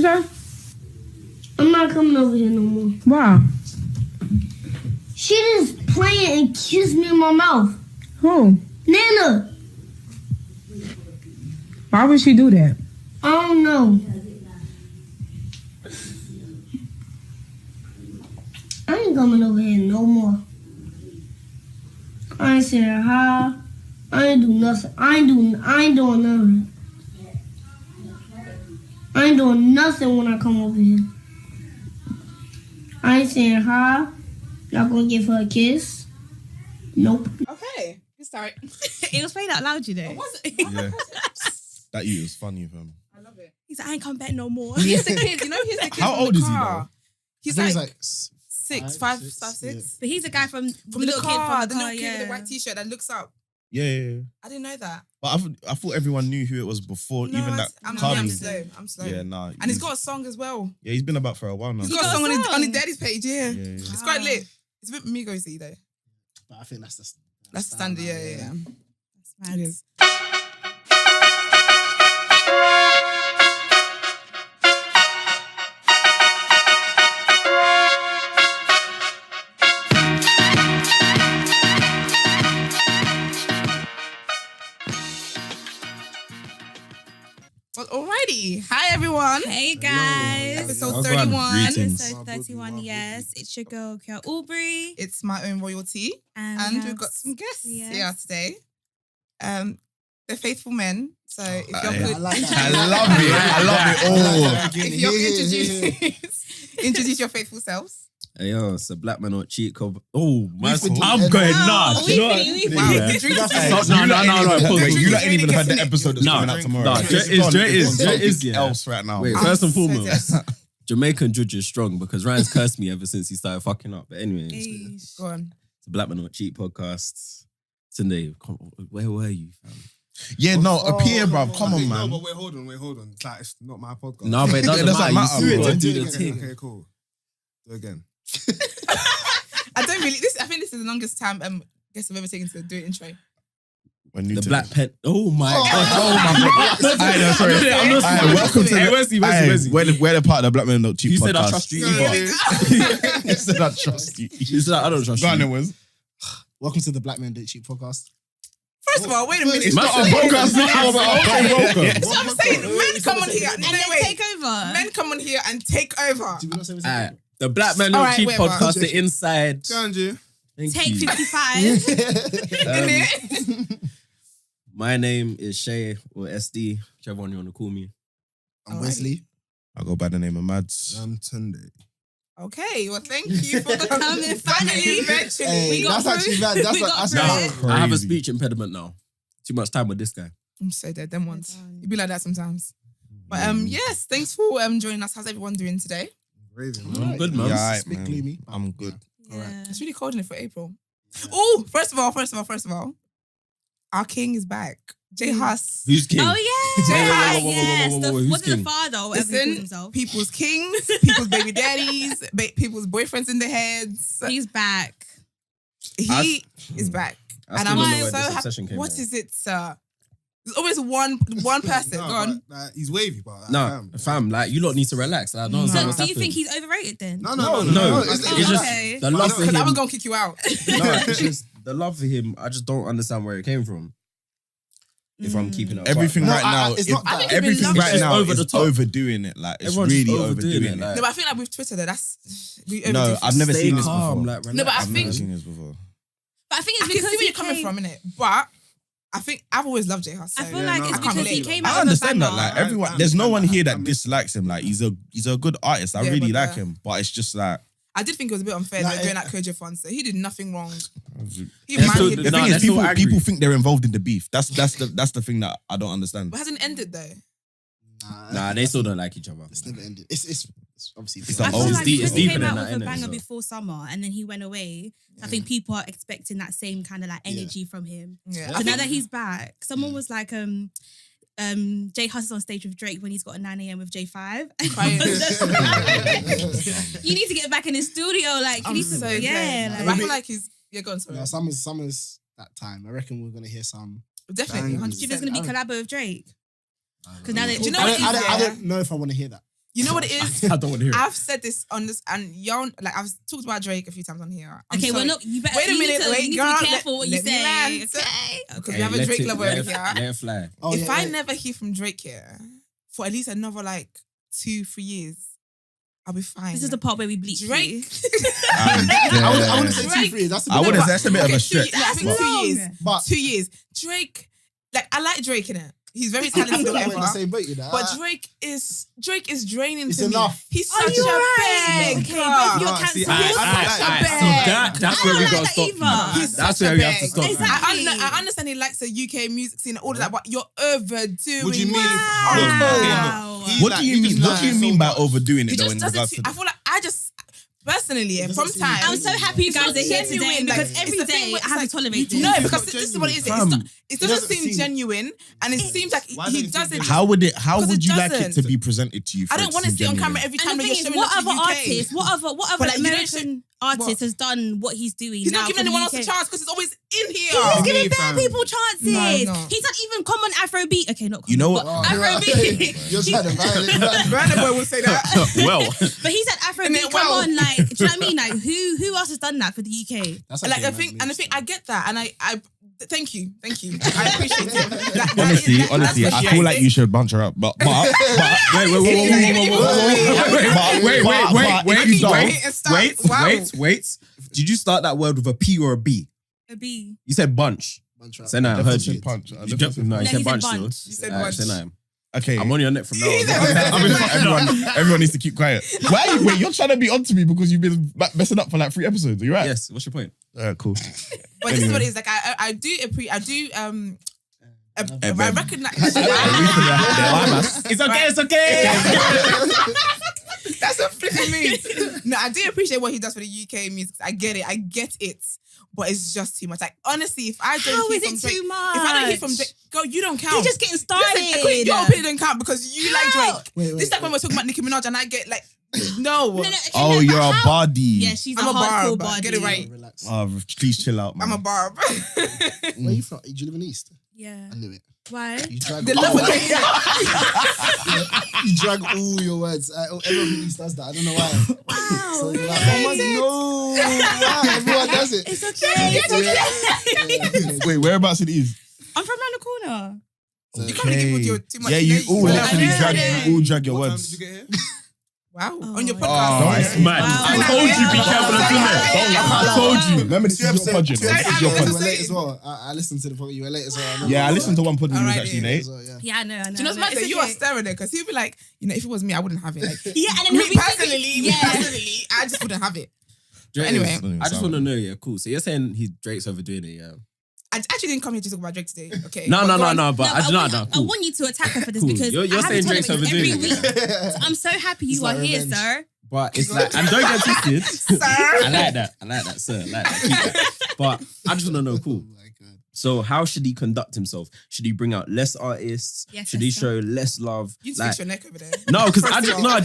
say? I'm not coming over here no more. Why? She just playing and kissed me in my mouth. Who? Nana. Why would she do that? I don't know. I ain't coming over here no more. I ain't saying hi. I ain't do nothing. I ain't doing nothing. I ain't doing nothing when I come over here. I ain't saying hi. Not gonna give her a kiss. Nope. Okay, good start. It was playing out loud, you know. Was it? Yeah. That you was funny, fam. I love it. He's like, I ain't come back no more. He's the kid, you know. He's the kid. How from old the is he, car. though? He's like 6, 5, 6. But he's a guy from From the the little car, kid the from little kid yeah. with the white t-shirt that looks up. Yeah. I didn't know that. But I thought everyone knew who it was before, No, even that I'm Cardi. slow. Yeah, nah. And he's got a song as well. Yeah, he's been about for a while now. He's got a song on his daddy's page, yeah. Yeah. It's quite lit. It's a bit Migos-y though. But I think that's the standard, yeah. That's mad. It is. Well, alrighty. Hi, everyone. Hey guys. Episode 31. Episode 31, yes. It's your girl, Kia Aubrey. It's my own royalty. And we've got some guests here today. They're faithful men. So if you're good. I like that. I love it all. If you're introduce your faithful selves. Hey yo, it's a black man on cheat code. Oh, I'm going nuts. we You know finna- what? Wow. Yeah. The drink is Wait, you not even heard the Getting it. episode that's coming out tomorrow. Nah, Dre is, yeah. else right now. Wait, Oh, first and so foremost, Jamaican judge is strong because Ryan's cursed me ever since he started fucking up. But anyways, it's Go on. a black man on cheat podcast. Sunday, where were you, fam? Yeah, no, appear, bruv. Come on, No, man. but wait, hold on. It's like, it's not my podcast. No, but it doesn't doesn't matter. matter, You bro. still Do do it the again. thing. Okay, cool. Do it again. I don't really. I think this is the longest time guest I've ever taken to do an intro. When you The took black it. pen. Oh my god. I know, sorry. I'm not Aye, welcome to Hey, the. where's he? We're the part of the Black Men Not Cheap You podcast. said I trust you either. He said I trust you. You said I don't trust Go on, you. then, Wiz. Welcome to the Black Men Don't Cheat podcast. First of all, wait a minute. It's not a podcast. It's not welcome. That's what I'm saying. Men come on here. And No, then wait. take over. Men come on here and take over. Do we not say what's Alright, the Black Man Don't Alright, Cheat wait, podcast, wait. the inside. Go on, G. Thank Take you. 55. Innit? My name is Shay or SD, whichever one you want to call me. I'm Wesley. I go by the name of Mads. Tunde. Okay, well, thank you for Coming, finally. Eventually. Hey, We got that's through. actually bad. We got That's through it. I have a Crazy. speech impediment now. Too much time with this guy. I'm so dead. Them ones. You be like that sometimes. But yes, thanks for joining us. How's everyone doing today? I'm good, man. Yeah, alright, Bit man. gloomy. I'm good. Yeah. It's really cold in it for April. Oh, first of all, our king is back. J Hus. Who's king? Oh yeah. J Hus. Yes. Who's What's the king? father or whatever he Listen, calls himself? people's kings, people's baby daddies, people's boyfriends in their heads. He's back. He is back. I And still I'm don't know where so this happy. obsession came What from. is it, sir? There's always one person. No, Go on. but, he's wavy, but No, fam, like you lot need to relax. Like, I don't So understand what's do you happening. think he's overrated then? No, It's it's just okay. the love for Because I was him. gonna kick you out. No, it's just the love for him. I just don't understand where it came from. If I'm keeping it, Everything No, right now, it's not that. everything It's right just now over is the top. overdoing it. Like it's Everyone's really just overdoing it. No, but I think like with Twitter though, No, I've never Stay seen this calm, before. like, No, but I relax, I've think- never seen this before. But I think I it's can because see where he you're coming came, from, innit? But I think I've always loved J Hus. I So feel like no, it's I can't because he believe it. came out I understand with that. a Like banger. everyone, there's no one here that dislikes him. Like he's a good artist. I Yeah, really but, like him, but it's just like I did think it was a bit unfair Like, like, doing that Kojo fund. So he did nothing wrong. He That's man, so- he the did- No, thing they're is, still angry. people think they're involved in the beef. That's the thing that I don't understand. but hasn't ended though. Nah, they still don't like each other. It's never ended. It's obviously. It's I like, feel oh, like it's deep- because it's he deeper came than out that, with a innit? banger So- before summer and then he went away. I think people are expecting that same kind of like energy from him. Yeah. So now that he's back, someone was like, J Hus is on stage with Drake when he's got a 9 a.m. with J5. Crying. You need to get back in the studio. Like, you I'm need to, so yeah. glad. Like, I feel like he's go on, sorry. No, summer's that time. I reckon we're gonna hear some. Definitely, Bangers. 100%. do you think there's going to be collabo with Drake? Because now they Do you know I what don't, it is, I yeah? don't know if I want to hear that. You know what it is? I don't want to hear it. I've said this on this, and y'all, like I've talked about Drake a few times on here. I'm Okay, sorry. well, no, you better. Wait a you need minute, to, wait, you need girl. to be careful what you let me say. land. Okay. Because we have a Drake lover over here. Let it fly. Oh, If yeah, I yeah. never hear from Drake here for at least another like 2-3 years, I'll be fine. This is the part where we bleach Drake. you. I wouldn't say Drake. 2-3. That's a I bit wouldn't. much. That's a bit of a Okay, stretch. I think but- 2 years. But 2 years. Drake, like I like Drake in it. He's very I'm talented, not in the whatever. same boat, you know. But Drake is draining It's to enough. me. He's Are such you a alright? beg. Okay, both you're No, see, cancelled. I- You're I- such I- a I- beg. So that's where I we don't gotta like stop. that either. He's That's such where a we have to beg. stop. Exactly. I understand he likes the UK music scene and all of that, but you're overdoing What do you mean? Wow. He, What like, do you he mean? just What do you lies mean so by much. overdoing He it though? just In doesn't. regards to I feel like I just personally, It from doesn't time. seem I'm so happy you It's guys not are here today genuine, like, because it's every the thing day where I it's have like, to tolerate this. No, It's because not this is what it is. genuine. It doesn't doesn't seem seem- genuine, and it seems like Why he don't you think doesn't. it- how would it? How Because would it you like it to doesn't. be presented to you? For I don't it want to seem see on camera genuine? every And time the that you're thing is, showing what us the other UK. artist, what other But, like, you don't American artist has done what he's doing He's now not giving for the anyone else a UK? chance because it's always in here. He's giving Me, bare fam. people chances. No, no. He's not even common Afrobeat. Okay, not common, You know but what? Afrobeat. You're trying to violate that. Brandon boy will say that. Well, But he said Afrobeat. And then, Come well. on, like, do you know what I mean? Like, who else has done that for the UK? That's Like actually I think, mad and I news, think though. I get that, and I thank you. I appreciate it. That Honestly, is- honestly, that's I what feel she like is. you should bunch her up. But wait, wait, wait. Did you start that word with a P or a B? A B. You said bunch. Bunch up. Say no, I heard you. punch. No, you No, he said said bunch bunch. still. You said Alright, bunch. say no. Okay. I'm on your neck from now on. Everyone needs to keep quiet. Why? Wait, you're trying to be onto me because you've been messing up for like 3 episodes. Are you right? Yes, what's your point? Cool. But this is what it is. Like I recognize. It's okay, it's okay. That's a flipping me. No, I do appreciate what he does for the UK music. I get it. But it's just too much. Like honestly, if I don't How hear is from it Drake, too much? if I don't hear from Drake, girl, you don't count. He's just getting started. Listen, your opinion don't count because you like Drake. Wait, This time when we're talking about Nicki Minaj and I get like, no. No, okay, Oh, no, you're but a how- body. Yeah, she's I'm a a hardcore barb. body. Get it right. Relax. Oh, please chill out, man. I'm a barb. Where are you from? Do you live in East? Yeah. I knew it. Why? You drag, The love of you drag all your words. Everyone in East does that. I don't know why. Wow. So you're like, oh my no. Why? Everyone does it. It's okay. Yeah. Wait, whereabouts it is? I'm from around the corner. You can't really give with your too much. Yeah, you all know, literally I know. drag. You all drag your What time words. did you get here? Wow. Oh, On your my podcast. God. It's mad. Wow. I told you, be careful of doing it. I told you. Remember, this is your project. Sorry, This is your I'm You project. were late as well. I listened to the podcast. You were late as well. Yeah, I listened to one pod when you was Alright, actually yeah. late. As well, yeah. Yeah, I know. Do you know what's mad? It's You are okay. staring there because he'll be like, you know, if it was me, I wouldn't have it. Like, Yeah, and then me he'll be personally, yeah. I just wouldn't have it. Drake Anyway. is- I just want to know, yeah, cool. So you're saying Drake's overdoing it, yeah? I actually didn't come here to talk about Drake today. Okay. No, But no, go no, on. no, but I No, don't I know. want you to attack her for this Cool. because You're I have saying to Drake's tolerate you every overdoing week. it. So I'm so happy It's you like are here, revenge. sir. But it's like, and don't get twisted. Sir. I like that, sir. I like that. Keep that. But I just want to know, cool. Oh my God. So how should he conduct himself? Should he bring out less artists? Yes, should yes, he sir. show less love? You Like, fix your neck over there. no, because I First just of all. I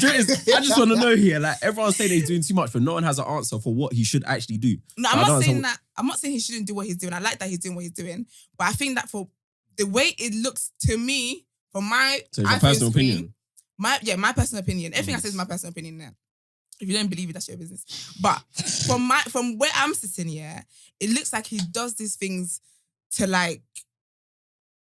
just want to know here. Like everyone's saying he's doing too much, but no one has an answer for what he should actually do. No, So I'm I not don't saying understand- that. I'm not saying he shouldn't do what he's doing. I like that he's doing what he's doing. But I think that for the way it looks to me, from my So it's your iPhone personal screen, opinion. my personal opinion. Everything I say is my personal opinion now. If you don't believe it, that's your business. But from where I'm sitting here, it looks like he does these things to like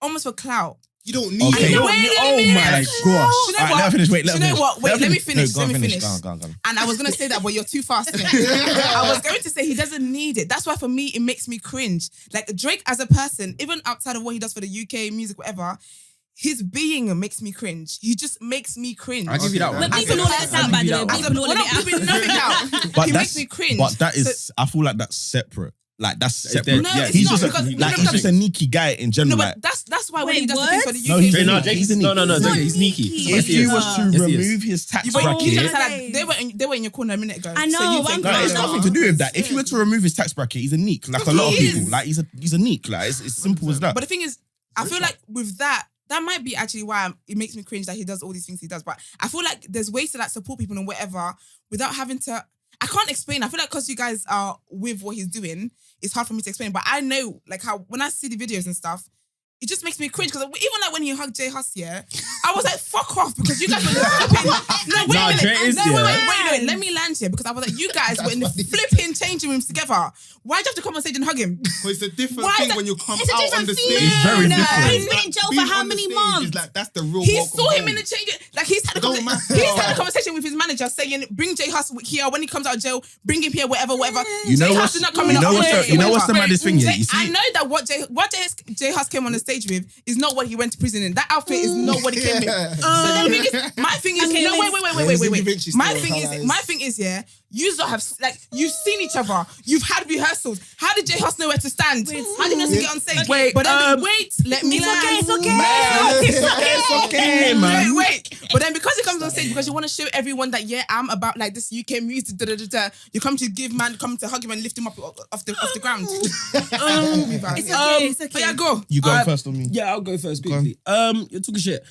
almost for clout. You don't need Okay. it. Wait a Oh minute. my gosh. Do you know Alright, let what? her finish. Wait, Do let you her know finish. what? Wait, let me finish. No, Let go me on, finish. Go on, go on. And I was going to say that, but you're too fast. I was going to say he doesn't need it. That's why for me, it makes me cringe. Like Drake as a person, even outside of what he does for the UK music, whatever, his being makes me cringe. He just makes me cringe. I'll give you that We're one. We're As beeping a all of this person- out, by the way. I'll give you As that a, Beeping all we're of not it out. beeping nothing out. But He that's makes me cringe. But that So- is, I feel like that's separate. Like that's It's separate. dead. No, it's he's not, just a, because- like no, he's because- just a sneaky guy in general. No, like, but that's why when Wait, he does the thing for the what? UK No, he's music, not. He's a No, Nicki. Drake, not he's sneaky. Nicki. Yes, if he he is. was to Yes, he is. remove his tax you, but you bracket, said like, they were in your corner a minute ago. I know, So you but think, I'm no, it's No, nothing to do with that. If you were to remove his tax bracket, he's a neek, like a lot of He people. is. Like he's a neek. Like it's simple as that. But the thing is, I feel like with that might be actually why it makes me cringe that he does all these things he does. But I feel like there's ways to like support people and whatever without having to. I can't explain. I feel like because you guys are with what he's doing, it's hard for me to explain. But I know like how when I see the videos and stuff, it just makes me cringe because even like when he hugged J Hus, yeah, I was like, fuck off because you guys were flipping. No, wait a minute. Wait. Let me land here because I was like, you guys were in the flipping changing rooms together. Why'd you have to come on stage and hug him? Because it's a different Why thing that- when you come It's a out different on the feeling. stage. It's very different. He's been in jail Being for how on the many stage months? is like, that's the real He welcome saw him home. in the change. Like he's had Don't matter. a conversation with his manager saying, "Bring J Hus here when he comes out of jail. Bring him here, whatever." You know J what's- Hus is not coming you know up. what's the- you know what's the maddest thing, yeah? You see- I know that what J Hus came on the stage with is not what he went to prison in. That outfit is not what he came with. So my thing is, Okay, no, let's- wait. My still, thing is, yeah. You lot have like you've seen each other. You've had rehearsals. How did J Hus know where to stand? How did he know to get on stage? Wait, but then let me It's land. okay. It's okay, man. Wait. But then because he comes on stage, because you want to show everyone that I'm about like this UK music, you come to come to hug him and lift him up off the ground. It's okay. But yeah, go. You go first on me. Yeah, I'll go first quickly. You're talking shit.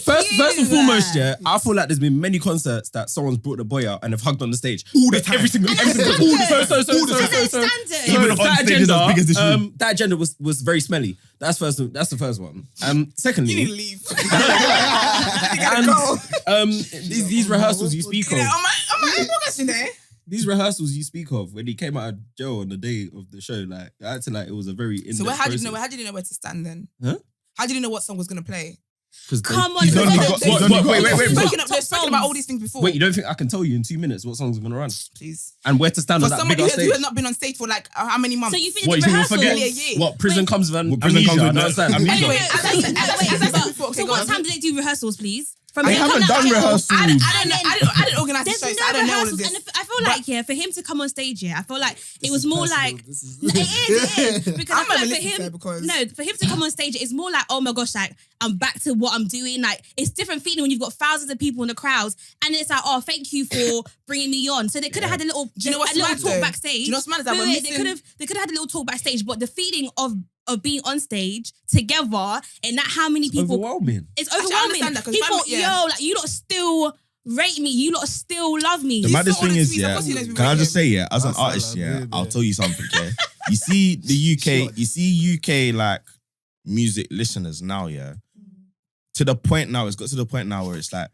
First you. and foremost, yeah, I feel like there's been many concerts that someone's brought the boy out and have hugged on the stage All the time. Every single That's standard. Even on stages as big as this room. that agenda was very smelly. That's the first one. Secondly, You need to leave. and these rehearsals you speak of. Am I focusing there? These rehearsals you speak of when he came out of jail on the day of the show, like I acted like it was a very in-depth So how did process. you know? How did you know where to stand then? Huh? How did you know what song was gonna play? Come on. He's only because got- they're- he's only got- wait. They've Top spoken about all songs. these things before. Wait, you don't think I can tell you in 2 minutes what songs are gonna run Please. and where to stand For on that somebody big who stage? has not been on stage for like how many months? So you think What, the you think rehearsal? we'll forget? Nearly a year. What prison Wait. comes with Prison amnesia? comes with I don't understand. amnesia. Anyway, Wait, as I said before, so what time do they do rehearsals, please? From They the- haven't come done down- rehearsals. I didn't organize the There's show, so no I don't know all of rehearsals, this. and I feel like for him to come on stage, I feel like it was more like it is because I'm I feel gonna like listen to it because- for him to come on stage, it's more like, oh my gosh, like I'm back to what I'm doing. Like it's different feeling when you've got thousands of people in the crowds, and it's like, oh, thank you for bringing me on. So they could have had a little, Do you know what's a little mad talk though? backstage. Do you know what's mad is that Wait, we're wait, missing- they could have had a little talk backstage, but the feeling of being on stage together and not how many people. Overwhelming. It's Actually, I overwhelming. understand that, 'cause People, if I'm- yo, like you lot still rate me. You lot still love me. The He's maddest so thing honest is, with me, of yeah, course he knows we can I rate just him. say, yeah, as an That's like artist, that, yeah, baby. I'll tell you something, yeah. You see the UK like music listeners now, yeah, to the point now, it's got to the point now where it's like,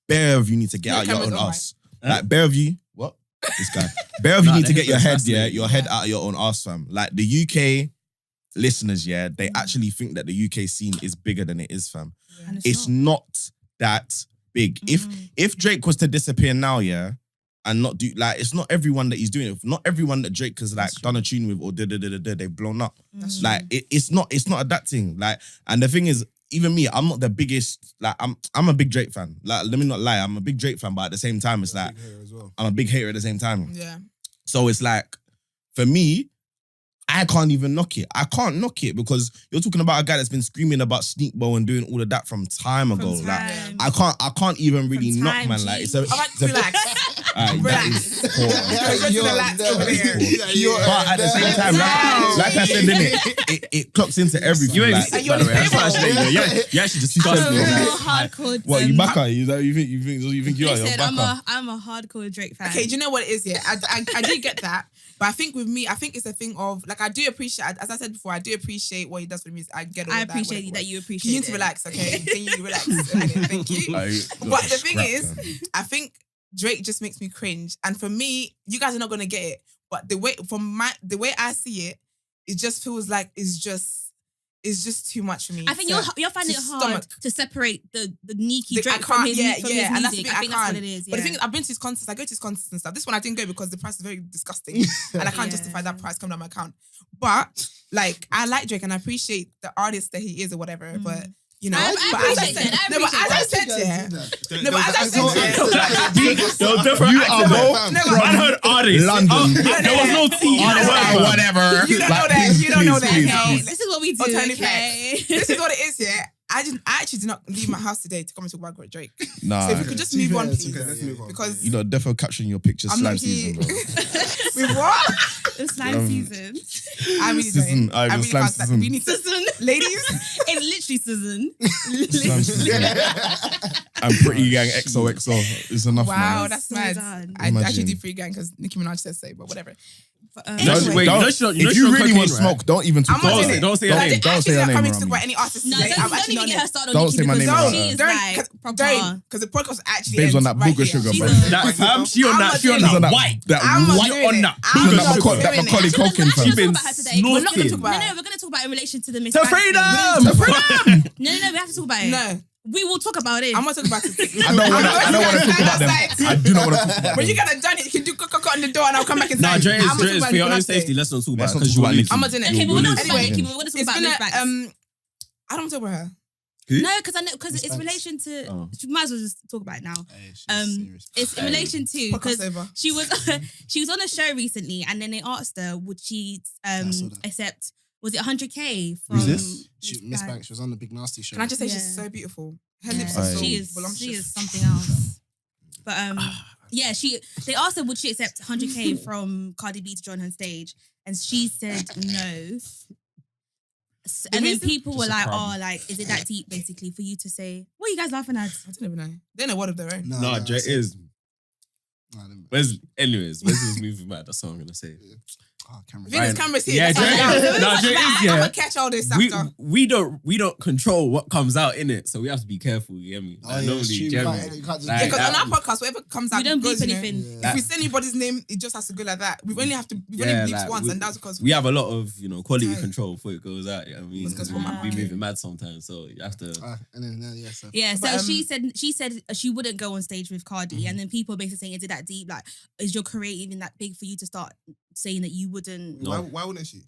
bare of you need to get Yeah, out your cameras own on, ass. Like, bare of you, what? This guy. Bare of you Nah, need to the get your headphones head, yeah, fascinating. your head out of your own ass, fam. Like, the UK listeners, yeah, they actually think that the UK scene is bigger than it is, fam. And It's not that big. If Drake was to disappear now, yeah, and not do like, it's not everyone that he's doing it with. Not everyone that Drake has like done a tune with or they've blown up. Like it's not adapting. Like, and the thing is, even me, I'm not the biggest. Like, I'm a big Drake fan. Like, let me not lie, I'm a big Drake fan, but at the same time, it's like I'm a big hater at the same time. Yeah. So it's like, for me, I can't even knock it. I can't knock it because you're talking about a guy that's been screaming about Sneak Bow and doing all of that from time ago. From Like, time. I can't even really From knock, time, man. G. Like, it's a Relax. that Relax. is poor. Relax over there. But at the same time, like I said, it clocks into everything. You ain't like, Are you on by the way, the that's table? actually- you actually disgust me. hardcore. what, you backer? You think you are? You're Listen, backer. I'm a hardcore Drake fan. Okay, do you know what it is? Yeah, I do get that, but I think with me, I think it's a thing of like I do appreciate. As I said before, I do appreciate what he does for the music. I get all I of that. appreciate whatever. that you You appreciate need to it. relax, okay? Can you relax a minute? Thank you. But the thing is, I think Drake just makes me cringe, and for me, you guys are not gonna get it. But the way I see it, it just feels like it's just too much for me. I think you're finding it to hard stomach. to separate the Nicki I Drake can't, from his yeah, from yeah, his and that's the music. thing, I think that's what it is. But the Yeah. thing is, I've been to his concerts. I go to his concerts and stuff. This one I didn't go because the price is very disgusting, and I can't Yeah. justify that price coming out of my account. But like, I like Drake and I appreciate the artist that he is or whatever. But you know, I but appreciate that. No, but as I said, yeah. No, but as I said, You are both No, from I heard artists. London. There was no T. Whatever. You don't know Like, that. please, You don't know please, that. please, Okay? please. This is what we do. Totally Okay. This is what it is, yeah. I actually did not leave my house today to come and talk about Drake. Nah, So if we could just move on, It's please. okay, let's move on. Because you know, defo capturing your pictures I'm slime not here. season, bro. with what? The slime season. I really Season, don't. I I will really slime can't. season. We need to, Season. ladies. It's literally season. Slime season. And Pretty Gang XOXO is enough, Wow, man. that's So mad. done. I Imagine. actually do free gang because Nicki Minaj says so, but whatever. Anyway, If you really want smoke, don't even talk. I'm not doing it. Don't say her name. Don't say her name. coming to talk about any artist No, today. I'm don't actually even not get on her it. started Don't on say Nicki my name because around she her. is Don't, like proper. because the podcast was actually Babes on that right booger here. sugar, She's bro. a- That fam, she on I'm that, she on not doing that it. white. That I'm not white doing on it. that. I'm Booger, not that doing Macaulay it. Culkin We're fam. not been talk about her today. We're not going to talk snorting. about No, it. we're going to talk about it in relation to the Miss To Banks thing. freedom! No, we have to talk about it. No, We will talk about it. I'm not talking about it. I don't want to talk about them. I do not want to talk about When them. you get done it, you can do cock on the door and I'll come back and Nah, say, Dre I'm not talking is about for your Nicki own Minaj safety. today. Let's not talk about Let's it not because talk you about will Nicki. I'm not doing it. Okay, but we're not Anyway, talking about Nicki. We want to talk It's about been Miss Banks. I don't want to talk about her. No, because Miss it's Banks. relation to. Oh. We might as well just talk about it now. Hey, she's serious. It's in relation to Podcast because over. she was on a show recently, and then they asked her would she I saw that. accept, was it 100K from Who's this? Miss Banks, she was on the Big Nasty show. Can I just say Yeah. she's so beautiful? Her Yeah, lips are so she is voluptuous. something else. But yeah, they asked her would she accept 100K from Cardi B to join her on stage, and she said no. And then people were like, "Oh, like, is it that deep, basically, for you to say? What are you guys laughing at?" I don't even know. They know what of their own. No, Dre is. Where's Where's this movie mad? That's all I'm gonna say. Cameron? Venus camera's here. Yeah, That's Dre all I is. know. No, Dre is, I'm yeah. gonna catch all this We, after. we don't control what comes out in it, so we have to be careful. You hear me? Oh, Like, yeah, normally, it's true. generally, You can't just like, Yeah, because on that- our podcast, whatever comes out, We don't goes, beep you know. anything. Yeah. If we say anybody's name, it just has to go like that. We've only Yeah, bleeped like, once, we- and that's because we have a lot of quality Right. control before it goes out. You know what I mean, Because we we're mad. be moving mad sometimes, so you have to. And then, yeah, so. Yeah, so But, she said she wouldn't go on stage with Cardi, and then people are basically saying, "Is it that deep? Like, is your career even that big for you to start saying that you wouldn't?" No. Why wouldn't she?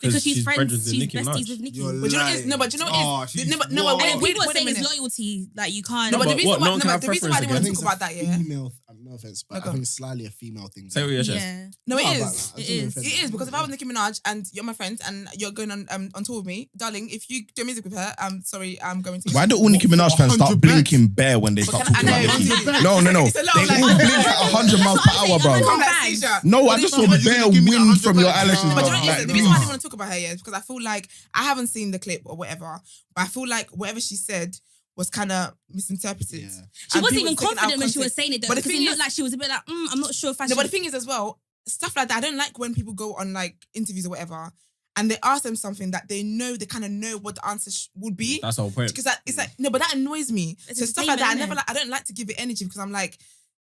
Because she's friends, with she's Nicki besties Minaj. with Nicki. You're But do you know what it is? No, but do you know Oh, what it she's is? No, but And then wait people are a saying it's minute. loyalty, like you can't. No, but the reason what, why, no one can have the reason why I didn't want to talk about that, yeah. Female, no offense, but No, I go. think it's slightly a female thing. Say what your chest. Yeah. No, it Not is. about that. I It don't is. offend It you. is because if I was Nicki Minaj and you're my friend and you're going on tour with me, darling, if you do music with her, I'm sorry, I'm going to. Why do all Nicki Minaj fans start 100 blinking bare when they But start can talking I about know, Nicki? 100 No, no, no. It's a lot They of like- all blink at 100 miles per hour, bro. Come Bags. like seizure. No, I just saw But you bare gonna give me that wind from 100 your bags? eyelashes, No, But bro. you know what it is? Like, The reason why I please. didn't want to talk about her yet is because I feel like I haven't seen the clip or whatever, but I feel like whatever she said was kind of misinterpreted. Yeah. She And wasn't people even taking it out of confident when she was context. saying it though, But the because it thing looked is- like she was a bit like, I'm not sure if I should. No, but the thing is as well, stuff like that, I don't like when people go on like interviews or whatever and they ask them something that they know, they kind of know what the answer would be. That's the whole point. Because it's like, no, but that annoys me. It's So stuff like that, I entertainment, never innit? like, I don't like to give it energy because I'm like,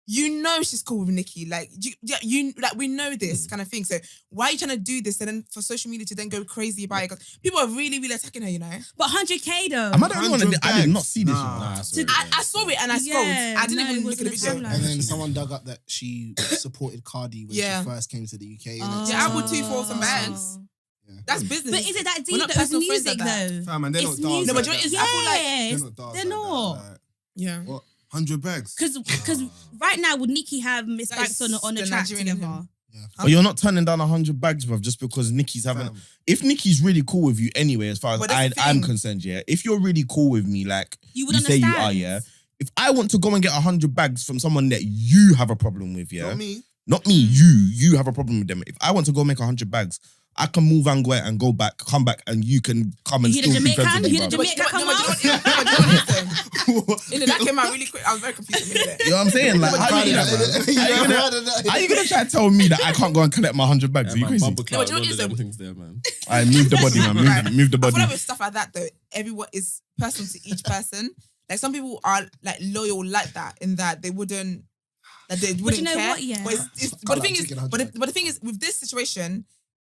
you know she's cool with Nicki. Like, you like, we know this kind of thing. So why are you trying to do this and then for social media to then go crazy about it? Because people are really, really attacking her, you know? But 100K though. Am I the only one that 100 I did not bags. see this? Nah. One? Nah, sorry, I saw it and I scrolled. Yeah, I didn't no, even it look at the wasn't video. a timeline. And then someone dug up that she supported Cardi when Yeah. she first came to the UK. Oh. Yeah, I would too for some bags. Yeah. That's business. But is it that We're deep not though? It's personal friends music like that. though. Fam, and they're It's not music. No, but you know what it is? I feel like Yes, They're not dancing they're like not. that. Like, yeah. what? 100 bags? Because right now would Nicki have Miss That Banks is on the the track Nigerian in together? him. But you're not turning down 100 bags, bruv, just because Nicki's having. Fam. If Nicki's really cool with you anyway, as far as But that's the I'm thing. concerned, yeah. If you're really cool with me, like You would you say you understand. are, yeah. If I want to go and get 100 bags from someone that you have a problem with, yeah, Not me. not me, you have a problem with them. If I want to go make 100 bags, I can move and go and go back, come back, and you can come and You hear still the be friends Jamaican? with You me, hear the bruv. Jamaican come out? That came out really quick. I was very confused a minute. You know what I'm saying? Like, how you gonna try to tell me that I can't go and collect my 100 bags? Are you crazy? No, but you know what it is, though? things there, man. I move the body, man. Right. Move the I body. feel like with stuff like that though, everyone is personal to each person. Like some people are like loyal like that in that they wouldn't you know care. what, yeah. But, but the thing is with this situation,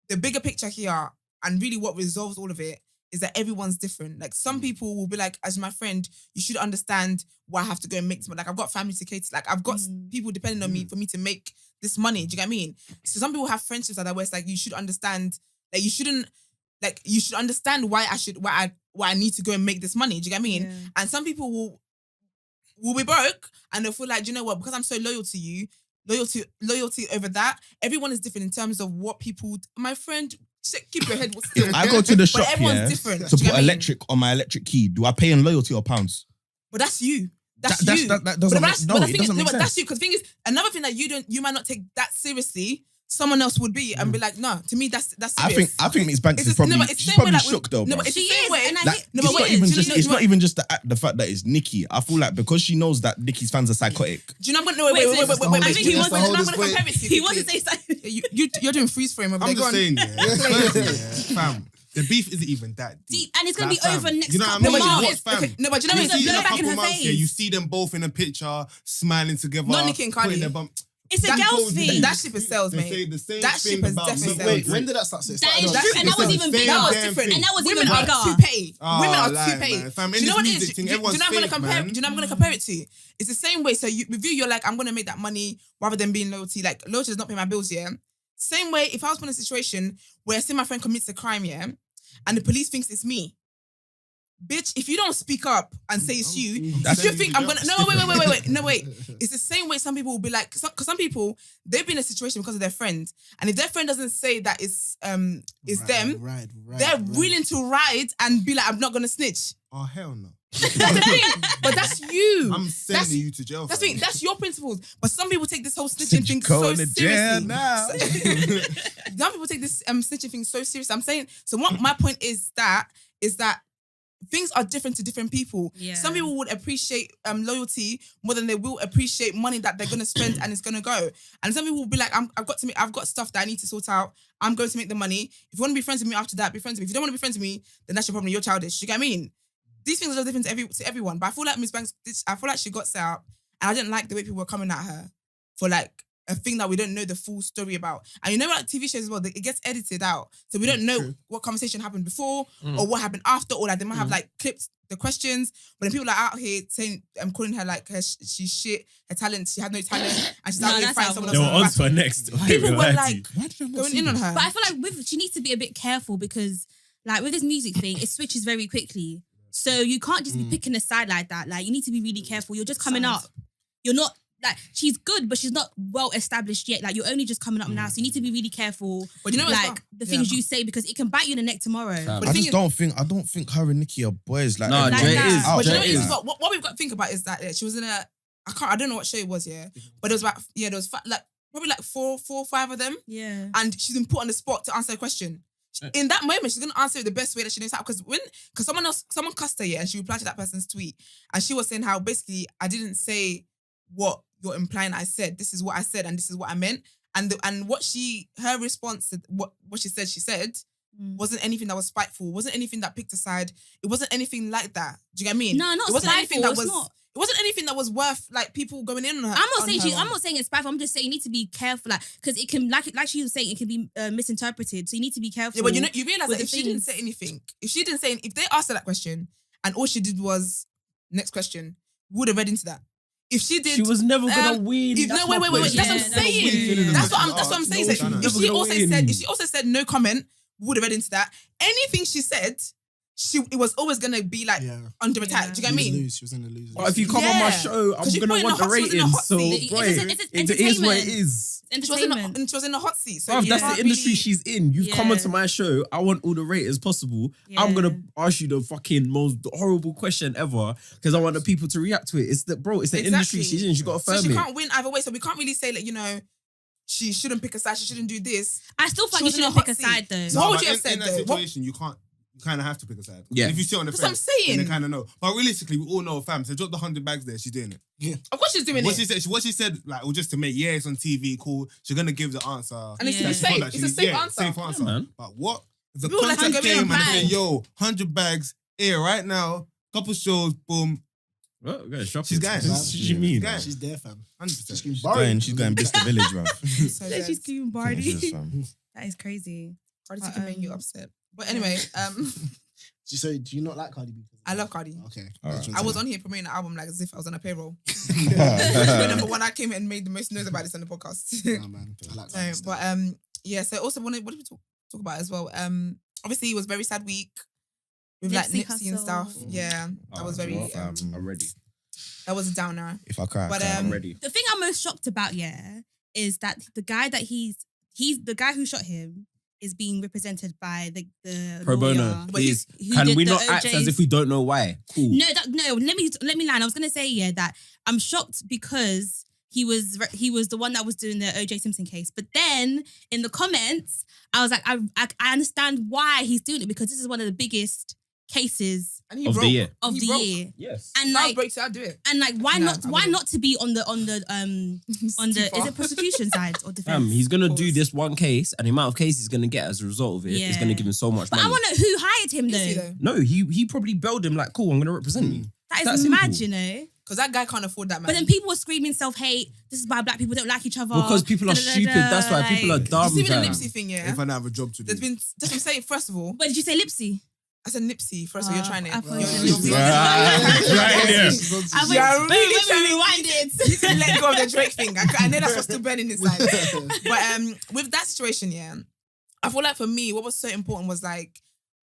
the bigger picture here and really what resolves all of it is that everyone's different. Like some people will be like, as my friend, you should understand why I have to go and make this money. Like I've got family to cater. Like I've got people depending on me for me to make this money. Do you get what I mean? So some people have friendships like that where it's like you should understand. Like you shouldn't. Like you should understand why I need to go and make this money. Do you get what I mean? Yeah. And some people will be broke and they'll feel like, do you know what? Because I'm so loyal to you, loyalty over that. Everyone is different in terms of what people. My friend, keep your head still. I go to the shop, But everyone's yeah, different. to do you get put what I mean? electric on my electric key. Do I pay in loyalty or pounds? But that's you. That's That you. doesn't But make, that's- no, but the it thing is, doesn't make but sense. that's you. Because the thing is, another thing that you might not take that seriously, someone else would be and be like, no, to me that's I serious. think Miss Banks It's is the- no, probably but it's the she's same way, probably like, shook though. no, bro. but it's the She same is, way. and I Like, hate- no, it's but not wait, even do you just know- it's do you not know- even just the fact that it's Nicki. I feel like because she knows that Nicki's fans are psychotic. Do you know I'm gonna no, wait. I think he Do you know wants I'm to- gonna compare it to you. He wants to say something. You're doing freeze frame over I'm there. Go just on. saying, yeah. Firstly, yeah, fam, the beef isn't even that deep. Deep, and it's gonna Like, be fam, over next you know what I couple mean? No, but months. you know what? Okay, no, but you know It's what? a see in a blowback in couple her months, yeah, face. you see them both in a picture, smiling together. Not Nicki and Cardi. putting their bum- It's a That girl's goes- thing. That ship is sales, They say mate. the same That thing ship is about definitely Meek sales. Wait, when did that start? So it That started is on- true, and that was the even same bigger. That was damn different. thing. And that was Women even are bigger. too pay. Oh, Women are like, too pay. man, fam, Do in you know this what it is? music thing, Do you know everyone's I'm gonna fake, compare? man. Do you know I'm gonna compare it to? It's the same way. So with you, you're like, I'm gonna make that money rather than being loyalty. Like loyalty does not pay my bills. Yeah. Same way. If I was put in a situation where I see my friend commits a crime, yeah, and the police thinks it's me. Bitch, if you don't speak up and say it's you, if you think I'm gonna wait. It's the same way some people will be like, because some people they've been in a situation because of their friend, and if their friend doesn't say that it's them, they're willing to ride and be like, I'm not gonna snitch. Oh, hell no. That's the thing, but that's you. I'm sending That's- you to jail. That's fam. the thing, that's your principles. But some people take this whole snitching thing Going so to jail seriously. now. Some people take this snitching thing so serious. I'm saying, so what my point is that things are different to different people. Yeah. Some people would appreciate loyalty more than they will appreciate money that they're gonna spend and it's gonna go. And some people will be like, I've got stuff that I need to sort out. I'm going to make the money. If you want to be friends with me after that, be friends with me. If you don't want to be friends with me, then that's your problem. You're childish. You get what I mean? These things are different to everyone. But I feel like Miss Banks, I feel like she got set up, and I didn't like the way people were coming at her for like a thing that we don't know the full story about. And you know, like TV shows as well, it gets edited out, so we don't know what conversation happened before or what happened after, or like they might have like clipped the questions. But then people are out here saying, I'm calling her like she's shit, her talent, she had no talent, and she's out here that's fighting how someone They were on else. to her next. People were Lie to like you. going in on her. But I feel like she needs to be a bit careful because, like, with this music thing, it switches very quickly. So you can't just be picking a side like that. Like, you need to be really careful. You're just coming up. You're not, like, she's good, but she's not well established yet. Like, you're only just coming up now. So you need to be really careful. But you know what's like, wrong? the things you say, because it can bite you in the neck tomorrow. Fam. the I thing just is- I don't think her and Nicki are boys. Like, No, everyone Jay that. is. out But you know there, what, it is? like- What we've got to think about is that she was in a, I don't know what show it was, yeah, but it was about, there was like probably like four or five of them, Yeah. and she's been put on the spot to answer a question. In that moment, she's gonna answer it the best way that she knows how. Because someone cussed her, yeah, and she replied to that person's tweet, and she was saying how basically I didn't say what you're implying I said. This is what I said, and this is what I meant. And her response to what she said wasn't anything that was spiteful. Wasn't anything that picked a side. It wasn't anything like that. Do you get what I mean? No, not it wasn't anything that spiteful, was. it's not. It wasn't anything that was worth like people going in on her. I'm not saying it's spiteful. I'm just saying you need to be careful, like, because it can, like she was saying, it can be misinterpreted. So you need to be careful. Yeah, but you realize with that the if she didn't things. say anything, if they asked her that question and all she did was next question, we would have read into that. If she did, She was never gonna win. Wait. That's what I'm saying. That's what I'm saying. So if she also said no comment, we would have read into that. Anything she said, it was always gonna be like under attack. Do you get what I mean? She was in the lose. But if you come on my show, I'm 'Cause you gonna put in want a the hot- she was in a ratings. hot So, seat. boy, It's it is what it entertainment. is. She was in a hot seat. So Bruv, you that's can't the industry really- she's in. You've come Yeah. onto my show. I want all the ratings possible. I'm Yeah. gonna ask you the fucking most horrible question ever because I want the people to react to it. It's the industry she's in. She's got to So firm she it. can't win either way. So we can't really say like she shouldn't pick a side. She shouldn't do this. I still think She you was in a shouldn't hot pick a seat. side though. So what would but you have in said that though? situation, you kind of have to pick a side. Yeah. If you sit on the That's what I'm fence, saying. then they kind of know. But realistically, we all know, fam. So drop the 100 bags there. She's doing it. Of course she's doing What it. she said, like, was just to make it's on TV, cool. She's gonna give the answer. And it's Yeah. to be She felt safe. like she It's a needs- safe yeah, answer. Safe answer. man. But what? The People like to content go in came and and say, yo, 100 bags here right now. Couple shows, boom. Well, go shop She's it. going. What do you mean? Going. She's there, fam. 100%. She's going Bicester Village, bro. So dead. She's doing Jesus, fam. That is crazy. Cardi B can make you upset. But anyway, So do you not like Cardi B? I love Cardi. Okay. Alright. I was on here promoting the album like as if I was on a payroll. But number one, I came and made the most noise about this on the podcast. Nah, man. I like No, Cardi B. but yeah. So also, what did we talk about as well? Obviously, it was a very sad week with like Nipsey Nipsey and stuff. Hussle. Yeah, that was very. I'm ready. That was a downer. If I cry, But, I cry. I'm ready. The thing I'm most shocked about, is that the guy that he's the guy who shot him is being represented by the Pro bono, lawyer please. who Can did we the not act OJs? as if we don't know why? Cool. No, let me line. I was gonna say that I'm shocked because he was the one that was doing the OJ Simpson case. But then in the comments, I was like, I understand why he's doing it because this is one of the biggest cases And he Of the broke. year. of He the broke. year. Yes. And Like, like, breaks, so I'll do it. and like, why Nah, not? I Why wouldn't. not to be on the far. is it prosecution side or defense? He's gonna do course. this one case, and the amount of cases he's gonna get as a result of it is Yeah. gonna give him so much But I money. want to know who hired him Is he though. though? No, he probably bailed him like, cool, I'm gonna represent you. That That's is mad, simple. you know. Because that guy can't afford that, man. But then people were screaming self-hate. This is why black people don't like each other. Because people are stupid. That's why people are like- dumb. you see with the fam. Nipsey thing, yeah? If I don't have a job to do. There's been, that's what I'm saying, first of all, Wait, did you say Lipsy? I said Nipsey, first of all, you're trying it. I thought You're- you said you're- Lipsy. Right there. I went, Yeah, wait, really let trying me to- rewind it. You can let go of the Drake thing. I know that's what's still burning inside. But with that situation, yeah, I feel like for me, what was so important was like,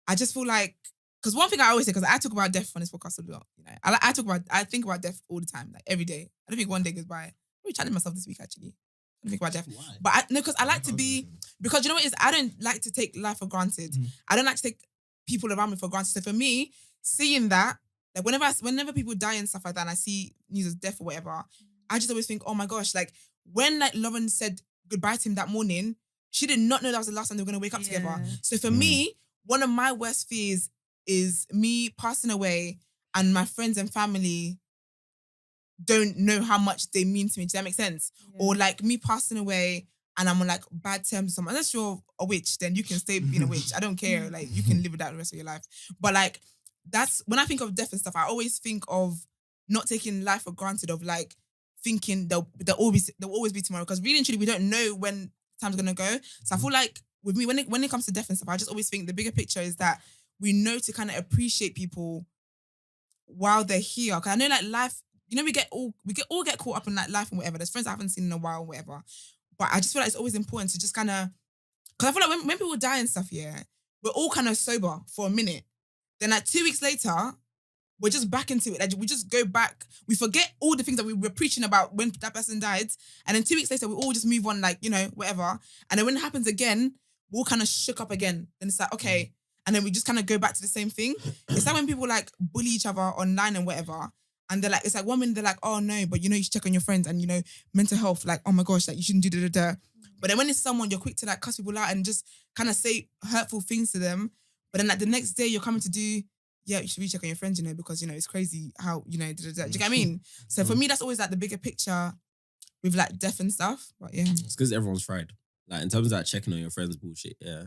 I just feel like, because one thing I always say, because I talk about death on this podcast a lot, you know, I think about death all the time, like every day. I don't think one day goes by. I'm really challenging myself this week actually. I don't think about death. Why? But because I like to be, because you know what it is, I don't like to take life for granted. I don't like to take people around me for granted. So for me, seeing that, like whenever people die and stuff like that, and I see news of death or whatever, I just always think, oh my gosh, like when like Lauren said goodbye to him that morning, she did not know that was the last time they were gonna wake up together. Yeah. So for me, one of my worst fears is me passing away and my friends and family don't know how much they mean to me. Does that make sense? Or like me passing away and I'm on like bad terms with someone. Unless you're a witch, then you can stay being a witch. I don't care. Like you can live with that the rest of your life. But like that's when I think of death and stuff, I always think of not taking life for granted, of like thinking there'll always be tomorrow. Because really and truly, we don't know when time's gonna go. So I feel like with me, when it comes to death and stuff, I just always think the bigger picture is that we know to kind of appreciate people while they're here. Because I know like life, you know, we all get caught up in like life and whatever. There's friends I haven't seen in a while, whatever. But I just feel like it's always important to just kind of, because I feel like when people die and stuff, yeah, we're all kind of sober for a minute. Then like 2 weeks later, we're just back into it. Like we just go back. We forget all the things that we were preaching about when that person died. And then 2 weeks later, we all just move on, like, you know, whatever. And then when it happens again, we're all kind of shook up again. Then it's like, okay. And then we just kind of go back to the same thing. It's like when people like bully each other online and whatever. And they're like, it's like one minute they're like, oh no, but you know, you should check on your friends and you know, mental health, like, oh my gosh, like you shouldn't do da. But then when it's someone, you're quick to like cuss people out and just kind of say hurtful things to them. But then like the next day you're coming to do, yeah, you should recheck on your friends, you know, because you know, it's crazy how, you know, da. Do you get what I mean? So for me, that's always like the bigger picture with like death and stuff. But yeah. It's because everyone's fried. Like in terms of that checking on your friends bullshit, yeah.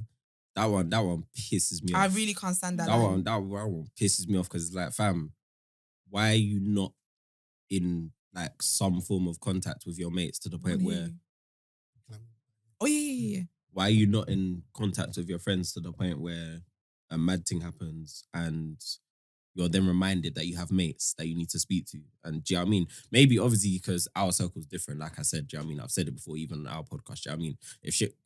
That one pisses me off. I really can't stand that. That one pisses me off because it's like, fam, why are you not in like some form of contact with your mates to the point where Oh yeah. why are you not in contact with your friends to the point where a mad thing happens and you're then reminded that you have mates that you need to speak to? And do you know what I mean? Maybe obviously because our circle's different, like I said, do you know what I mean? I've said it before, even on our podcast, do you know what I mean?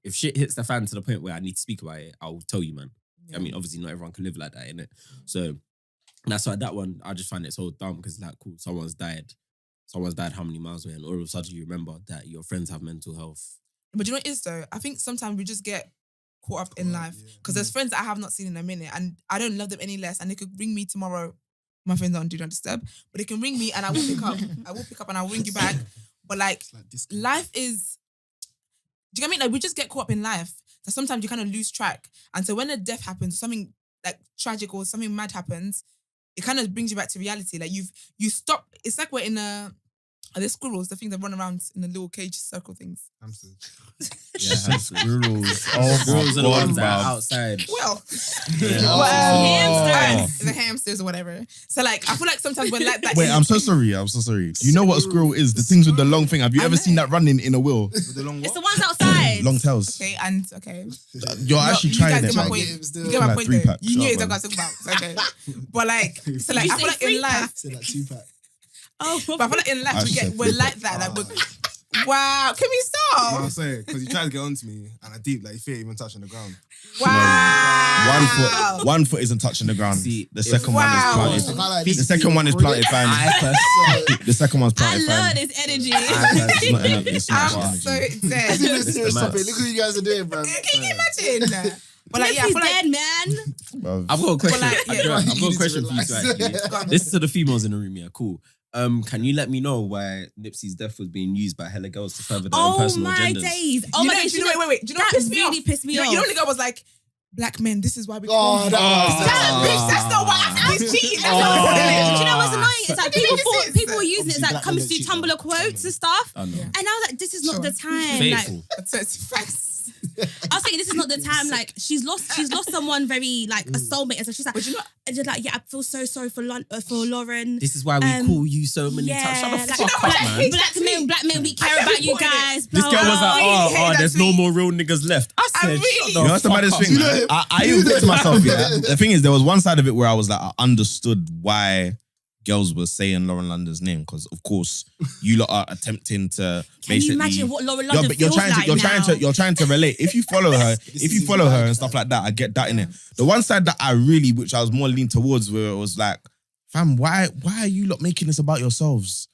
If shit hits the fan to the point where I need to speak about it, I'll tell you, man. I mean, obviously not everyone can live like that, innit? So that's why that one, I just find it so dumb because like, cool, someone's died how many miles away, and all of a sudden you remember that your friends have mental health. But you know what it is though? I think sometimes we just get caught up in life. Because there's friends that I have not seen in a minute and I don't love them any less. And they could ring me tomorrow. My friends don't do not disturb. But they can ring me and I will pick up. I will pick up and I'll ring you back. But like life is, do you get what I mean? Like we just get caught up in life. So sometimes you kind of lose track. And so when a death happens, something like tragic or something mad happens, it kind of brings you back to reality. Like you stop. It's like we're in a, are there squirrels? The things that run around in the little cage circle things. Hamsters. Yeah, squirrels. Oh, Squirrels are the ones that are bruv. outside. Well, Hamsters. the hamsters or whatever. So like, I feel like sometimes when like that. Wait, I'm so sorry. Do you know what a squirrel is? The things with the long thing. Have you I ever know. seen that running in a wheel? With the long It's the what? ones outside. Long tails. Okay, and okay. You're actually you trying guys it, get my man. point. Still. You get my Like point. 3 Though. pack. You knew Sure, exactly what I was talking about. It's okay, but like, so like, You I feel say like in 3 life, pack? Say like 2-pack. Oh, but I feel like in life I we said we're 3 like pack. that. Like, wow, can we No, stop? I'm saying, because you tried to get onto me and I deep, like your feet even touching the ground. Wow. One foot isn't touching the ground. See, the second Wow. one is planted. The second one is planted, fam. The second one's I planted, love fam. this energy. It's not energy. It's not I'm energy. so This dead. is a serious the topic. maths. Look what you guys are doing, bro. Can you imagine? But like, yeah, I He's feel like dead, man. Bruv. I've got a question. like, yeah. I've got You a need to question for you to relax. actually. This is to the females in the room, yeah, cool. Can you let me know why Nipsey's death was being used by hella girls to further their own personal agendas? Days. Oh my days. Wait. Do you know what pissed me off? Pissed me off. You know when the girl was like, black men, this is why we Oh, that's not why he's cheating. That's not what it is. Do you know what's annoying? It's like people were using it. It's like Black comes men to cheat, Tumblr quotes and stuff. I know. And I was like, this is not the time. Faithful. So it's facts. I was thinking this is not the time. Like she's lost someone very like a soulmate. And so she's like, But you know, and just like, yeah, I feel so sorry for Lauren. This is why we call you so many times. Shut the like, fuck up, man. Black men, we care about you guys. This blah, girl was blah. like, really hate that there's no tweet. more real niggas left. I said, really- You know what's the maddest thing? Man? I even thought to myself, yeah. The thing is, there was one side of it where I was like, I understood why girls were saying Lauren London's name because, of course, you lot are attempting to Can basically. you imagine what Lauren Yeah, London but you're feels trying to, like you're now? trying to relate. If you follow her, and stuff like that, I get that in it. The one side that which I was more leaned towards, where it was like, fam, why are you lot making this about yourselves?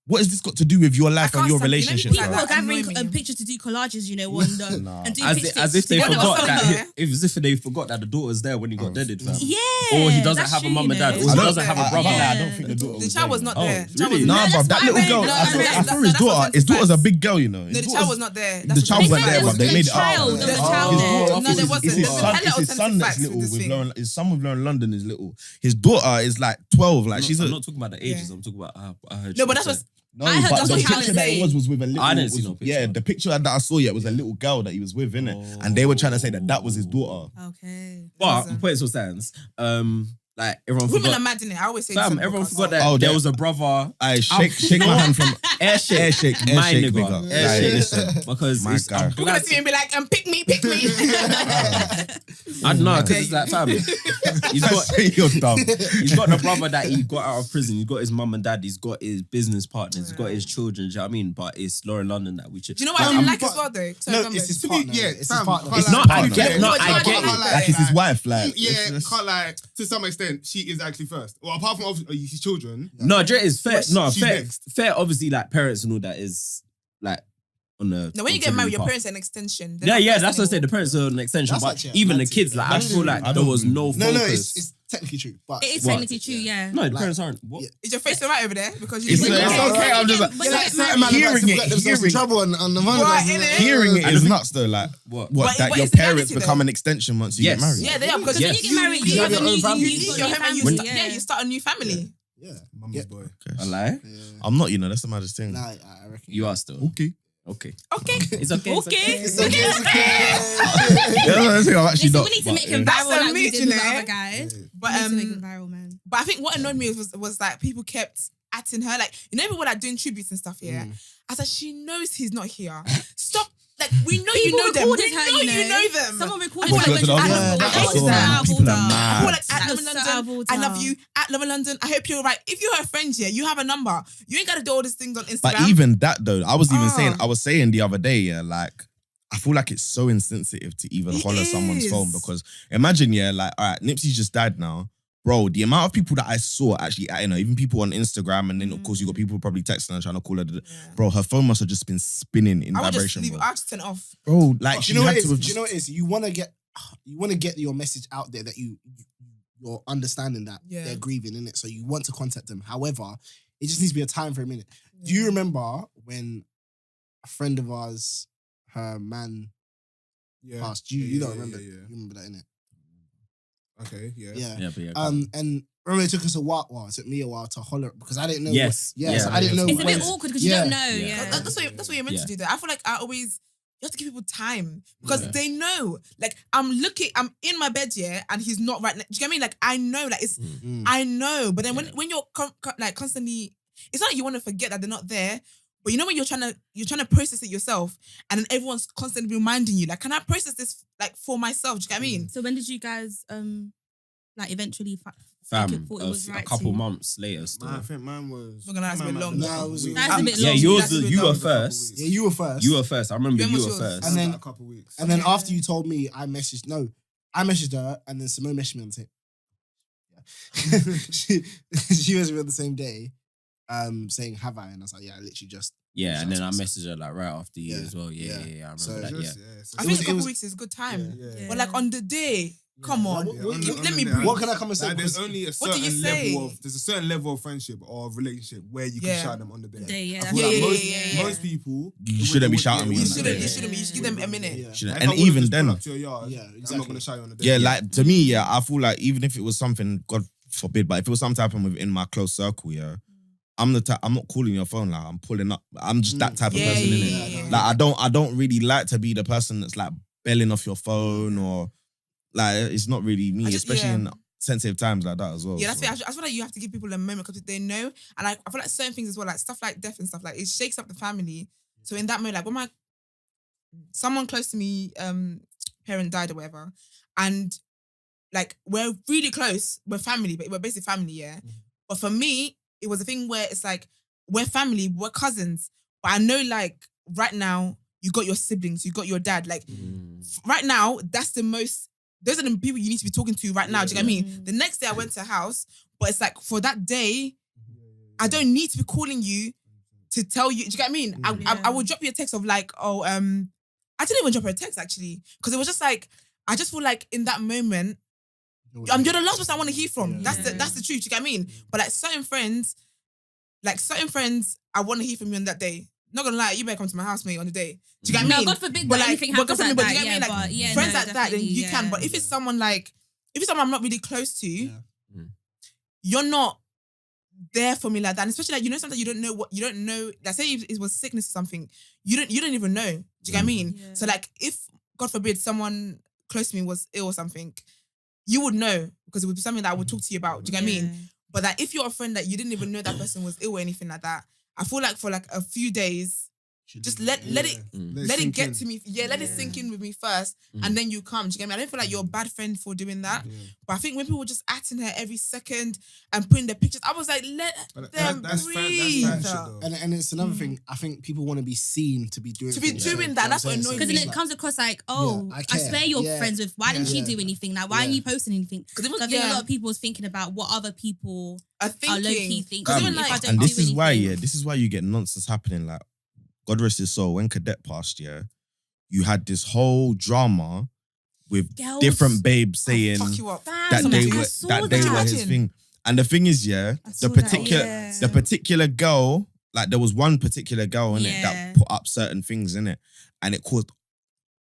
What has this got to do with your life and your relationship? People Like, are gathering annoy me. pictures to do collages, you know, on the, Nah. and do As if they You know forgot what's that. funny, As if they forgot that the daughter's there when he got deaded, fam. Yeah. Or he doesn't that's have a true, mum and you know. dad. Or he doesn't have a brother. I don't think the daughter The was child was there, not you know. there. The child was really? not Nah, there. bruv, that little why girl, they- I saw that's his daughter. what His daughter's a facts. big girl, you know. No, the child was not there. The child went there, but they made it The child, out. there was a Oh. child His there. daughter- No, there wasn't. It's his There's son, hella it's his son alternative that's facts in little this with thing. Lauren. His son with Lauren London is little. His daughter is like 12. Like she's I'm a not talking about the ages. I'm talking about. I heard. No, but that's what's. no, I heard but that's the what child picture is that it saying. was with a little. I didn't see no picture. Yeah, the picture that I saw was a little girl that he was with, innit? And they were trying to say that was his daughter. Okay. But my point still stands. Like everyone Women forgot. are mad in it. I always say Fam, this. everyone forgot that Oh, there yeah. was a brother. I shake my hand from Air shake, air shake, my big nigga. up. Air Like, shake. listen, Because my it's, guy. I'm We're gonna glad. see him be like, pick me. I don't know, because it's like, fam, you're dumb. he's got the brother that he got out of prison. He's got his mum and dad. He's got his business partners. He's got his children. Do you know what I mean? But it's Lauren London that we should. Do you know what I didn't like as well though? Sorry, No, go on, it's his babe. partner. Yeah, It's his fam, partner. can't It's lie. not. I get it. No, No, I it's get not. it. Like it's his wife. Like Yeah, it's just- can't lie. To some extent, she is actually first. Well, apart from obviously his children. No, Dre is fair. No, She's fair. next. Fair. Obviously, like parents and all that is like on the. No, when you get married, your parents are an extension. They're Yeah, not yeah, first that's what I said. The anymore. parents are an extension, That's but actually- even the that's kids, it. like I That's feel it. like I there don't was no No, focus. it's technically true. But It is What? technically true, yeah. No, the Like- parents aren't. What? Yeah. Is your face alright over there? Because you It's didn't it's get okay. I'm just like But like, certain man hearing like it, to get themselves in hearing- trouble on the money. What, innit? hearing it And is the- nuts though. Like What? what But that your it's the parents reality, become though. an extension once you Yes. get married. Yeah, they are because Because when you get married, you you have have your a own new, family. you you got your your family. family. Yeah, you start a new family. Yeah. Mama's Yeah. boy. A lie? Yeah. I'm not. You know, that's the maddest thing. Nah, I reckon. You are still. Okay. Okay. Okay. It's okay. Okay. It's okay. It's okay. Yeah, that's the thing. I'm actually Listen, not. we need to but, make him That's viral like we amazing, did with the eh? other guy. But We need to make him viral, man. But I think what annoyed me was like people kept atting her. Like, you know, people like doing tributes and stuff, yeah? I was like, she knows he's not here. Stop. Like, we know People you know them. We recorded her, know you you know. know them. Someone recorded I her feel when she like- was Yeah, at that's hospital. so That's mad. out of People are order. mad. People like at That Love was in so London. out of order. I love you. At Love in London. I hope you're right. If you're her friend, yeah, you have a number. You ain't gotta do all these things on Instagram. But even that though, I was even Oh. I was saying the other day, yeah, like I feel like it's so insensitive to even It holler someone's is. phone because imagine, yeah, like all right, Nipsey's just died now. Bro, the amount of people that I saw actually, you know, even people on Instagram, and then of course you got people probably texting and trying to call her. Bro, her phone must have just been spinning in I would just vibration, leave. bro. I just turn it off. Bro, like Do she you know what had it to is? have Do you know what it is? You want to get your message out there that you're understanding that Yeah. they're grieving in it, so you want to contact them. However, it just needs to be a time for a minute. Do you remember when a friend of ours, her man Yeah. passed? You don't yeah, remember? yeah. You remember that, innit? Okay, yeah. Yeah. Yeah, but yeah. And remember, it took us a while. Well, it took me a while to holler because I didn't know. Yes. So Yeah, I didn't know. It's a when- bit awkward because you Yeah. don't know. Yeah. Yeah. That's what you're meant Yeah. to do. There, I feel like I always. You have to give people time because Yeah. they know. Like I'm in my bed, yeah, and he's not right. Do you get what I mean? Like I know, like it's, Mm. I know. But then when you're like constantly, it's not like you want to forget that they're not there. But you know when you're trying to process it yourself, and then everyone's constantly reminding you, like, can I process this like for myself? Do you get what I mean? So when did you guys like eventually Fam, thought it was a right couple to- months later still. I think mine was. Not gonna lie, it's a bit mine long. was Nah, it was- weeks. That's a bit Yeah, long. yours, That's a bit you long. were That was a couple first. weeks. Yeah, you were first. You were first. I remember When you was were yours? first. And then- a couple weeks. And then Okay. after you told me, I messaged her, and then Simone messaged me on tape. Yeah. she messaged me on the same day, saying, "Have I?" And I was like, "Yeah, I literally just." Yeah, and then I Shots. messaged her like right after you Yeah. as well. Yeah, Yeah. yeah, I remember So that. Just- Yeah. so I It think was- a it couple was- weeks is a good time. Yeah. But like on the day, Come on. Let me breathe. What can I come and say? Like, there's Because- only a What do you say? there's a certain level of friendship or relationship where you can Yeah. shout them on the day. Yeah, I that's feel like Yeah, most, yeah. most people You shouldn't be shouting me You on that shouldn't. day. You shouldn't be. You should give them a minute. Yeah. Shouldn't- Like, And if I would've even just then, pulled up to your yard, Yeah, I'm not exactly. gonna shout you on the day. yeah, like to me, yeah, I feel like even if it was something, God forbid, but if it was something happening within my close circle, yeah, I'm the type. I'm not calling your phone. Like I'm pulling up. I'm just that type of Yeah, person, yeah, innit? yeah, yeah. Like I don't really like to be the person that's like belling off your phone or like it's not really me, I just- especially yeah. in sensitive times like that as well. Yeah, that's so. it. I feel like you have to give people a moment because they know, and I feel like certain things as well, like stuff like death and stuff, like it shakes up the family. So in that moment, like when someone close to me, parent died or whatever, and like we're really close, we're family, but we're basically family, yeah. But for me, it was a thing where it's like we're family, we're cousins, but I know like right now you got your siblings, you got your dad, like right now that's the most. Those are the people you need to be talking to right now. Do you get what I mean? The next day I went to a house, but it's like for that day, I don't need to be calling you to tell you. Do you get what I mean? I would drop you a text of like, oh, I didn't even drop her a text actually, because it was just like I just feel like in that moment, you're the last person I want to hear from. That's the truth. Do you get what I mean? But like certain friends, I want to hear from you on that day. Not gonna lie, you better come to my house, mate, on the day. Do you get what I mean? No, God forbid But that like, anything but happens God like forbid, but that. do you get what I mean? Like but friends no, like that, then definitely, you can. But if it's someone like, if it's someone I'm not really close to, you're not there for me like that. And especially like, you know, sometimes you don't know. Like say it was sickness or something, you don't even know. Do you get what I mean? Yeah. So like, if God forbid someone close to me was ill or something, you would know because it would be something that I would talk to you about. Do you get what I mean? But like, if you're a friend that you didn't even know that person was ill or anything like that, I feel like for like a few days, just let it get to me. Yeah, let it sink in with me first, and then you come. Do you get me? I don't feel like you're a bad friend for doing that. But I think when people were just acting her every second and putting their pictures, I was like, let them breathe. And it's another thing. I think people want to be seen to be doing that. That's what annoys Because me. then it comes across like, oh, I I care. swear you're Yeah. friends with. Why didn't she do anything? Like, why aren't you posting anything? Because I think a lot of people was thinking about what other people I are low key think. thinking. Because even If I like, don't And do this is why, anything. yeah, this is why you get nonsense happening. Like, God rest his soul, when Cadet passed, yeah, you had this whole drama with Girls. different babes saying fuck you up. that Fam, they I were saw that they that. were his thing. And the thing is, yeah, saw the that, particular yeah. the particular girl, like there was one particular girl in it Yeah. that put up certain things in it, and it caused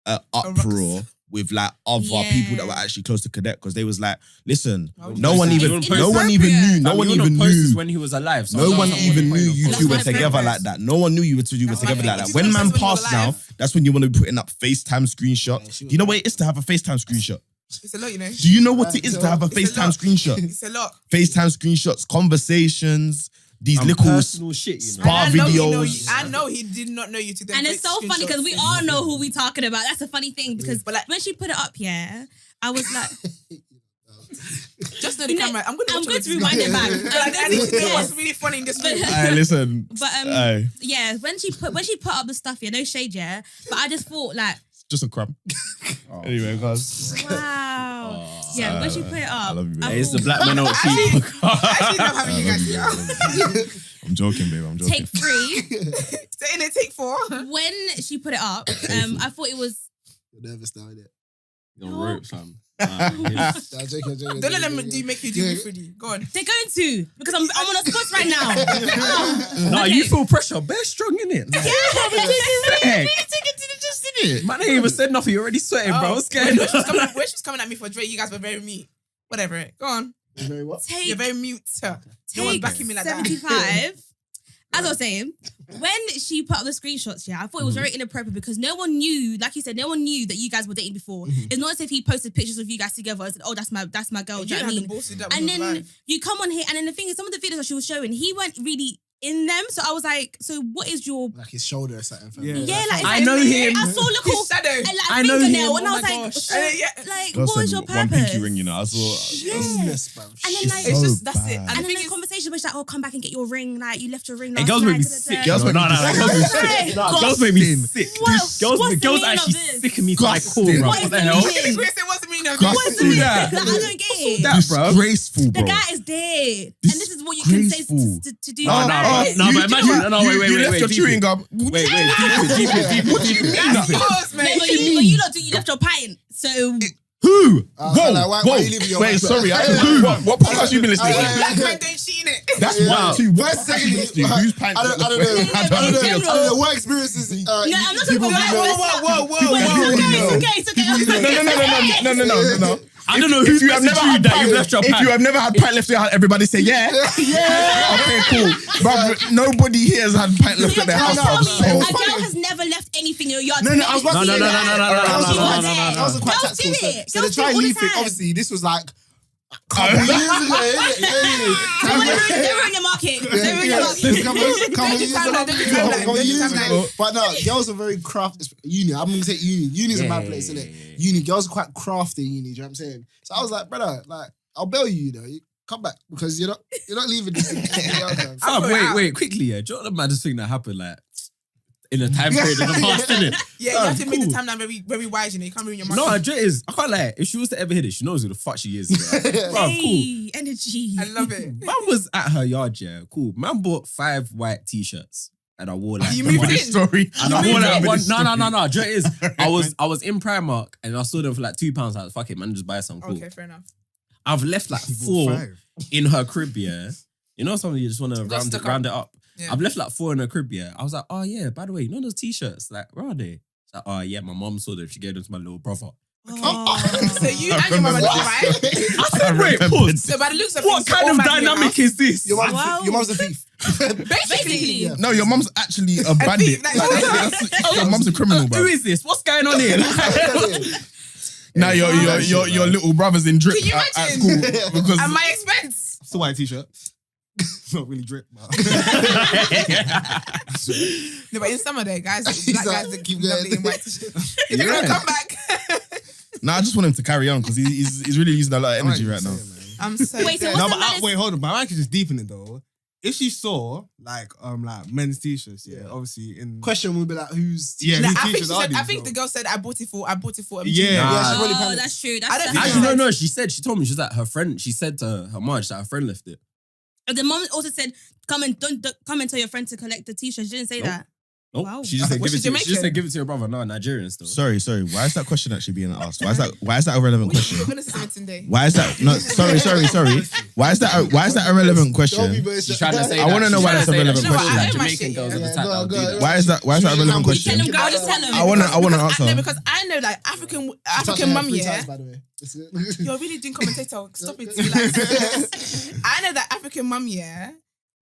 an uproar with like other people that were actually close to Cadet because they was like, listen, no one even It's knew, inappropriate. no one You even wouldn't post this knew. when he was alive. So No I one don't know even what knew the you point two of were it. together like that. No one knew you two were That's together my like thing. that. It When just man makes sense when passed you were now, alive. that's when you want to be putting up FaceTime screenshot. Yeah, she Do you know was- what it is to have a FaceTime screenshot? It's a lot, you know. Do you know what it is to have a It's a FaceTime lot. screenshot? It's a lot. FaceTime screenshots, conversations, these little personal shit, you know. spa And I know he know videos. you- I know he did not know you to them. And it's so funny because we all know who we talking about. That's a funny thing because But like- when she put it up, yeah, I was like, Just know the camera. I'm I'm going going to rewind it back. Like, I need to know what's really funny in this room. Hey, listen. But Aye. yeah, when she put up the stuff, yeah, no shade, yeah. But I just thought like, Just a crumb. Anyway, guys. wow, yeah. When she put it up, I love you, babe. I Hey, it's the thought, Black Man Out Actually, Cheap. I actually love having you guys here. I'm joking, babe. I'm joking. take 3. Stay in it, take 4. When she put it up, I thought it was. You're nervous now, innit? You're rope, fam. I'm joking. Don't let them make you do Yeah. me pretty. Go on. They're going to because I'm on a spot right now. Nah, Okay. you feel pressure. Bare strong, innit? Heck. Man, I ain't even said nothing. You're already sweating, bro. What's going When on? she was coming at me for Dre, you guys were very mute. Whatever. Go on. Very what? Take You're very mute. No one's Take backing me like that. 75. As I was saying, when she put up the screenshots, yeah, I thought it was very inappropriate because no one knew, like you said, no one knew that you guys were dating before. It's not as if he posted pictures of you guys together and said, oh, that's my girl. You Do you didn't know what I have mean? the balls to do that when And he was then live. you come on here, and then the thing is, some of the videos that she was showing, he weren't really in them. So I was like, so what is your... Like his shoulder or something. fam. Yeah. Yeah, like... I know him. I saw a little... His shadow. Like I know fingernail, him. and I Oh was my like, gosh. so, Yeah. like, Girl what said is your one purpose? pinky ring, you know. I saw. Business, bro. And then She's like... It's so just, that's it. bad. And And the then thing the is, conversation was like, oh, come back and get your ring. Like, you left your ring Hey, last girls night. make me da, da, sick. da. Girls No, make me girls make me sick. Hey, Girls make me sick. What's Girls the girls meaning of actually this? sick of me to my core, bro. What is What the the hell? meaning? what's the meaning of Disgusting. this? What's the meaning? that? Like, I don't get it. That, bro. Disgraceful, The bro. guy is dead. And this is what you can say Disgraceful. to do. No, Right. but imagine. No, wait, You left your deep chewing it. gum. Wait, deep it. What do you mean? That's yours, No, mate. but you lot do. You left your pint. So Who? Why are you leaving your Wait, wife? sorry. What podcast you been listening to? Black man don't cheat in it. That's one, two. What First, secondly, who's pint? I don't know. What experiences? No, I'm not talking about No. I don't know who's If you have never had that you've left your If you have never had pint left at your house, everybody say yeah. Okay, cool. But nobody here has had pint left at their house. A girl has never left anything in your yard. No, I was about to say that. No. That was quite Girls do tactful. it. So the Girls do it try all the leave thing, time. obviously, this was like a couple years ago, innit? They were in the market. They were in the market. Couple years ago. But no, girls are very crafty. Uni, I'm gonna say uni. Uni's a bad place, isn't it? Uni, girls are quite crafty in uni, do you know what I'm saying? So I was like, brother, like, I'll bail you, you come back because you're not leaving this thing. Wait, quickly, yeah. Do you know the maddest thing that happened, like, in a time period in the past, innit? Yeah, you have to make the timeline very, very wise, you can't ruin your mind. No, Dre is, I can't lie, if she was to ever hit it, she knows who the fuck she is. Yeah. Bro, cool. Hey, energy. I love it. Man was at her yard, yeah, cool. Man bought 5 white t-shirts and I wore like You moved in? Story. and I wore like one. No. Dre is, I was in Primark and I saw them for like £2. I was like, fuck it, man, just buy some. Cool. Okay, fair enough. I've left like 4 in her crib, yeah. You know something, you just want to round it up. Yeah. I've left like 4 in her crib, yeah. I was like, oh yeah, by the way, you know those t-shirts? Like, where are they? It's like, oh yeah, my mom saw them. She gave them to my little brother. So you and your mum are right? I said, wait, pause. So by the looks of What things, kind all of man in your dynamic house. is this? Your mum's a thief. Basically. Yeah. No, your mum's actually a bandit. Your mum's a criminal, bro. Who is this? What's going on here? Now your little brother's in drip Can you at imagine? school because At my expense. Still white t-shirt. Not really drip. No, but in summer there, guys, black guys that keep lovely in white t-shirts. They're gonna come back. Nah, I just want him to carry on because he's really using a lot of energy right now. I'm so Wait, so dead. what's No, the but maddest- wait, hold on. My mic is just deep in it though. If she saw like men's t-shirts, obviously in Question would be like, who's... No, whose I think, t-shirts are these, I think though? the girl said, I bought it for MG. Yeah. she probably Oh, panicked. that's true. I don't That's think Actually, no. She told me, she's like, her friend, she said to her mom that her friend left it. And the mom also said, come and tell your friend to collect the t-shirt. She didn't say that. Nope. Wow. She just said, Was give she it to you. She just Jamaican? said, give it to your brother. No, Nigerian still. Sorry. Why is that question actually being asked? Why is that a relevant question? We're gonna see something today. Why is that? No, sorry. Why is that a relevant question? She's trying to say I want to know why that's a relevant You know what, question. I know my Jamaican shit, girls yeah. are the type that would do that. Why is that a relevant question? Tell them, girl, just tell them. I want to answer. No, because I know like African mum, yeah. By the way. You're really doing commentator. Stop it. Relax. I know that African mum, yeah,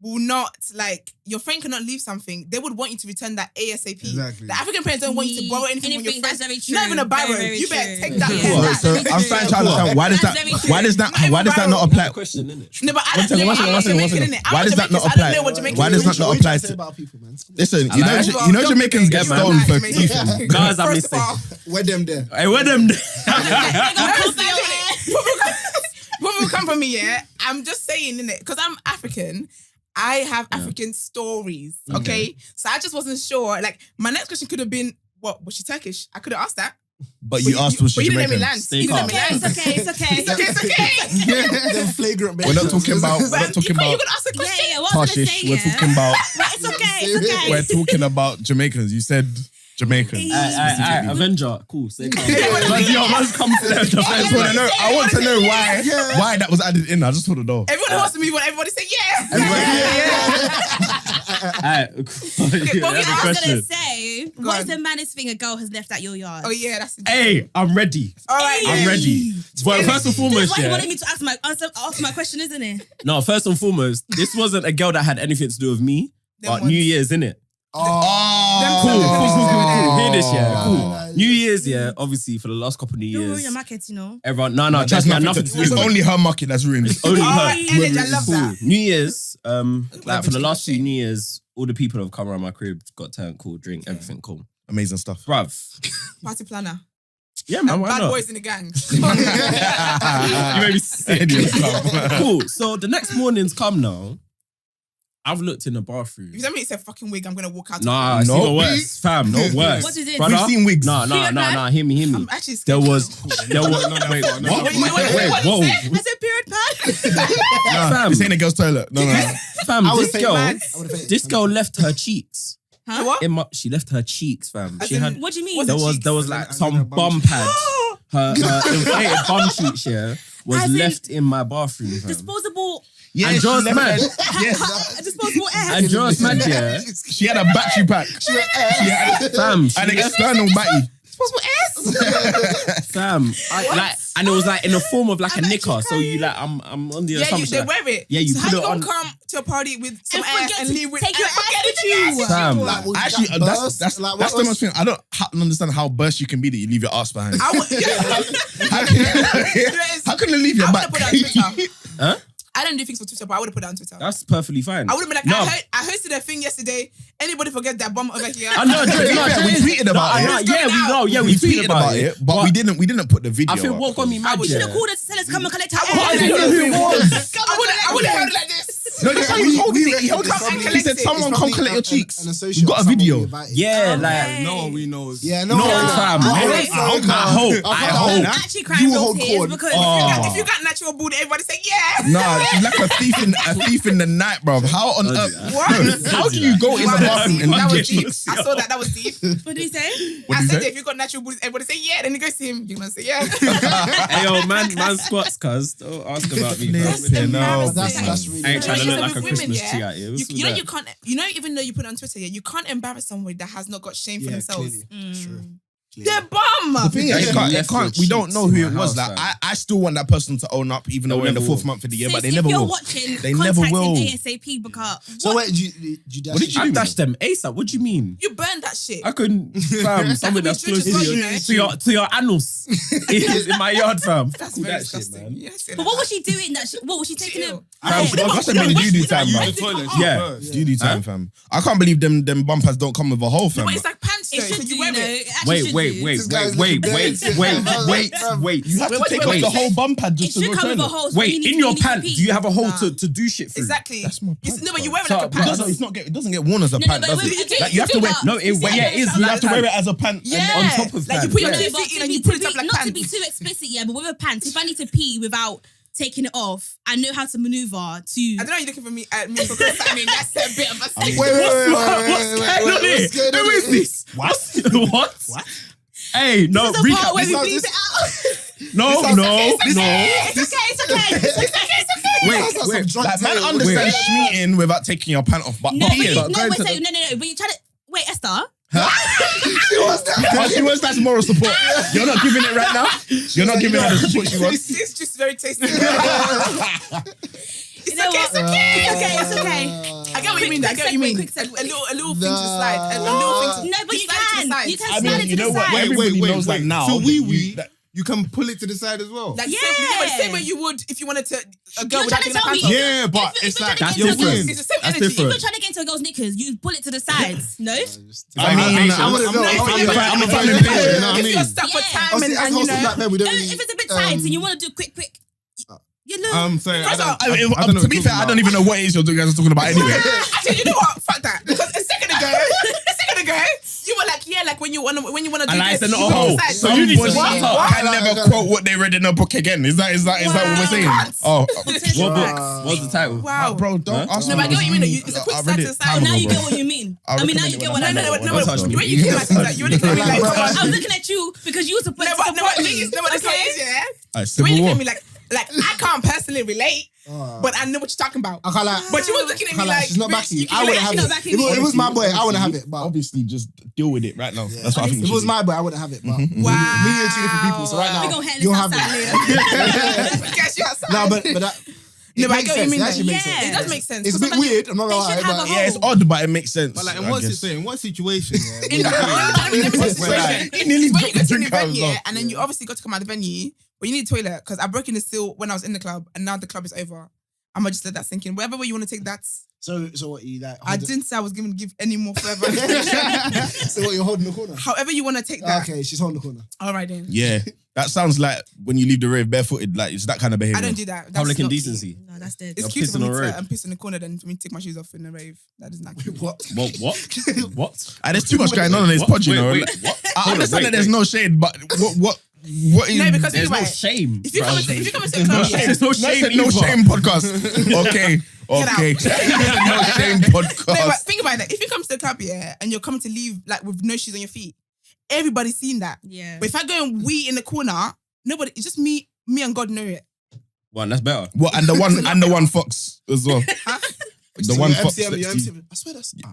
will not, like, your friend cannot leave something. They would want you to return that ASAP. Exactly. The African parents don't want you to borrow anything from your friends. That's very true. Not even a biro. Very, very You better true. take that. Yeah. Cool. That. So I'm trying to understand why does that not apply? Question, innit? No, but I don't know. One second. Why does that not I apply? don't know what Jamaican Why does that not apply to? about people, man? Listen, I you like know, it. Jamaicans get Yeah, man. stoned for Jamaican. teething. Guys, I First missed of all, Where them there? Hey, where them? They gonna come for your ass. People come from me, yeah. I'm just saying, innit? Because I'm African. I have African stories, okay? So I just wasn't sure. Like, my next question could have been, what, was she Turkish? I could have asked that. But you asked was But she you didn't let me Jamaican? land. Stay You didn't let me calm. land. It's okay. Them flagrant We're not talking about. We're But not talking you about could ask a question. Yeah, what was I gonna Tarshish. say? We're Yeah. talking about. But it's okay. It's okay. We're talking about Jamaicans. You said Jamaicans. Avenger. Cool. Stay calm. Let's come to them. I just want to know. I want to know why that was added in. I just want to know. Everyone who wants to move on, everybody say yeah. Alright, Okay, but we I have a asked I was question. gonna say, Go what's on. the maddest thing a girl has left at your yard? Oh yeah, that's Hey, I'm ready. all right. I'm ready. But first and That's foremost, why he yeah. wanted me to ask my question, isn't it? No, first and foremost, this wasn't a girl that had anything to do with me, Them but ones. New Year's, innit? Oh, Cool. Hear this, yeah. Cool. Nice. New Year's, yeah. Obviously, for the last couple of New Don't ruin Years, your market, you know. everyone. No, trust me, I had nothing to do It's with it. only her market that's ruined. Only Oh, her. energy, I love Cool. that. New Year's, like for the last few New Years, all the people that have come around my crib got turned cool, drink, everything cool. Amazing stuff. Bruv. Party planner. Yeah, man, why Bad not? boys in the gang. You made me sick. Cool. So the next morning's come now. I've looked in the bathroom. If you tell me it's a fucking wig, I'm gonna walk out. Nah, it's No. even worse. Fam, no worse. What is it? Brother? We've seen wigs. No, Period pad? hear me. I'm actually There scared. was, wait, what? Wait, Whoa. I said period pad. Nah, this ain't a girl's toilet. No. Fam, I this would've girl, fainted. this girl left her cheeks. Huh? What? She left her cheeks, fam. As She in- had, What do you mean? there was like some bum pads. her inflated bum cheeks, was As in- left in my bathroom. Fam. Disposable. Yeah, And Joe's mad. Disposable air. And Joe's mad, yeah. She had a battery pack. She went, eh. Fam, An external battery. Fam, and it was like in the form of like a knicker. So you like, I'm on the assumption. they wear it. Yeah, you so put how it you on. gonna come to a party with some And air forget and to leave with take your and forget ass with it? you? Fam. Like, would Actually, that that's burst? Like, the what most thing. I don't understand how burst you can be that you leave your ass behind. I would, How can you leave your I back? would have put that on Twitter. Huh? I don't do things for Twitter, but I would have put that on Twitter. That's perfectly fine. I would have been like, No. I hosted a thing yesterday. Anybody forget that bomb over here? I know, We tweeted about it. We tweeted about it. but we didn't put the video. I think up. what got me mad, We should have yeah. called her to tell us to come and collect her I air. didn't know who it was. I would have held it like this. No, that's how he told me. He held Come it. and He collect said, it. "Someone come collect your cheeks." We got a Someone video. we invited. Yeah, Okay. like No one we knows. Yeah, no, no, fam. Okay. I hope. Actually crying You real hold tears cord. because If you got natural booty, everybody say yeah. Nah, she's like a thief in the night, bro. How on earth? What? How do you go in the bathroom and That leave was your deep. cheeks? I saw that. That was deep. what did he say? What I do you said say? if you got natural booty, everybody say yeah. Then he goes to him. You're gonna say yeah. Hey yo, man squats, cuz. Don't ask about me. That's fam. embarrassing. That's really I ain't trying to look So like a with women, Christmas yeah, tree out here. What's with you know that? you can't. You know even though you put it on Twitter, yeah, you can't embarrass somebody that has not got shame for Yeah, themselves. clearly. True. They're bum. The thing is, They it can't, left your we don't cheeks know in who my it was. house, Like, fam. I still want that person to own up, even though They we're in the never 4th month of the year, Sis, but they never if you're will. watching, They contact never him will. ASAP because So wait, did you dash? What did you I do? dashed them ASAP. What do you mean? You burned that shit. I couldn't, fam. Something that's be close judged as to well, to your annals is in my yard, fam. That's Fuck very that shit, disgusting. man. Yes, But what was she doing? What was she taking him? Fam, that's a bit of doo-doo time, Use man. the toilet. Yeah. First. Doo-doo time, fam. I can't believe them bumpers don't come with a hole, fam. But it's like pants though. It should Because do, you you wear know. it. It actually Wait. should do. This guy's looking Wait. You have to Wait, take wait, off wait. the whole bumper It just to should go come with a toilet. hole. So Wait, you need in to- your you need to pants, pee. do you have a hole Nah. to do shit through? Exactly. That's my It's, pants, no, but you bro. wear it So, like a but It pants. doesn't, it doesn't get worn as a No, pant, but does wait, it? wait, Like, you have to do wear. that. No, it is You have to wear like it as a pant. Yeah. on top of like you pants, put your yeah. two But feet in to and be- you put to it be- up like not to be pants. too explicit, yeah, but with a pants, if I need to pee without taking it off, I know how to maneuver to. I don't know you're looking for me for because I mean that's a bit of a Wait, thing. wait, wait, What's going on here? what's going on Who is here? this? What? Hey, no, This is the part recap. where we This- beep this- it out. No. It's okay. It's okay. Wait, Sounds like some drunk Like, man tale. understand schmeating without taking your pant off, but No, but peeing. no, wait, no. But you try to wait, Esther. Oh, she wants that moral support. You're not giving it right now. You're not giving her the support she wants. This is just very tasty. You know what? It's okay. I get what you mean. I get what you mean. Quick A segue. little thing to slide. A little thing to. No, but you slide it to the can. side. You can I slide mean, it you to know the what? side. Everybody knows that now. So that you can pull it to the side as well. Like Yeah. the same way you would if you wanted to a girl You're without trying taking to a tell me. pants off. Yeah, but if it's you're like trying to that's get into a different. girl's- It's the same That's energy. If different. you're trying to get into a girl's knickers, you pull it to the sides. No? I mean, I wouldn't know. I'm a If fan you're of paying, you know what I If mean? you're stuck for Yeah. time Obviously, as and you hosts of know. Black Men, we don't No, really. if it's a bit tight and you want to do quick. You know. Sorry, First of all, To be fair, I don't even know what it is you guys are talking about anyway. Actually, you know what? Fuck that. Because a second ago, you were like, yeah, like when you wanna do And I this, said, you no, go oh, outside. so you need to Somebody shut up. can never quote what they read in a book again. Is that what we're saying? Oh, What book? What's the title? Wow. bro, don't ask No, me. but I get what you mean. It's a quick I slide read to it the time side. Now you ago, get what you mean. I'll I mean, now recommend you it get when what I I No, mean. no, Don't touch me. when you came at me, you were looking at me like, I was looking at you because you were supposed no, to but support the me. thing is, what the thing is, yeah. Alright, When Civil you War. look at me like I can't personally relate, but I know what you're talking about. I can't like. But you were looking at me like she's not backing you. you I wouldn't can't- have she's it. not backing If you. it was my boy, I wouldn't have it. But Obviously, just deal with it right now. That's what I think. if it you was should my boy, I wouldn't have it. But Wow. me and two different people. So right We now, gonna handle you'll this have outside it. later. Guess you outside. No, but that. No, It but I makes get what you sense. mean, It actually though. makes Yeah. sense. It does make sense. It's a bit weird. I'm not They gonna should lie. have a But hole. Yeah, it's odd, but it makes sense. But like, in I what guess. situation? Yeah, In the Like, situation, nearly when you go to drink an event, out yeah, as well. and then you obviously got to come out of the venue, but you need a toilet because I've broken the seal when I was in the club, and now the club is over. I'm gonna just let that sink in. Whatever way you want to take that. So what you like? I didn't say I was going to give any more forever. So what you're holding the corner? However you want to take that. Okay, she's holding the corner. All right then. Yeah, that sounds like when you leave the rave barefooted. Like it's that kind of behavior. I don't do that. That's Public not indecency. No, that's dead. It's You're cute for pissing me on the road. to piss in the corner than for me to take my shoes off in the rave. That is not cute. What? What? And there's too much going on in this What? pod, you know. Wait, Like, what? I Hold on, understand wait, that there's wait. no shade, but what is? No, because There's think no about it. shame. If you bro. come into a There's club, no yeah, shame. There's no No, shame. said no either. shame podcast. Okay, okay. No shame no, but podcast. think about it. If you come to the club, yeah, and you're coming to leave like with no shoes on your feet, everybody's seen that. Yeah. But if I go and wee in the corner, Nobody. It's just me and God know it. Well, that's better. What and the one Fox as well. The one Fox. MCM, that your you- MCM. I swear that's a bit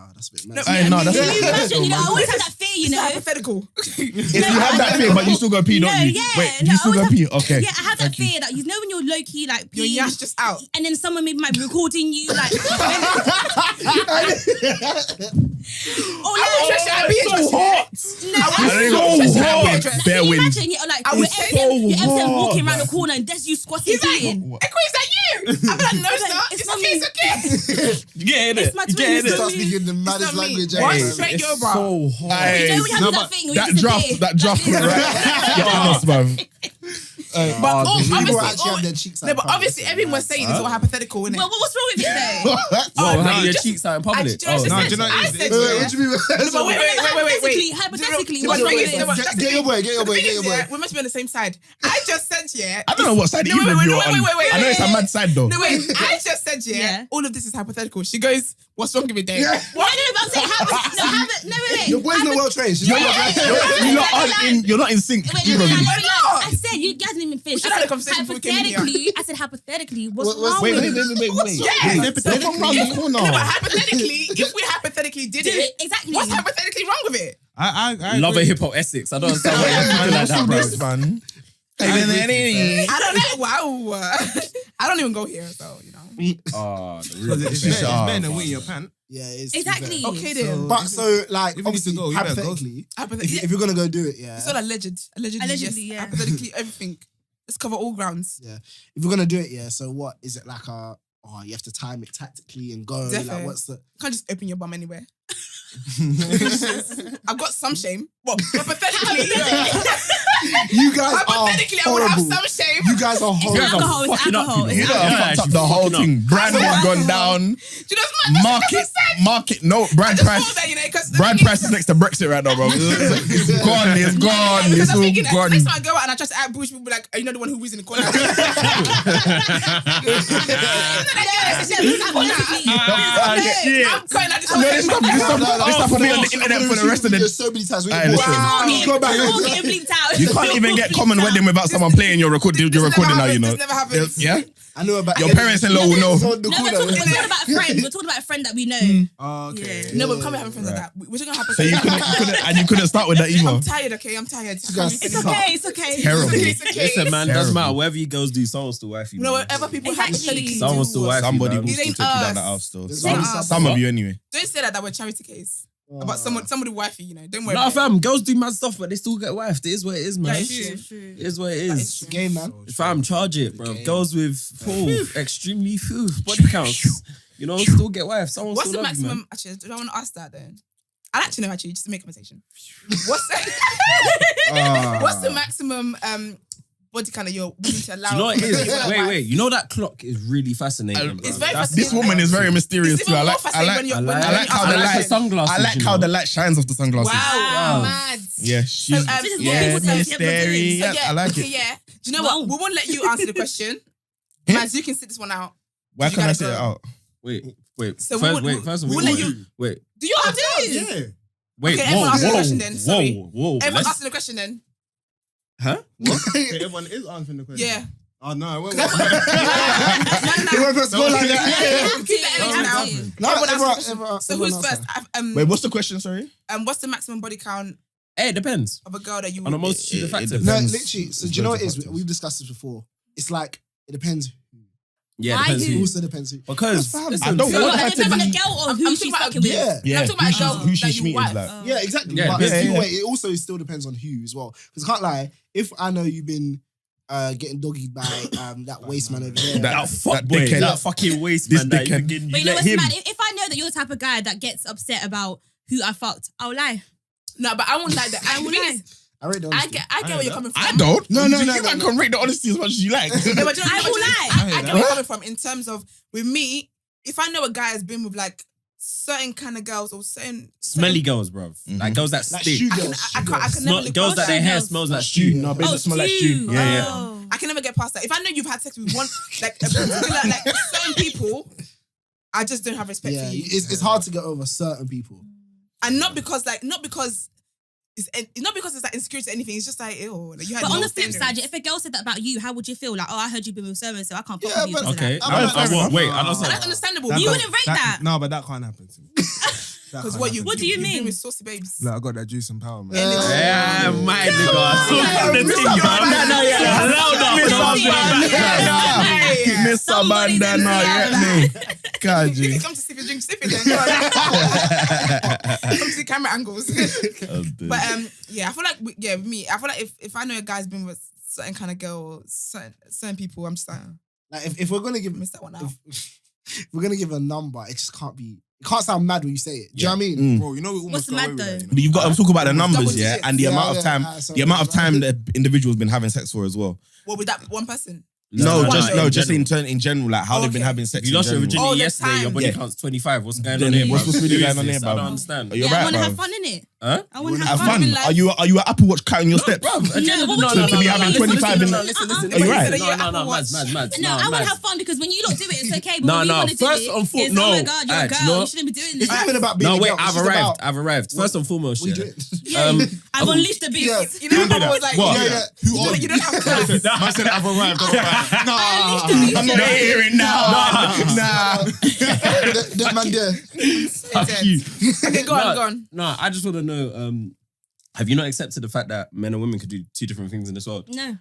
No, mad. Aye, no, that's Can you imagine? You know, I always have that fear. You It's know. hypothetical. If you have that fear, but you still go pee, don't you? Yeah, Wait, no, you I still always go pee? Okay. Yeah, I have that fear that you know when you're low key like Your peeing, yash just out. and then someone maybe might be recording you like. Oh Interested, I'd be interested. no, I don't know. so Bare hot. wind. Can Bare you wind. imagine? Yeah, like I your would MCM, say your MCM walking around the corner and there's you squatting He's like, peeing. Echo, is that you? I'm like, no, it's Like, not. it's It's not okay, me. it's okay. You get It's my You twin, get it's Start not speaking the maddest not me. language One ever. straight It's Yoruba. so hot. Aye. You know when you have No, that but thing where That you disappear. draft was right. Your ass, man. But People obviously, actually have their cheeks out. no, but obviously everyone's saying it's all hypothetical, innit? Well, what's wrong with it though? Well, no, having your just- cheeks out in I public. just no, do you know what it I is? said, What yeah. do you mean? No, but wait. Hypothetically, Do you know what's what wrong it with is? it? That's the Get your thing. boy, get your boy, The get thing your is, boy. yeah, we must be on the same side. I just said, yeah. I don't know what side No, either of you are on. wait, I know it's a mad side though. No, wait. I just said, yeah. Yeah. All of this is hypothetical. She goes, what's wrong with it, Dave? Yeah. No, but I'm saying wait. Your boy's not well trained. She's not well trained. You're not in sync. Wait, either of you. I said you guys didn't even finish. We should have had a conversation before we came in here. Hypothetically, I said hypothetically. What's What's- wrong Wait. with it? Yeah. They're from round the corner. No, but hypothetically, if we hypothetically did Do it, it, exactly. what's hypothetically wrong with it? I Love a agree. hip hop Essex. I don't understand why you're doing like that, bro. This, man. I don't know. Wow. I don't even go here, so, you know. Oh, Because it's better than winning your pant. Yeah, it's Exactly. Okay, then. But so, like, If you need to obviously, go, you better go. hypothetically, if you're gonna go do it, yeah. It's all allegedly, Allegedly, yes. yeah. Hypothetically, everything. Let's cover all grounds. Yeah. If you're gonna do it, yeah. So what is it like? You have to time it tactically and go. Defo. Like, what's the? You can't just open your bum anywhere. I've got some shame. Well, hypothetically, You guys are hypothetically, I would have horrible. some shame. You guys are It's horrible. alcohol. It's fucking up, alcohol. you It's know. alcohol. Fucked up the whole thing. Brand has gone down. Do you know what's Market. No, brand Just price. thought that, you know, because Brand price is next to Brexit right now, bro. It's gone. It's gone. Because It's I'm all thinking that gone. next time I go out and I try to act bush, people be like, are you not the one who was in the corner? I'm going at this No, this stuff will be on the internet for the rest of the. There's so many times when Aye, you listen. go back. It's all getting bleeped out. You can't even get common wedding without someone playing your recording now, you know. This never happens. Yeah? I know about Your parents-in-law will know. So the No, we're corner. talking about a friend. We're talking about a friend that we know. Okay. No, but we can't be having friends like that. We're just gonna happen. So you couldn't start with that either. I'm tired, okay? I'm tired. guys It's okay. It's okay. Terrible. It's okay. Listen, man, Terrible. doesn't matter. Wherever you girls do, someone's still wifey. You know, man. whatever people Exactly. hypothetically do. Someone's still wifey. Somebody man. will It still ain't take you down us. the house though. It ain't us. Some of you anyway. Don't say that we're charity case. About somebody wifey, you know. Don't worry. No, about it. fam, girls do mad stuff, but they still get wifed. It is what it is, man. That It is true. is what it That is. is true. Game, man. Fam, charge it, bro. Game. Girls with extremely body counts, you know, still get wife. Someone What's still the love you, man. maximum? Actually, do I want to ask that then? I'd actually know, just to make a conversation. What's the maximum body count that you're willing to allow? Do you know what it is? Yeah. Wait. You know that clock is really fascinating. It's bro. very That's- This woman is very mysterious It's too. even I more like fascinating when you're- I when like- you I like how ask the the light. question. sunglasses. I like you how know. the light shines off the sunglasses. Wow, Wow. mad. Yeah, So, she's This is what yeah, people say. mystery. So, Yeah, I like okay, it. yeah. Do you know Wow. what? We won't let you answer the question. Maz, you can sit this one out. Why You can't I gotta sit it go. out? Wait. So First, we'll first of all, let you. wait. Do you all do? Yeah. Wait, Okay, everyone ask the question then, sorry. whoa. Everyone Let's- answer the question then. Huh? Okay, everyone is answering the question. Yeah. Oh no, wait. No, You want us to go like that? Keep the energy now. No, Everyone ask the everyone- question. everyone- So everyone who's answer. first? Wait, what's the question? Sorry. What's the maximum body count Hey, it depends of a girl that you on a would? multitude of it factors. depends. No, Depends. literally. So There's do you know what loads it of is? factors. We've discussed this before. It's like it depends. Yeah, it Why depends who? It who. also depends who. Because Fam, I don't So want her it to depends on the be. girl or I'm who talking she's about- fucking with. Yeah. Yeah, I'm talking about girls who that she's you meeting wife. like. Yeah, exactly. Yeah, but yeah, either yeah. way, it also still depends on who as well. Because I can't lie. If I know you've been getting doggied by that waste man over there, that fuck that boy, dickhead. that fucking waste This man that dickhead. you But you know let what's him. mad? If I know that you're the type of guy that gets upset about who I fucked, I'll lie. No, but I won't like that. I will lie. I rate the I honesty. get where you're coming from. I don't. No, no, You no, man no, can rate the honesty as much as you like. No, but you know, I will lie. I get where you're coming from in terms of with me. If I know a guy has been with like certain kind of girls or certain Smelly girls, bro. Mhm. Like girls that Like stink. shoe I can, girls. I can't, I can Smell- never look girls past that their hair girls. smells like Stew. stew. No, babe, it smell like stew. stew. Yeah, yeah. Oh. I can never get past that. If I know you've had sex with one, like a particular, like certain people, I just don't have respect Yeah, for you. it's hard to get over certain people. And not because it's not because it's like insecurity or anything. It's just like, ew. Like, you had But on no the flip standards. side, if a girl said that about you, how would you feel? Like, oh, I heard you've been with so and so, I can't fuck Yeah, with you. but- because of Okay. that. Wait, I don't And that's understandable. You wouldn't rate that. No, but that can't happen to me. Because what do you mean? you've been with saucy babes? Like, I got that juice and power, man. Yeah, my nigga. So come the thing, Miss Bandana, get me. God, You G. can come to sip your drink, sip it then. Go on. Come to the camera angles. But yeah, I feel like with me, I feel like if I know a guy's been with certain kind of girl or certain people, I'm just like, if we're gonna give miss that one out. if we're gonna give a number, it just can't be. It can't sound mad when you say it. Do you know what I mean? Bro, you know we almost What's got mad away with that, though? you know? But you've got to talk about the Double numbers, yeah, digits. and the Yeah, amount of yeah, time, so- the amount of time that individual's been having sex for as well. What with that one person? Just in general, like how they've been Okay. having sex. If you lost your in general. virginity the yesterday, your time. body Yeah. count's 25. What's going Then on here, what's bro? really going on Who is here, this? I bro? don't understand. You're Yeah, I right, want to bro. have fun in it. Huh? I want to Have have fun. fun. Are you an Apple Watch counting your steps? Bro, No, what would you To be having 25 in. Listen. Are you right? No, mad. No, I want to have fun because when you don't do it, it's okay. But No, when we no, want to do first it, and foremost, it's, oh my no. God, you're a Alright, girl. you know- You shouldn't be doing It's this. not even about being. No, a wait, girl, it's I've just arrived. about- I've arrived. First and foremost, What you yeah. doing? Yeah, I've unleashed the beast. Yeah. You know, Papa was like, What? Yeah. you don't have class. I said I've arrived. Nah, I'm not hearing now. Nah. that man there. Fuck you. Okay, go on. No, I just want to know, have you not accepted the fact that men and women could do two different things in this world? No.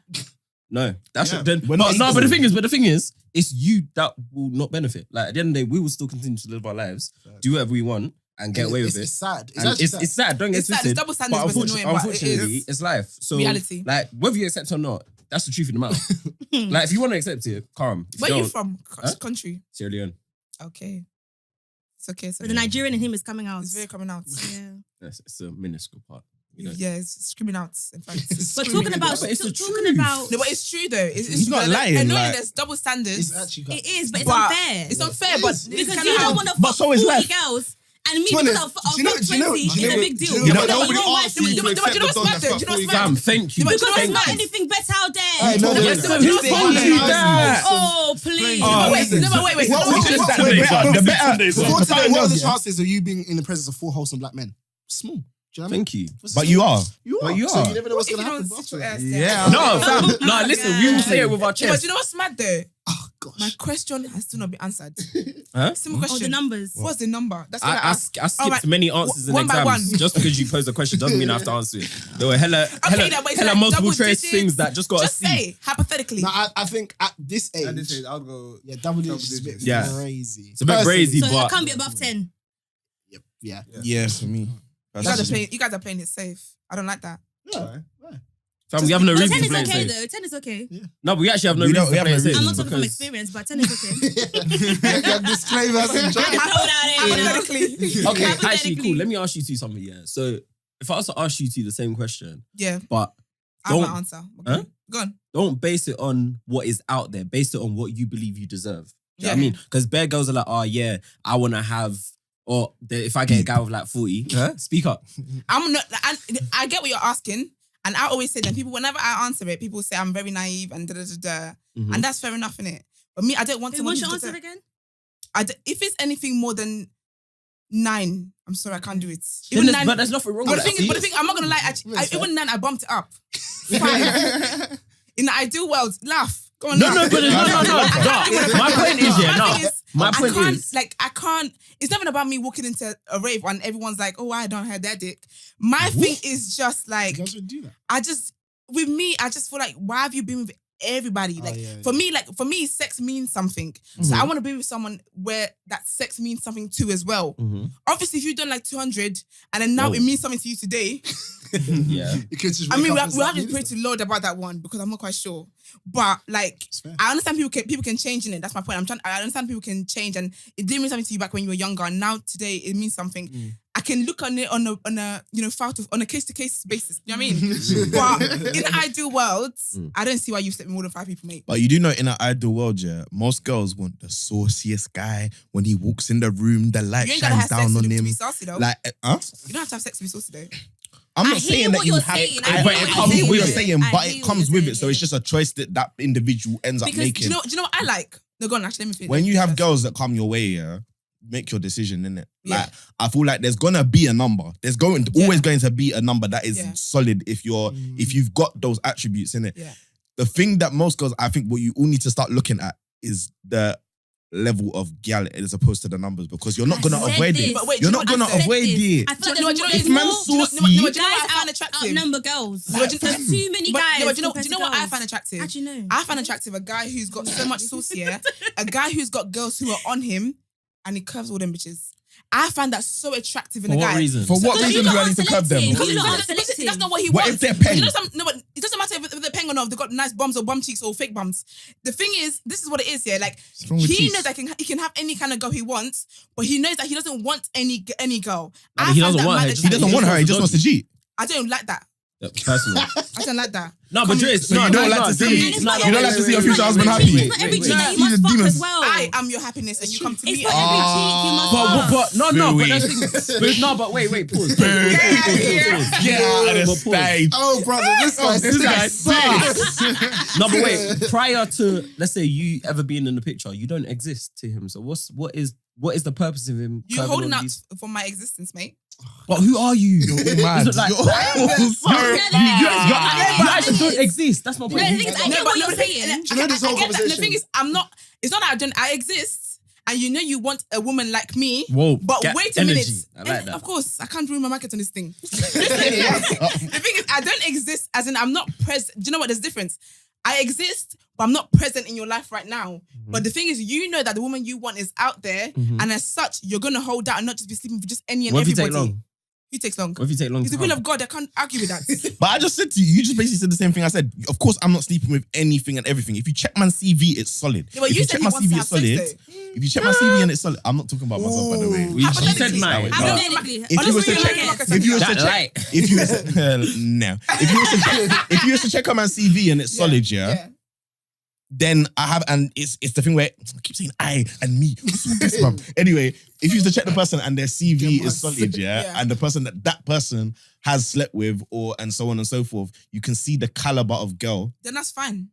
No, that's Yeah. what. Then, We're not but the equal. thing is, it's you that will not benefit. Like at the end of the day, we will still continue to live our lives, do whatever we want, and get away with it. It's sad. It's And actually it's sad. Don't get It's sad. twisted. It's double standards, but it's annoying, but it Unfortunately, is it's life. So reality. like whether you accept or not, that's the truth of the matter. Like if you want to accept it, calm. If Where are you don't, from? Huh? Country. Sierra Leone. Okay. It's okay. But the Nigerian in him is coming out. It's very coming out. Yeah. Yes, it's a minuscule part. You know? Yeah, it's screaming out. In fact, But talking about, But it's the talking about, no, but it's true though. It's He's true. not Like, lying, I know like- there's double standards. It's actually. it is, but it's But unfair. It's unfair, It but is. it's Because kinda you how- don't want to But fuck so is 40 life. girls. And me, Do you because know- I'll do fuck you know- 20 do you know- is a big deal. you know- But nobody your wife asked you doing to it. but accept you know the what's done mad that though? Do you know fuck what's Fam, mad? thank you. But Because there's Thank not you. anything better out there. Hey, no, Yes, there's- but you know what's there's- mad? there's- Oh, please. Oh, Wait, no, but wait. What- No, what- just what- that- what- The better. Before the today, better what are the girls, yeah. chances of you being in the presence of four wholesome black men? Small. Do you know what I mean? Thank you. But you are. You are. But you So are. you never know what's If going you to happen. don't after sit your that. ass Yeah. No, fam. Oh No, my listen, we will God. say it with our Yeah, but chest. you know what's mad though? Oh gosh. My question has still not been answered. Huh? Simple Oh, question. the numbers. What's the number? That's what I I asked. skipped Alright, many answers in one by exams. one. Just because you posed a question doesn't mean I have to answer it. There were hella that, but it's like multiple double choice digits. things that just got a Just C. say hypothetically. No, I think at this age, At this age, I'll go. yeah, double digits is a bit digits. Yeah. crazy. It's a bit Personally. crazy, So but it can't be above 10. Yeah. Yeah, for me. You guys are playing it safe. I don't like that. Yeah. fam, we have no But reason 10 to is play it okay safe. though. 10 is okay. No, but we actually have no We reason don't- to we have play no it safe. reason. I'm not talking from because- experience, but 10 is okay. Yeah, disclaimers and Throw it out there, you know. Hypothetically. Okay, Hypothetically. actually, cool. Let me ask you two something. Yeah. So if I was to ask you two the same question, Yeah, but I have Don't- my answer. Huh? Go on. don't base it on what is out there. Base it on what you believe you deserve. Do you know what I Yeah. mean? Because bare girls are like, oh yeah, I want to have, or if I get a guy with like 40, speak up. I'm not. I get what you're asking, and I always say that people. Whenever I answer it, people say I'm very naive and da da da da, Mhm. and that's fair enough in it. But me, I don't want Wait, to. what's your answer again? If it's anything more than 9, I'm sorry, I can't do it. Then Even there's- 9. but there's nothing wrong But with the that. thing, I'm not gonna lie. Even 9, I bumped it up. 5. In the ideal world, laugh. Go on, No, laugh. no, but no. My point is, yeah, no. My point is, I can't. It's nothing about me walking into a rave and everyone's like, "Oh, I don't have that dick." My thing is just like, girls would do that. I just feel like, why have you been with everybody? Like, yeah, for me, sex means something. So I want to be with someone where that sex means something too as well. Mhm. Obviously, if you've done like 200 and then now Whoa. it means something to you today, yeah. You could just I mean, wake we up have, and we start have to doing pray stuff. to Lord about that one because I'm not quite sure. But like, It's fair. I understand people can change in it. That's my point. I understand people can change, and it didn't mean something to you back when you were younger, and now today it means something. I can look on it on a on a case to case basis. You know what I mean? But in the ideal world, I don't see why you slept with more than 5 people, mate. But you do know in an ideal world, yeah, most girls want the sauciest guy when he walks in the room, the light You ain't gotta shines have sex down with on him to him. be saucy though. Like, You don't have to have sex to be saucy though. I'm I not hear saying what that you you're have, saying. I but hear it what comes you're with saying. saying, I but hear it what comes you're with saying, it. So it's yeah. just a choice that individual ends up Because do making. you know what I like? No, go on, actually, let me finish. When you have girls that come your way, yeah, make your decision, innit? Yeah. Like, I feel like there's gonna be a number. There's always going to be a number that is Yeah. solid if you've got those attributes in it. Yeah. The thing that most girls, I think, what you all need to start looking at is the level of gal as opposed to the numbers, because you're not gonna avoid it. But wait, You're do you not know gonna what I said? avoid it. I feel Do you like know what- there's if more man's Do you know saucy, what I guys find attractive? outnumber girls. But do- There's too many But- guys. no, but do you know compared to what I girls. find attractive? How do you know? I find attractive a guy who's got so much sauce here, a guy who's got girls who are on him, and he curves all them bitches. I find that so attractive in For a what guy. reason? For what Because reason you do lot I are need to curb them? selective. Because You lot are that's selective. not what he What wants. if they're paying? No, but it doesn't matter if they're paying or not. If they've got nice bums or bum cheeks or fake bums. The thing is, this is what it is here. Like, What's wrong with he cheeks? knows that he can have any kind of girl he wants, but he knows that he doesn't want any girl. but I he find doesn't that want mad her. He doesn't want her. He just wants to cheat. I don't like that. Personally. I don't like that. No, but Dre, So you don't like to see you don't like to see your future husband happy. It's not every cheek that you He's a must fuck demon. as well. I am your happiness, and you come to It's me. not every cheek you must fuck. But Phooey. that's the thing. No, but wait, pause. Get out of the stage. Oh, brother, this guy This guy sucks. No, but wait. Prior to, let's say, you ever being in the picture, you don't exist to him. So what is the purpose of him? You curving holding on out these- for my existence, mate. But who are you? You're mad. It's not like- You're so You actually don't exist. That's my No, point. the thing is, I get what you're the thing- saying. Do you know this whole I get that. The conversation? thing is, I'm not. It's not that I don't. I exist, and you know you want a woman like me. Whoa, But get wait a energy. minute. I like that. Of course, I can't ruin my market on this thing. The thing is, I don't exist as in I'm not present. Do you know what? There's a difference. I exist, but I'm not present in your life right now. But the thing is, you know that the woman you want is out there, and as such, you're gonna hold out and not just be sleeping with just any and What if you everybody. take long? Who takes long? What if you take long? It's the to will come? of God. I can't argue with that. But I just said to you, you just basically said the same thing I said. Of course, I'm not sleeping with anything and everything. If you check my CV, it's solid. Yeah, but If you you said check he my wants to CV, have it's solid. sex, though. If you check my CV and it's solid, I'm not talking about myself, by the way. You said mine. No. Hypothetically. If you was to Honestly, check, like if you was to That check, light. if you was no, if you was to check on my CV and it's solid, yeah. Then I have, and it's the thing where I keep saying I and me. What's with this, man? Anyway, if you was to check the person and their CV is solid, yeah, and the person that person has slept with, or and so on and so forth, you can see the caliber of girl, Then that's fine.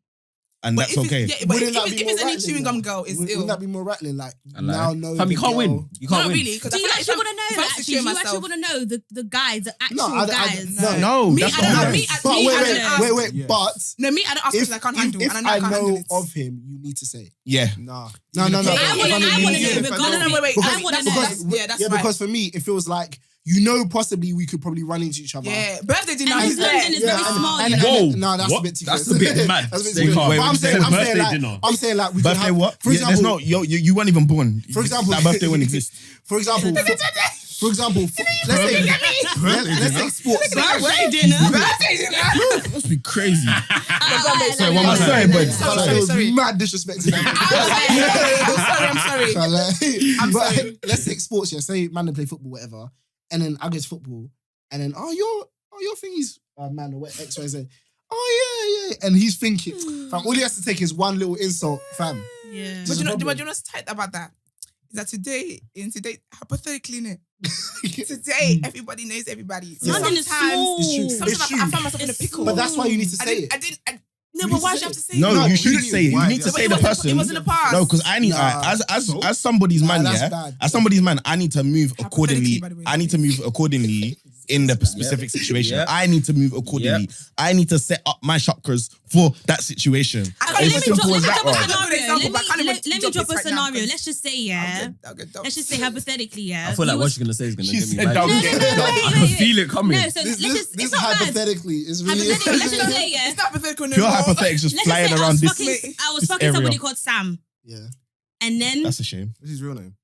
and But that's if okay. It's, yeah, but Wouldn't that if be it's more any rattling, chewing gum though? girl, it's Wouldn't ill. that be more rattling? Like, I like now it. know Fam, you the can't girl- win. You can't Not win. really, because Do I you feel like actually if want to I'm- know? if I'm Actually, do securing you actually myself- want to know the guys, the actual No, I guys? don't- No, Me, that's I not don't how know. it Me, is. I- But me, I don't ask. wait. Yeah. But No, me, I don't ask if, because I can't handle, if and I know I I can't handle know it. of him, you need to say. Yeah, No. I I want to know, Yeah, regardless. No, wait. I want to know. Because- yeah, that's right. because for me, it feels like, you know, possibly we could probably run into each other. Yeah, birthday dinner. And He's London there. is very small, you and- know. Whoa. No, that's What? a bit too That's close. a bit mad. That's a bit They too close. can't- But I'm saying, birthday like, dinner. I'm saying like we could birthday have, what? For Yeah, there's example, no you weren't even born. For example- that birthday wouldn't exist. for example, let's say sports. Birthday dinner. Birthday dinner. That must be crazy. Sorry, one more time, but- Sorry. Mad disrespect to them. I'm sorry. I'm But sorry. let's take sports. Yeah, say man they play football, whatever, and then I go to football, and then your thingy's man or what X Y Z. Oh yeah, and he's thinking, fam, all he has to take is one little insult, fam. Yeah. But you know problem. what's tight about that? Is that today, hypothetically, today, everybody knows everybody. So London is sometimes, small. It's true. sometimes It's I true. find myself in a pickle. But that's why you need to I say didn't, it. I didn't. No, You but need why to should you have say to it. say No, it? you shouldn't say it. You Why? need to But say it the was in- person. it was in the past. No, because I need Nah. as somebody's man, that's yeah. bad. As somebody's man, I need to move accordingly. by the way. I need to move accordingly in the specific situation. Yep. I need to move accordingly. I need to set up my chakras for that situation. I Okay, can't It's even simple drop as that, a bro. scenario. Let me drop a scenario. Let's just say, yeah. Let's just say hypothetically, yeah. I feel like you what was- she's gonna say is gonna She get me said mad. don't No, get no, no, it. no, I wait, can wait, feel wait. it coming. No, so let's just, This it's not bad. hypothetically is really. Hypothetically, let's just say, yeah. It's not hypothetical no Pure more. hypothetics just Let's just flying say around this. I was this fucking area. somebody called Sam. Yeah. And then That's a shame. What's his real name?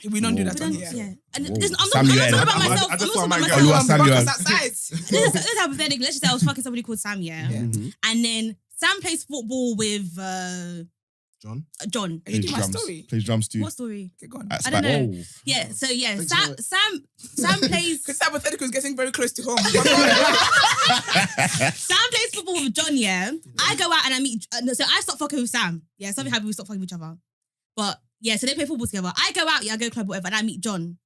We don't do that we on don't, here. yeah. And Whoa. listen, I'm not Samuel. talking about I myself. just I'm not want talking my about girl. myself. Samuel. This This is hypothetical. Let's just say I was fucking somebody called Sam, yeah. And then Sam plays football with John. John. Are you doing my drums. story? Plays drums too. What story? Okay, go on. At I don't Spike. know. Yeah. So yeah, Thanks Sam. for it. Sam plays. Because hypothetical is getting very close to home. Sam plays football with John. Yeah. I go out and I meet. So I start fucking with Sam. Yeah. Something happened. We stop fucking with each other. But yeah. So they play football together. I go out. Yeah. I go club whatever, and I meet John.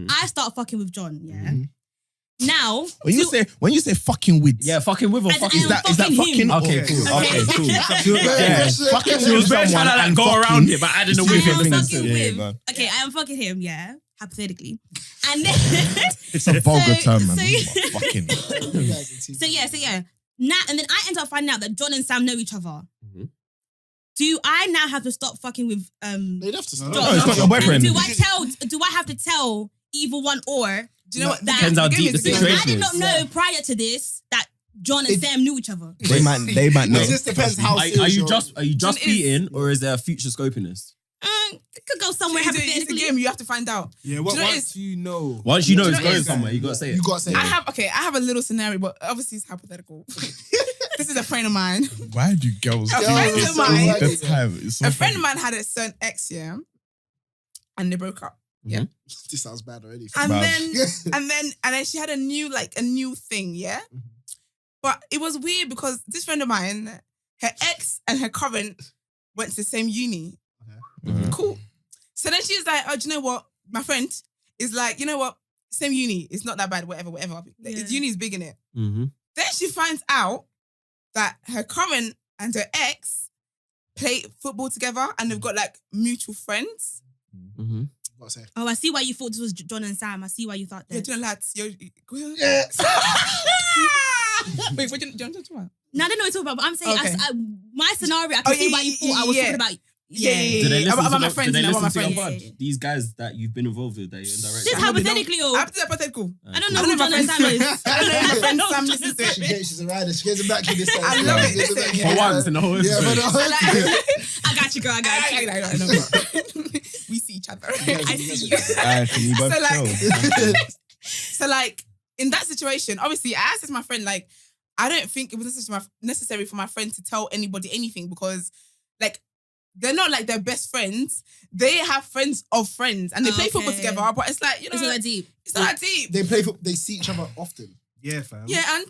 I start fucking with John. Yeah. Now, When you say fucking with, Yeah, fucking with or fucking. is that fucking fucking? him. Okay, cool. Okay, cool. Yeah, fucking She was very trying to like go around it, but adding a I with am in fucking Yeah, with. go on. Okay, I am fucking him. Yeah, hypothetically, and then It's a vulgar term, man. so- Fucking. so yeah. Now and then I end up finding out that John and Sam know each other. Mhm. Do I now have to stop fucking with They'd have to stop. No, it's not your boyfriend. Do I have to tell either one or? Do you know what? Depends how deep the thing is- situation I did is. not know prior to this that John and Sam knew each other. They might know. It just depends how Are serious you you're- just John is- beating or is there a future scoping this? It could go somewhere It's a hypothetically. game. You have to find out. Yeah, Do you know once you know. Once you know Do you it's know going it's- somewhere, you gotta say it. You got to say I it. have a little scenario, but obviously it's hypothetical. This is a friend of mine. Why do girls A do friend this of mine- all the time? It's so A friend of funny. mine had a certain ex, yeah, and they broke up. Yeah, This sounds bad already. and Bad. then she had a new thing, yeah. But it was weird because this friend of mine, her ex and her current went to the same uni. Mhm. Cool. So then she's like, oh, do you know what? My friend is like, you know what? Same uni. It's not that bad. Whatever. Yeah. Uni is big in it. Mm-hmm. Then she finds out that her current and her ex play football together and they've got like mutual friends. Mm-hmm. Got to say. Oh, I see why you thought this was John and Sam. I see why you thought Yeah, that. do you know, lads? Yeah. Wait, what do you know what I'm talking about? No, I don't know what you're talking about, but I'm saying Okay. my scenario, I can Oh, see why you thought I was yeah. talking about. Yeah. Do they listen About to my the- friends, do they you know, about my listen to your friends. bud? These guys that you've been involved with, that you're indirectly. Just hypothetically, or I'm just hypothetical. I don't I know don't who know John my and Sam friends. is. I don't know if my friend Sam listens to it. She's a rider. She gets it back to this time. I love it. She gets back. For once in the whole Yeah, episode. but I got you, girl. I got you. I know. We see each other. I see you. Can you both So, like- chill? So like in that situation, obviously I asked my friend, like, I don't think it was necessary for my friend to tell anybody anything because like they're not like their best friends. They have friends of friends and they play football Okay. together, but it's like, you know, It's not that deep. it's not that deep. They play. They see each other often. Yeah, fam. Yeah, and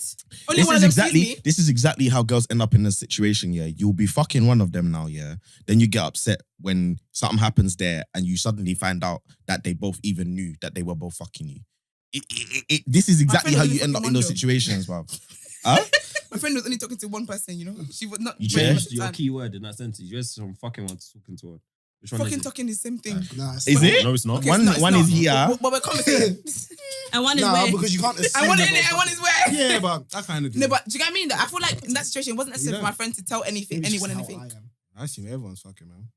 only one of This them sees me. is exactly how girls end up in this situation. Yeah, you'll be fucking one of them now. Yeah, then you get upset when something happens there, and you suddenly find out that they both even knew that they were both fucking you. This is exactly friend how was you only end up fucking in those one, though. situations, bro. Huh? My friend was only talking to one person, you know. She was not You very much changed the your time. key word in that sentence. You just from fucking one to talking to one. Which one Fucking is it? talking the same thing. Nah, Is it? No, it's not. Okay, One it's one not. is here. But we're commenting. And one is nah, where. because you can't assume. I want that it in it, I about want his where. Yeah, but I kind of do. No, but do you get what I mean? I feel like in that situation, it wasn't necessary for my friend to tell anything, Maybe it's anyone just how anything. I am. I assume everyone's fucking, man.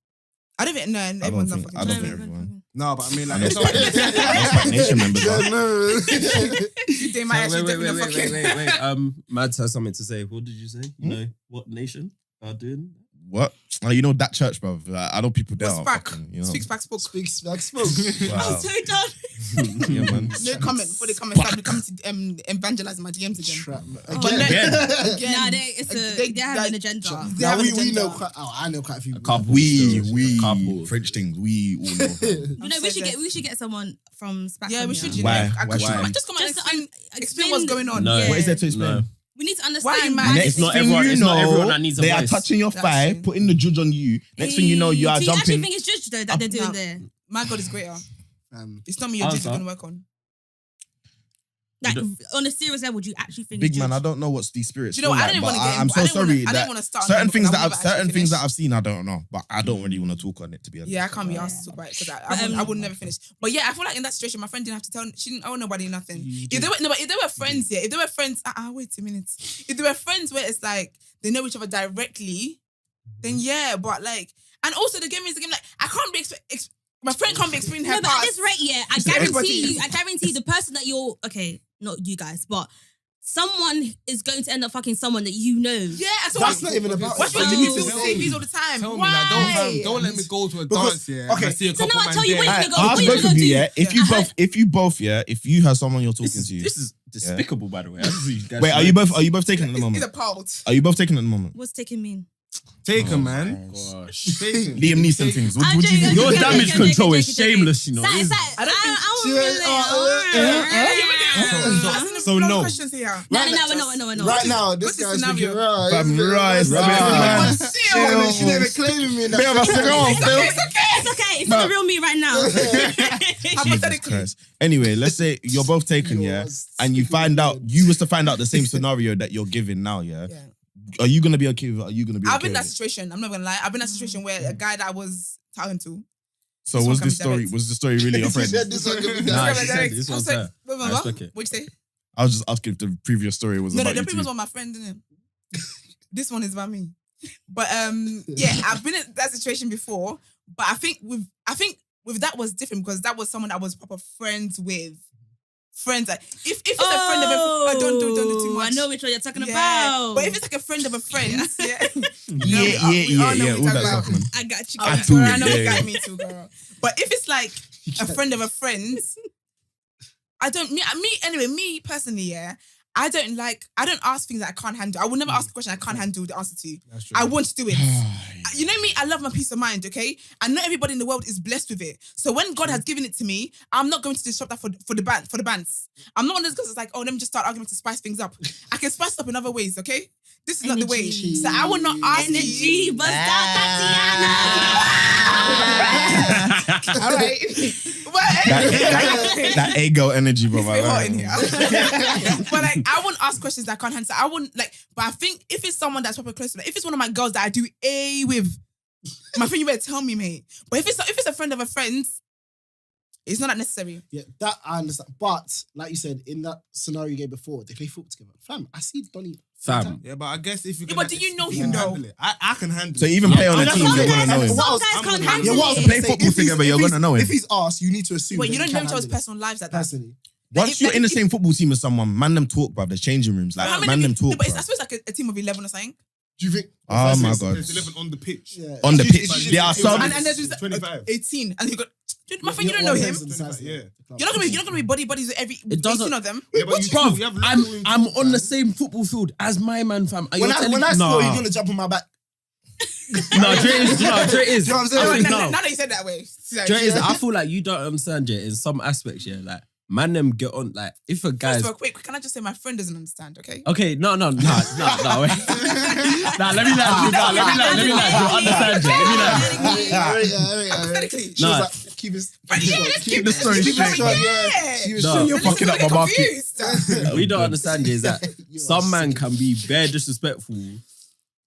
I don't even know. Everyone's not fucking. I don't No, think no, no, everyone. No, but I mean, like, I it's know. not- That's Nation members. Yeah, Are. no. They might actually definitely fucking. wait. Mads has something to say. What did you say? You know what nation are doing? What? Oh, you know that church, bro. I know people there. What's are back? fucking, you know. Speaks back, spoke. Speaks back, spoke. Wow. I'm so done. Yeah, man. No comment before they come and start coming to evangelize my DMs again. Trap. But no, Again. again. Nah, they have an agenda. They Now have an we agenda. know quite. Oh, I know quite a few. A couple. We A couple. French things. We all know. You know, so we should get someone from SPAC. Yeah, on we here. should. You Why? know, I Why could- should we? just come and Just to explain what's going on. No. Yeah. What is there to explain? No. We need to understand. Why are you mad? Next It's not thing everyone- you it's know, not everyone that needs a they are voice. touching your That's thigh, true. putting the judge on you. Next thing you know, you are Do you actually jumping. think it's judged though that they're doing No. there? My God is greater. Um, It's not me your judge Answer. you're going to work on. Like on a serious level, do you actually think Big it's man, I judged? don't know what's these spirits. Do you know what? feel I didn't like, want to but get. I'm so sorry I that didn't want to start. certain things that I've I've seen, I don't know, but I don't really want to talk on it, to be honest. Yeah, I can't be asked to talk about it because I would never finish. But yeah, I feel like in that situation, my friend didn't have to tell. She didn't owe nobody nothing. If they were friends, yeah. If they were friends, wait a minute. If they were friends where it's like they know each other directly, then yeah. But like, and also the game is the game. Like, I can't be. My friend can't be explaining her No, but at past. this rate, yeah, I guarantee the person that you're not you guys, but someone is going to end up fucking someone that you know. Yeah, so That's not even about. What's it. wrong Tell with me. you CVs all the time? Tell me, Why? like, don't let me go to a Because- dance, yeah. okay. And I see a So couple now I man tell you there. when Alright, go- ask what both you of gonna you, do? yeah. If you both, yeah. If you have someone you're talking to, This is despicable, by the way. wait, are you both taking it at the He's moment? appalled. Are you both taking it at the moment? What's taking me? Take him, man. Gosh. Take him. Liam Neeson things. What do you think? Your Okay, damage okay, control okay, is okay, okay. shameless, you know. I don't think- don't really. You're making So no. questions here. No. Right now, this What's the guy's scenario? thinking, right. Fam, right, man. She never claiming me in that. Bit of a cigar, still. It's okay. It's not the real me right now. Jesus Christ. Anyway, let's say you're both taken, yeah, and you find out you was to find out the same scenario that you're giving now, yeah. Are you gonna be okay with it? Are you gonna be? I've okay been in that with it? situation. I'm not gonna lie. I've been in that situation where a guy that I was talking to. So This was one this comes story? direct. Was the story really your friend? She said this one could be Nah, done. she said this one's her. I respect it. What'd you say? I was just asking if the previous story was No, about the you previous two. one my friend, didn't it? This one is about me. But yeah, I've been in that situation before. But I think with that was different because that was someone I was proper friends with. Friends, like, if it's a friend of a don't do too much. I know which one you're talking about. But if it's like a friend of a friend, Yeah, we all know all what that we're stuff, talking man. I got you. I about. too, I know you yeah. got me too, girl. But if it's like a friend of a friend, me personally, yeah, I don't ask things that I can't handle. I will never ask a question I can't handle the answer to. That's true. I want to do it. You know me, I love my peace of mind, okay? And not everybody in the world is blessed with it. So when God has given it to me, I'm not going to disrupt that for the bands. I'm not one of those guys that's like, oh, let me just start arguing to spice things up. I can spice it up in other ways, okay? This is not the way. Energy. So I will not ask Energy, you. bust out Tatiana. All right. That ego energy, bro. It's a bit hot in here. But like, I won't ask questions that I can't answer. I wouldn't like, but I think if it's someone that's proper close to me, if it's one of my girls that I do A with, my friend, you better tell me, mate. But if it's a friend of a friend, it's not that necessary. Yeah, that I understand. But like you said, in that scenario you gave before, they play football together. Fam, I see Donny. Fam. Yeah, but I guess if you Yeah, but do you know if you him, can though? handle it. I can handle So it. even play on a Some team, you're gonna know him. Some guys I'm can't gonna- handle Yeah, what I was it. gonna Play say, football if he's- together, you're if he's- gonna know him. If he's asked, you need to assume. Wait, that you don't he know can each other's handle it. personal lives like that. Personally. Once you're in the same football team as someone, man them talk, bruv. There's changing rooms. Like, How many man them people- talk, but I bruv. suppose like a team of 11 or something. Do you think? Oh my God. There's 11 on the pitch. Yeah. On the It's pitch, usually- there are it's some- usually And there's just 25. 18, and you got. Dude, my friend, you Yeah, don't know one him. person decides Yeah. the club. You're not gonna be buddies with every It doesn't- 18 of them. Yeah, but you Bruv, have I'm little on the fam. same football field as my man, fam. And When you're I telling- score, Nah. you're gonna jump on my back. No, Dre is. No, Dre is. You know what I'm saying? I Now think now no. that you said that way. So, Dre is. I feel like you don't understand, yeah. In some aspects, yeah, like man, them get on. Like if a First guy's of all, quick, can I just say my friend doesn't understand, okay? okay, no, wait. Nah, let me land. Let me land. You understand, Jay? Let me land. Hypothetically. She Nah. was like, keep it. Keep the story straight, man. Yeah. She was No. showing You're your fucking up my market. Confused. We don't understand is that You are some man sick. can be bare disrespectful,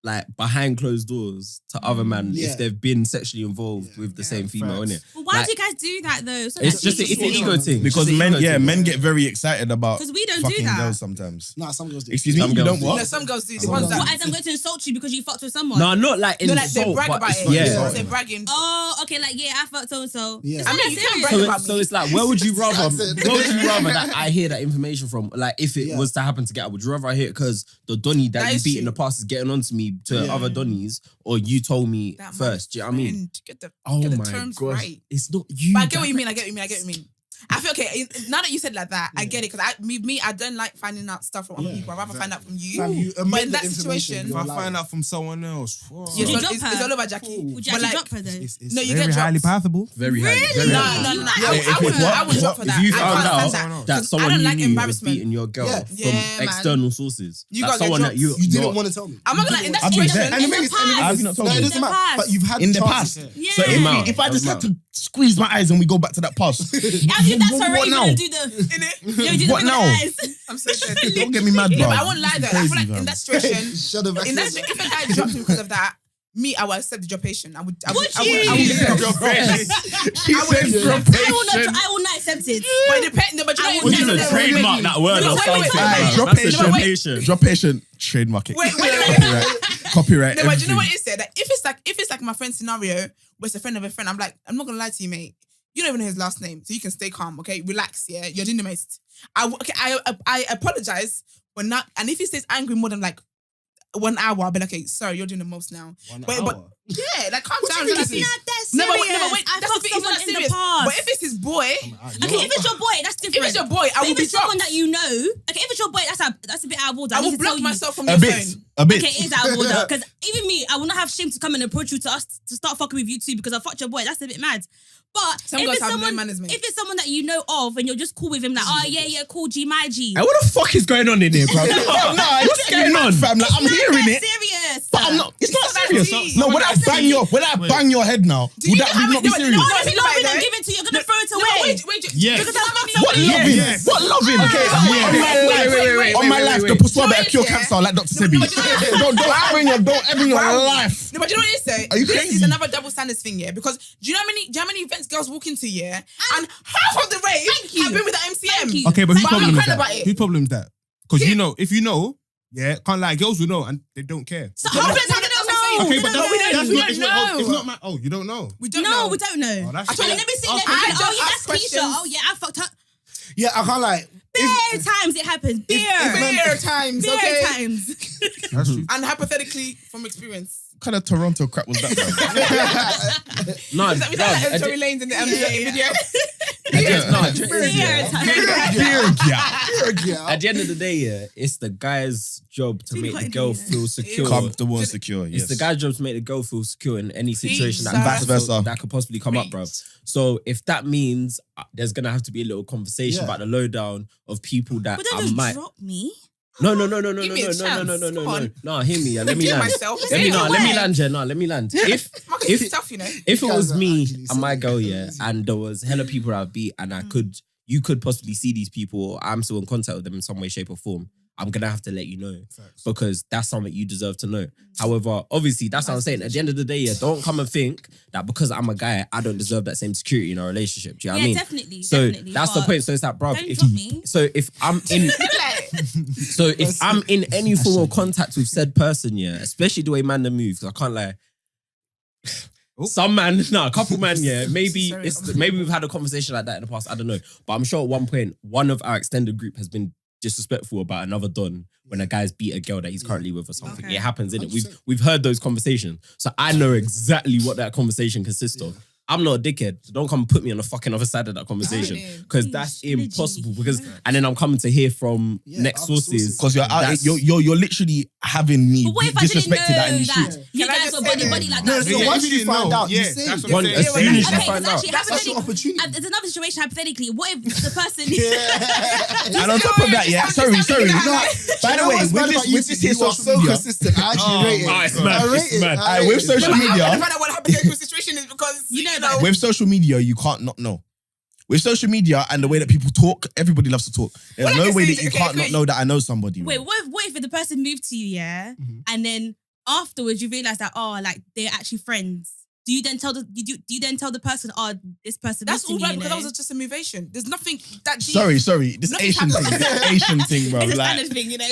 like behind closed doors to other man Yeah. if they've been sexually involved with the same female, facts. innit? But why Like, do you guys do that though? So It's just it's an ego thing. Because It's an men, ego thing. men get very excited about because we don't do fucking that. girls sometimes. Nah, some girls do. Excuse me, Some you girls don't do. No, what? some girls do. The Some ones girls that. What, as I'm going to insult you because you fucked with someone? No, not like No, insult, like they brag but about it's it. not Yeah. insult. They're bragging. Oh, okay, like yeah, I fucked so and so. Yeah. I mean, you can brag So, about so me. it's like, where would you rather? Accent. Where would you rather that I hear that information from? Like, if it Yeah. was to happen to get, would you rather I hear it because the Donny that That you is beat in true. the past is getting on to me to Yeah. other Donnies, or you told me That first? Do you know what I mean? friend, Get the Oh get the my terms gosh, right. it's not you. But I get what you mean. I get what you mean. I feel okay. Now that you said like that, I get it. Because I don't like finding out stuff from other Yeah, people. I'd rather find out from you. Fam, you But omit in the that information, situation, If you're I lying. find out from someone else, Yeah, Would you it's, drop it's, her? it's all over Jackie. Would you But actually like, drop her though? it's No, you very get highly dropped. pathable. Very highly. Really? Very No, highly. no, no, no. Yeah, I if wouldn't. it's what- I wouldn't drop for If that. you I found can't out stand that I someone don't you like knew was embarrassment. beating your girl Yeah. from Yeah, man. external sources, You like gotta get someone that dropped. You didn't not- want to tell me. I'm not gonna in that I'll be situation. there. And In the the thing is, past. Have you not told no, me? it doesn't In the matter. past. But you've had In the chances. past. Yeah. So Amount. if I just Amount. had to squeeze my eyes and we go back to that past, I do that for What Raven now? and do the. Innit? Yeah, we do the What thing with now? the eyes. I'm so dead. don't get me mad, Yeah, bro. but I won't lie though. I feel like Crazy, in that situation, Shut up. in that if a guy drops me because of that, me, I will accept the dropation. I would. I would. Would I would. you? I would. She said I will not accept it. But it depends. No, but you know, We need to trademark that word No, or wait, something. wait, bro. wait, drop That's it, a drop it. donation. Drop patient, trademark it. Wait. Copyright. No, but you know everything. what it said? That if it's like my friend's scenario where it's a friend of a friend, I'm like, I'm not gonna lie to you, mate. You don't even know his last name, so you can stay calm, okay? Relax, yeah. You're doing the most. I apologize, but not. And if he stays angry more than like 1 hour, I'll be like, okay, sorry, you're doing the most now. But yeah, like calm down. It's not that serious. No, but wait, I that's the fucked thing. It's someone not in the serious. past. But if it's his boy, Okay, if it's your boy, that's different. if it's your boy, I will if be it's someone shocked. that you know, okay, if it's your boy, that's a bit out of order. I need will to tell block you. myself from A your bit. phone. A bit. Okay, it is out of order. Because even me, I will not have shame to come and approach you to start fucking with you too because I fucked your boy. That's a bit mad. But Some if girls it's have no someone, manners, mate. if it's someone that you know of and you're just cool with him, like, oh yeah, cool, G, my G. Hey, what the fuck is going on in here, bro? What's going on, fam? Like, I'm It's not hearing that it. serious. But I'm not. It's not that serious. deep. No, when I bang your head now, would that not be serious? No, if you love it and give it to you, you're gonna throw it away. Wait. Yes. Because I'm not What loving? Yes. What loving? Okay, on my life, the prescriber cure cancer like Dr. Sebi. Don't ever in your life. No, but you know what it is? Are you This crazy? is another double standards thing, yeah. Because do you know how many events girls walk into, yeah, and half of the rave have been with the MCM. Thank you. Okay, but whose But I'm problem is crying that? about it. Whose problem is that? Because Yeah. you know, if you know, can't lie, girls will know and they don't care. So how does that That's what I'm know? saying. Okay, but No, we don't that's know. not, it's not oh, you don't know. We don't No, know. we don't know. Oh, that's Okay, shit. let me see. Okay. Oh I yeah, just that's ask Keisha. questions. Oh yeah, I fucked her. Yeah, I can't like. Bare times it happens. Beer times, Bare okay? times. That's true. And hypothetically, from experience. What kind of Toronto crap was that, bro? No, Was that Tory Lanez in the MCA video? At the end of the day, yeah, it's the guy's job to make the girl feel secure. Comfortable and secure, yes. It's the guy's job to make the girl feel secure in any situation that, Vice versa. that could possibly come up, bro. So if that means there's gonna have to be a little conversation about the lowdown of people that But don't I just might. drop me. No, Give me a chance. Come on. no. Hear me, yeah. Let me Hear land. myself. Let me Say land, it. yeah. No, let me land. Marcus is tough, you know. If it was guys are me actually and my so girl, yeah, easy. and there was hella people I'd beat, and you could possibly see these people, or I'm still in contact with them in some way, shape, or form, I'm gonna have to let you know because that's something you deserve to know. However, obviously, that's what I'm saying. At the end of the day, yeah, don't come and think that because I'm a guy, I don't deserve that same security in our relationship. Do you know what I mean? Definitely. So definitely, that's the but point. So it's like, bro, Don't drop me. if I'm in, if I'm in any form of contact with said person, yeah, especially the way man they move, because I can't lie. Some man, a couple man, yeah. Maybe maybe we've had a conversation like that in the past. I don't know, but I'm sure at one point one of our extended group has been disrespectful about another don when a guy's beat a girl that he's currently with or something. Okay. It happens, innit? We've heard those conversations, so I know exactly what that conversation consists of. I'm not a dickhead. So don't come and put me on the fucking other side of that conversation because that's impossible. And then I'm coming to hear from next other sources Because you're out, you're literally having me But what if I didn't know disrespected that in the that street. you Can I guys just were say buddy that? buddy like No, that? so Yeah, once if you you find know, out, you yeah, say. that's what I'm saying. as soon as you Okay, find because out. actually, That's your hypothetically, opportunity. there's another situation hypothetically. What if the person? And on top of that, yeah, sorry. By the way, with this here you are social so media, consistent. I actually rate it. it's mad, I rate it's it. mad. I rate with it. social I media, find out what hypothetical situation is because You know that. with social media, you can't not know. With social media and the way that people talk, everybody loves to talk. There's Well, no like I way say, that you okay, can't not know that I know somebody. Wait, bro. what if the person moved to you, yeah, and then afterwards you realize that like they're actually friends? Do you then tell do you then tell the person, this person? that's moved all to right me, because that was just a movation. There's nothing that deep. Sorry. This Nothing Asian thing. happened. This Asian thing, bro. It's a Like, standard thing, you know.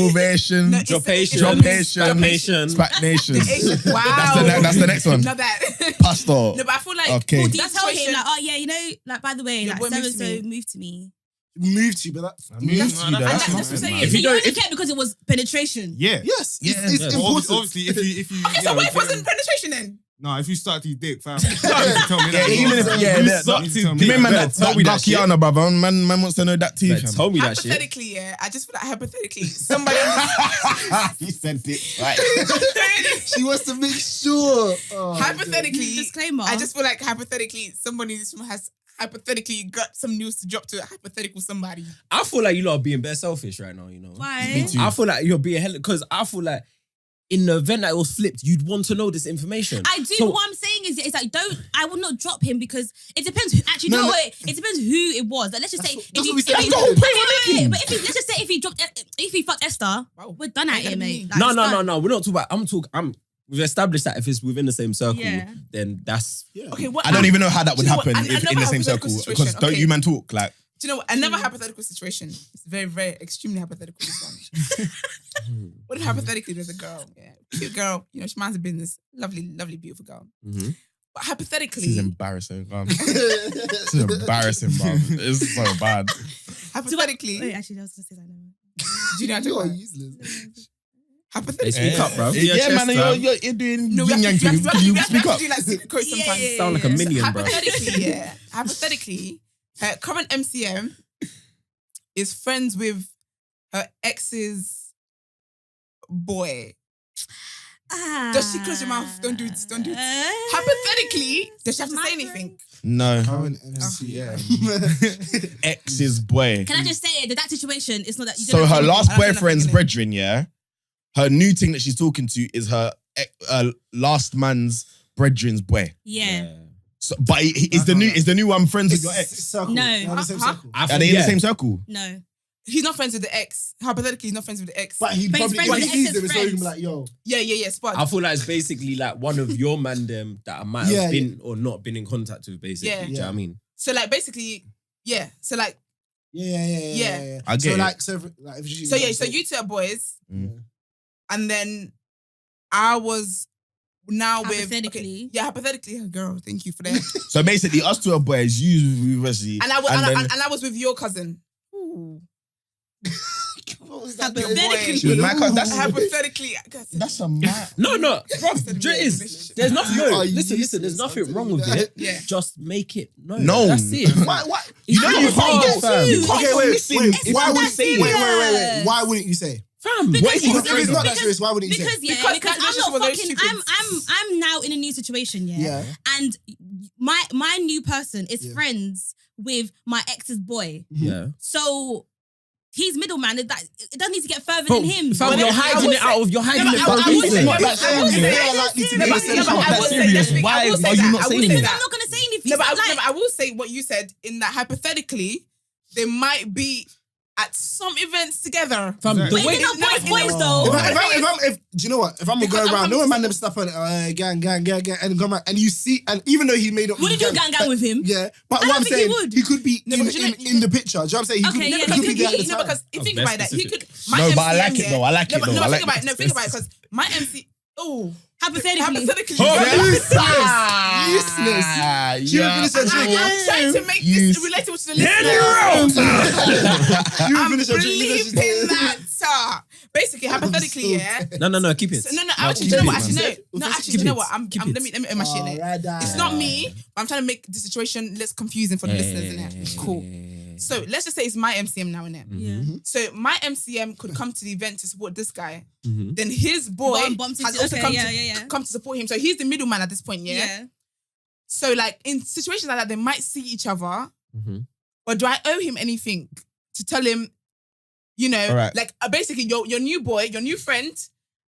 Movation, No, it's- Dropation, Dropation, Spagnation. Wow. That's the next one. Not that. Pastor. No, but I feel like Okay. Or do you that tell him situation- like, you know, like by the way, Your like boy so moved and to me. so moved to me. Moved to you, but that's Moved to you, that's that's nothing, what I'm saying. man. If you You don't, only care because it was penetration. Yeah. yes, Yeah. it's Yeah. important. Obviously, if you Okay, so what if it wasn't penetration then? no, if you start his dick, fam, you can tell me that. Even if You man, that Tell me that shit. Gakiana, brother. Man wants to know that too. Man, fam. tell me that shit. Hypothetically, yeah. I just feel like hypothetically, somebody. He sent it right. She wants to make sure. Oh, hypothetically, Disclaimer. I just feel like hypothetically, somebody in this room has hypothetically got some news to drop to a hypothetical somebody. I feel like you lot are being bare selfish right now, you know. Why? Me too. I feel like you're being hella because I feel like in the event that it was flipped, you'd want to know this information. I do. So- But what I'm saying is like, I will not drop him because it depends. Actually, no, wait. It depends who it was. Like, let's just say that's what we said. if That's the whole wait, but let's just say if he fucked Esther, Wow. we're done at Yeah, it, mate. Like, No. it's done. We're not talking about. We've established that if it's within the same circle, Yeah. then that's. Okay, what? I don't even know how that would Do you know what? happen if in Another the same hypothetical circle. situation, Because don't okay. you man talk like. Do you know what? Another hypothetical situation. It's very, very extremely hypothetical. This one. What if hypothetically there's a girl, cute girl, you know, she minds her business, lovely, lovely, beautiful girl. Mhm. But hypothetically, This is embarrassing, fam. This is embarrassing, bro. It's so bad. hypothetically, Wait, actually, I was gonna say that. do you know how to You are do it? useless. hypothetically. Speak up, bro. Yeah, man, you're doing No, we yin yang. have Can to you do speak up? like secret quotes sometimes. Sound like a minion, bro. Hypothetically, her current MCM is friends with her ex's boy. Does she close your mouth? Don't do it. Don't do it. Hypothetically, does she have to say anything? No. Current MCM. Ex's boy. Can I just say that situation is not that. You So don't her have to- last I don't know boyfriend's nothing in it. brethren, yeah? Her new thing that she's talking to is her last man's brethren's boy. Yeah. So, but is the new one friends with your ex? Circle. No. They're in the same Huh? circle. Are they in the same circle? No. He's not friends with the ex. Hypothetically, he's not friends with the ex. But he But he's probably, friends when with he the sees them, ex's it's always gonna be friends. like, yo. Yeah. Spot. I feel like it's basically like one of your man them that I might have Yeah, been or not been in contact with, basically. Yeah. Do you know what I mean? So like basically, yeah. So like, Yeah. I get so it. like, so if you so you two are boys, Mm. and then I was now with Hypothetically. hypothetically, girl. Thank you for that. So basically, us two are boys, you obviously. and I was then- and I was with your cousin. Ooh. What was that? Hypothetically. She was my cousin. Hypothetically, That's a mad. No, bro. Hypothetically, There's nothing. You No, are listen. useless, There's nothing I'm wrong telling with you it. Yeah. Just make it known. Known. That's it. Why? You know you saying can't. that too. Okay, wait. Why not would that say? Wait. serious. Why wouldn't you say? Fam, Because what if Because if it's not that Because- serious, why wouldn't you say? Because Because I'm relationship not was very fucking. stupid. I'm now in a new situation, Yeah. and my new person is Yeah. friends with my ex's boy. Yeah. So he's middleman. It doesn't need to get further Bro, than him. fam, But you're I hiding would it out of. You're hiding No, it but for I a would reason. say- Not but that I would serious. say- They are likely to No, be but the same I shit. will that say serious. that. Why I will are say you that. not I will saying say anything? that. I'm not gonna say anything. No, but Like, I will say what you said in that hypothetically, they might be at some events together. Fam, the Exactly. way But you're not boys though. If do you know what? If I'm gonna go Because I'm around, no coming man to- them stuff on gang, and come out, and you see, and even though he made up, Wouldn't you gang with him? Yeah, but I what don't I'm think he saying, would. he could be No, but you know- in the picture. Do you know what I'm saying? He Okay, could, yeah, he because could be there at the no, time. because if you think That's about that, he could. specific. My No, but I MCM, like it though. I like No, it but though. no, I like think about it. No, it. think about it because my MC. Oh, Hypothetically. hypothetically. Useless. Ah, Useless. yeah. She didn't finish her drink. I'm trying to make You- this relatable to the listeners. You I'm finish your drink. believing that. Basically, hypothetically, yeah. No, keep it. So, no, I'll actually, keep you know it, what? man. Actually, no, Keep actually, you know it. what? Keep Let it. me end my shit in it. It's not me, but I'm trying to make the situation less confusing for the listeners in it. Cool. So let's just say it's my MCM now in it. Yeah. So my MCM could come to the event to support this guy. Mhm. Then his boy Bumped has into- also okay, come yeah. come to support him. So he's the middleman at this point, yeah? So like in situations like that, they might see each other, Mhm. but do I owe him anything to tell him, you know, Alright. like basically your new boy, your new friend,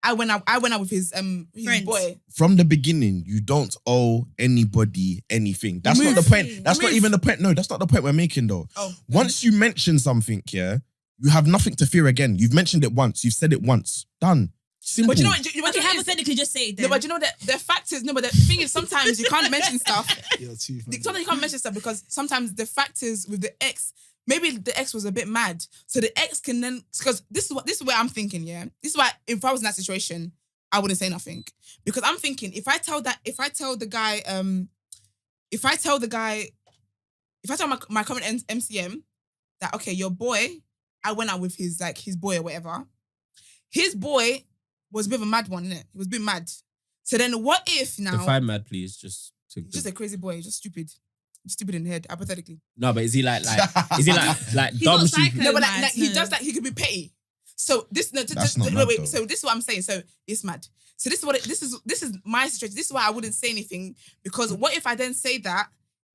I went out with his Friends. boy. From the beginning, you don't owe anybody anything. That's not the point. That's not even the point. No, that's not the point we're making though. Oh, Once you mention something, yeah, you have nothing to fear again. You've mentioned it once. You've said it once. Done. Simple. but you know what? You know Okay, what it is? hypothetically, just say it then. No, but you know that the fact is, but the thing is, sometimes you can't mention stuff. You're too funny. Sometimes you can't mention stuff because sometimes the fact is with the ex, maybe the ex was a bit mad. So the ex can then, because this is where I'm thinking, yeah. This is why if I was in that situation, I wouldn't say nothing. Because I'm thinking if I tell my current MCM that okay, your boy, I went out with his boy or whatever. His boy was a bit of a mad one, innit? He was a bit mad. So then what if now Define mad, please. Just just a crazy boy, just stupid. Stupid in the head, hypothetically. no, but is he like is he like He's dumb not stupid? psycho. No, but mad, like he no. does that, he could be petty. So this That's not mad, though. so this is what I'm saying. So it's mad. So this is my situation. This is why I wouldn't say anything. Because what if I then say that?